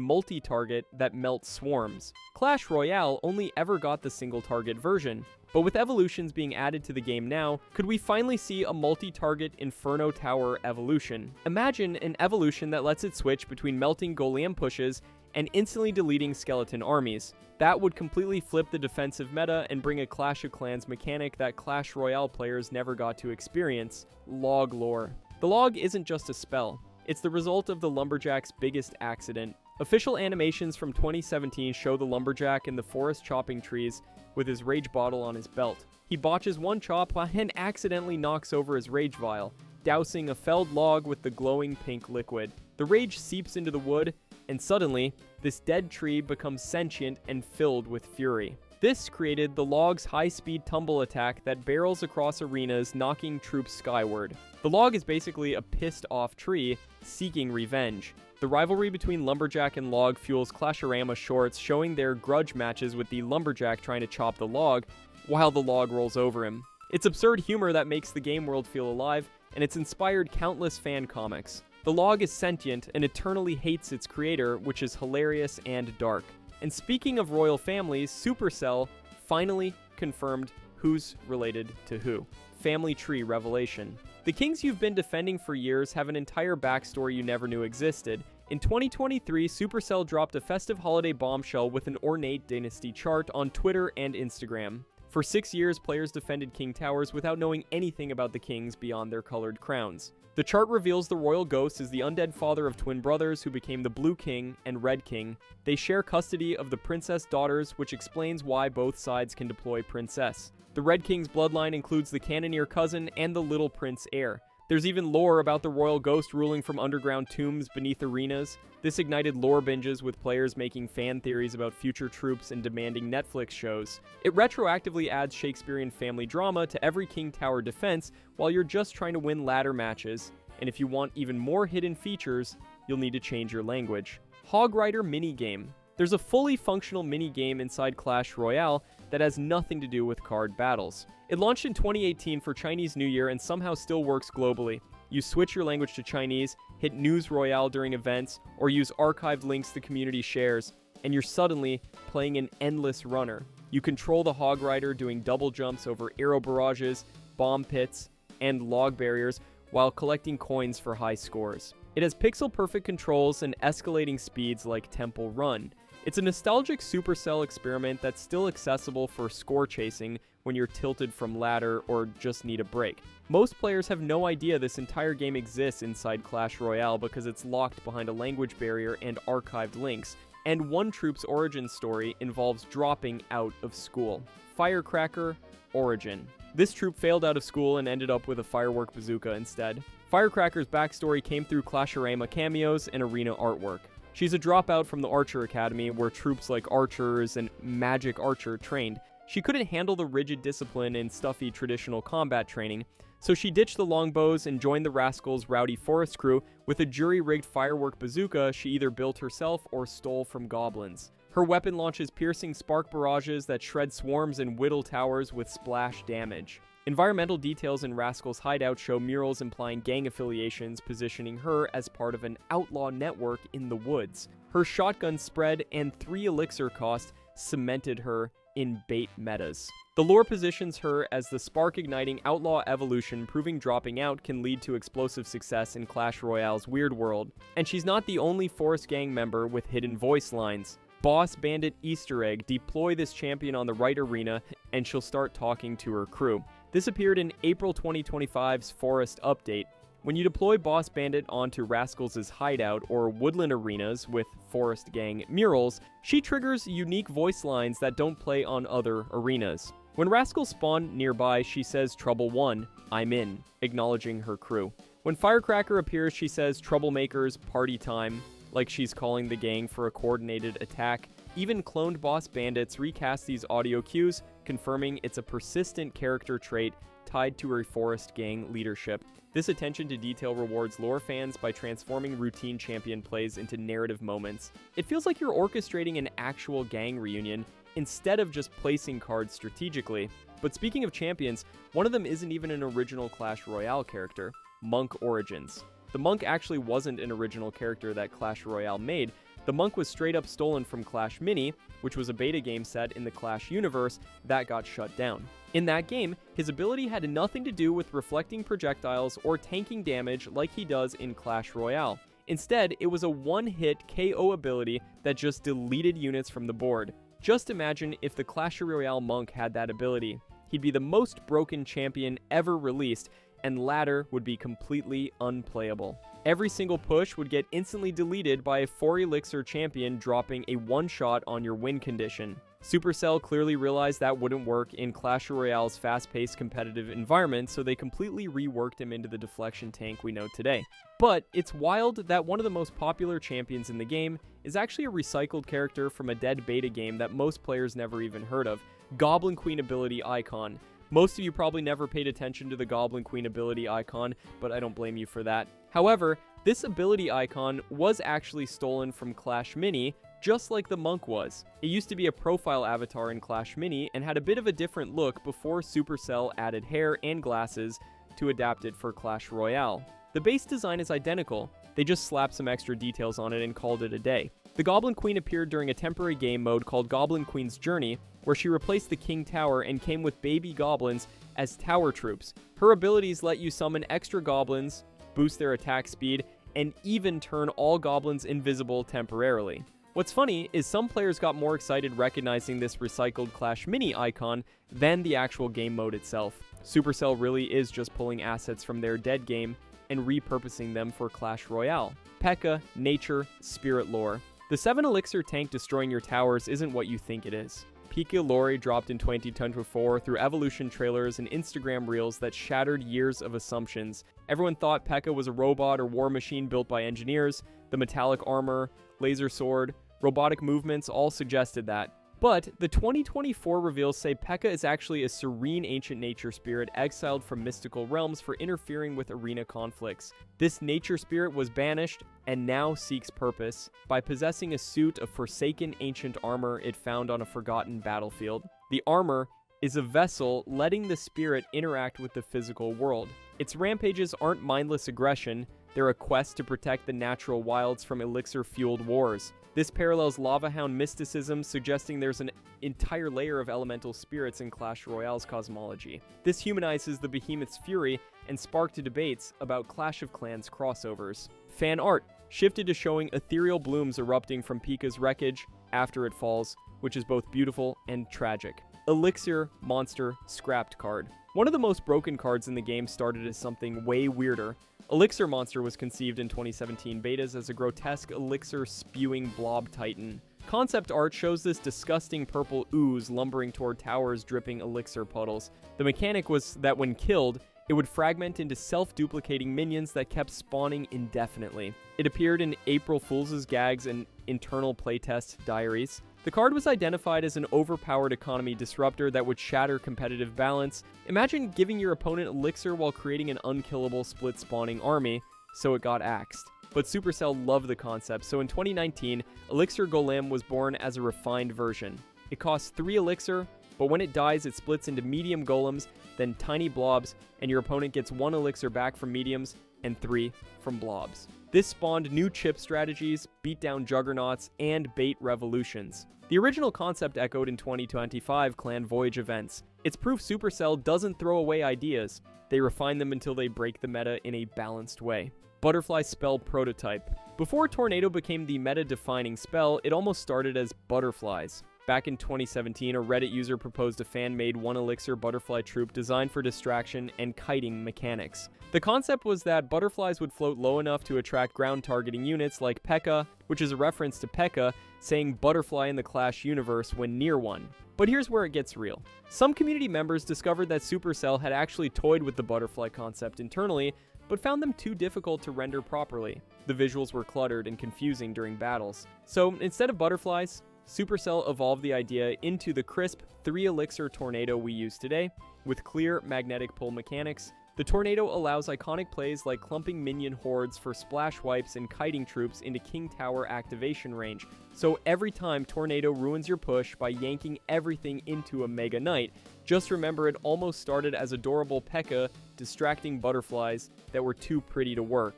multi-target that melts swarms. Clash Royale only ever got the single target version. But with evolutions being added to the game now, could we finally see a multi-target Inferno Tower evolution? Imagine an evolution that lets it switch between melting Golem pushes and instantly deleting skeleton armies. That would completely flip the defensive meta and bring a Clash of Clans mechanic that Clash Royale players never got to experience: log lore. The log isn't just a spell. It's the result of the Lumberjack's biggest accident. Official animations from 2017 show the Lumberjack in the forest chopping trees with his rage bottle on his belt. He botches one chop and accidentally knocks over his rage vial, dousing a felled log with the glowing pink liquid. The rage seeps into the wood, and suddenly, this dead tree becomes sentient and filled with fury. This created the log's high-speed tumble attack that barrels across arenas, knocking troops skyward. The log is basically a pissed-off tree seeking revenge. The rivalry between Lumberjack and Log fuels Clashorama shorts showing their grudge matches with the Lumberjack trying to chop the log while the log rolls over him. It's absurd humor that makes the game world feel alive, and it's inspired countless fan comics. The log is sentient and eternally hates its creator, which is hilarious and dark. And speaking of royal families, Supercell finally confirmed who's related to who. Family tree revelation. The kings you've been defending for years have an entire backstory you never knew existed. In 2023, Supercell dropped a festive holiday bombshell with an ornate dynasty chart on Twitter and Instagram. For 6 years, players defended king towers without knowing anything about the kings beyond their colored crowns. The chart reveals the royal ghost is the undead father of twin brothers who became the Blue King and Red King. They share custody of the princess daughters, which explains why both sides can deploy princess. The Red King's bloodline includes the Cannoneer cousin and the Little Prince heir. There's even lore about the royal ghost ruling from underground tombs beneath arenas. This ignited lore binges with players making fan theories about future troops and demanding Netflix shows. It retroactively adds Shakespearean family drama to every King Tower defense while you're just trying to win ladder matches. And if you want even more hidden features, you'll need to change your language. Hog Rider minigame. There's a fully functional minigame inside Clash Royale that has nothing to do with card battles. It launched in 2018 for Chinese New Year and somehow still works globally. You switch your language to Chinese, hit News Royale during events, or use archived links the community shares, and you're suddenly playing an endless runner. You control the Hog Rider doing double jumps over arrow barrages, bomb pits, and log barriers while collecting coins for high scores. It has pixel-perfect controls and escalating speeds like Temple Run. It's a nostalgic Supercell experiment that's still accessible for score chasing when you're tilted from ladder or just need a break. Most players have no idea this entire game exists inside Clash Royale because it's locked behind a language barrier and archived links, and one troop's origin story involves dropping out of school. Firecracker Origin. This troop failed out of school and ended up with a firework bazooka instead. Firecracker's backstory came through Clasharama cameos and arena artwork. She's a dropout from the Archer Academy where troops like Archers and Magic Archer trained. She couldn't handle the rigid discipline and stuffy traditional combat training, so she ditched the longbows and joined the Rascals' rowdy forest crew with a jury-rigged firework bazooka she either built herself or stole from goblins. Her weapon launches piercing spark barrages that shred swarms and whittle towers with splash damage. Environmental details in Rascal's hideout show murals implying gang affiliations, positioning her as part of an outlaw network in the woods. Her shotgun spread and 3 elixir cost cemented her in bait metas. The lore positions her as the spark-igniting outlaw evolution, proving dropping out can lead to explosive success in Clash Royale's weird world. And she's not the only Forest Gang member with hidden voice lines. Boss Bandit Easter egg, deploy this champion on the right arena, and she'll start talking to her crew. This appeared in April 2025's Forest Update. When you deploy Boss Bandit onto Rascals' hideout or woodland arenas with Forest Gang murals, she triggers unique voice lines that don't play on other arenas. When Rascals spawn nearby, she says Trouble 1, I'm in, acknowledging her crew. When Firecracker appears, she says Troublemakers, party time, like she's calling the gang for a coordinated attack. Even cloned Boss Bandits recast these audio cues, confirming it's a persistent character trait tied to her Forest Gang leadership. This attention to detail rewards lore fans by transforming routine champion plays into narrative moments. It feels like you're orchestrating an actual gang reunion instead of just placing cards strategically. But speaking of champions, one of them isn't even an original Clash Royale character, Monk Origins. The Monk actually wasn't an original character that Clash Royale made. The Monk was straight up stolen from Clash Mini, which was a beta game set in the Clash universe that got shut down. In that game, his ability had nothing to do with reflecting projectiles or tanking damage like he does in Clash Royale. Instead, it was a one-hit KO ability that just deleted units from the board. Just imagine if the Clash Royale Monk had that ability. He'd be the most broken champion ever released, and ladder would be completely unplayable. Every single push would get instantly deleted by a 4 elixir champion dropping a one-shot on your win condition. Supercell clearly realized that wouldn't work in Clash Royale's fast-paced competitive environment, so they completely reworked him into the deflection tank we know today. But it's wild that one of the most popular champions in the game is actually a recycled character from a dead beta game that most players never even heard of, Goblin Queen ability icon. Most of you probably never paid attention to the Goblin Queen ability icon, but I don't blame you for that. However, this ability icon was actually stolen from Clash Mini, just like the Monk was. It used to be a profile avatar in Clash Mini and had a bit of a different look before Supercell added hair and glasses to adapt it for Clash Royale. The base design is identical, they just slapped some extra details on it and called it a day. The Goblin Queen appeared during a temporary game mode called Goblin Queen's Journey, where she replaced the King Tower and came with baby goblins as tower troops. Her abilities let you summon extra goblins, boost their attack speed, and even turn all goblins invisible temporarily. What's funny is some players got more excited recognizing this recycled Clash Mini icon than the actual game mode itself. Supercell really is just pulling assets from their dead game and repurposing them for Clash Royale. P.E.K.K.A, nature, spirit lore. The 7 elixir tank destroying your towers isn't what you think it is. P.E.K.K.A lore dropped in 2024 through evolution trailers and Instagram reels that shattered years of assumptions. Everyone thought P.E.K.K.A was a robot or war machine built by engineers. The metallic armor, laser sword, robotic movements all suggested that. But the 2024 reveals say P.E.K.K.A is actually a serene ancient nature spirit exiled from mystical realms for interfering with arena conflicts. This nature spirit was banished and now seeks purpose by possessing a suit of forsaken ancient armor it found on a forgotten battlefield. The armor is a vessel letting the spirit interact with the physical world. Its rampages aren't mindless aggression, they're a quest to protect the natural wilds from elixir-fueled wars. This parallels Lava Hound mysticism, suggesting there's an entire layer of elemental spirits in Clash Royale's cosmology. This humanizes the behemoth's fury and sparked debates about Clash of Clans crossovers. Fan art shifted to showing ethereal blooms erupting from Pika's wreckage after it falls, which is both beautiful and tragic. Elixir Monster Scrapped card. One of the most broken cards in the game started as something way weirder. Elixir Monster was conceived in 2017 betas as a grotesque elixir-spewing blob titan. Concept art shows this disgusting purple ooze lumbering toward towers dripping elixir puddles. The mechanic was that when killed, it would fragment into self-duplicating minions that kept spawning indefinitely. It appeared in April Fool's gags and internal playtest diaries. The card was identified as an overpowered economy disruptor that would shatter competitive balance. Imagine giving your opponent elixir while creating an unkillable split-spawning army, so it got axed. But Supercell loved the concept, so in 2019, Elixir Golem was born as a refined version. It costs 3 elixir, but when it dies, it splits into medium golems, then tiny blobs, and your opponent gets 1 elixir back from mediums and 3 from blobs. This spawned new chip strategies, beat down juggernauts, and bait revolutions. The original concept echoed in 2025 Clan Voyage events. It's proof Supercell doesn't throw away ideas. They refine them until they break the meta in a balanced way. Butterfly Spell Prototype. Before Tornado became the meta-defining spell, it almost started as butterflies. Back in 2017, a Reddit user proposed a fan-made 1 elixir butterfly troop designed for distraction and kiting mechanics. The concept was that butterflies would float low enough to attract ground-targeting units like P.E.K.K.A., which is a reference to P.E.K.K.A. saying butterfly in the Clash universe when near one. But here's where it gets real. Some community members discovered that Supercell had actually toyed with the butterfly concept internally, but found them too difficult to render properly. The visuals were cluttered and confusing during battles. So instead of butterflies, Supercell evolved the idea into the crisp 3 elixir tornado we use today. With clear magnetic pull mechanics, the tornado allows iconic plays like clumping minion hordes for splash wipes and kiting troops into King Tower activation range. So every time Tornado ruins your push by yanking everything into a Mega Knight, just remember it almost started as adorable P.E.K.K.A. distracting butterflies that were too pretty to work.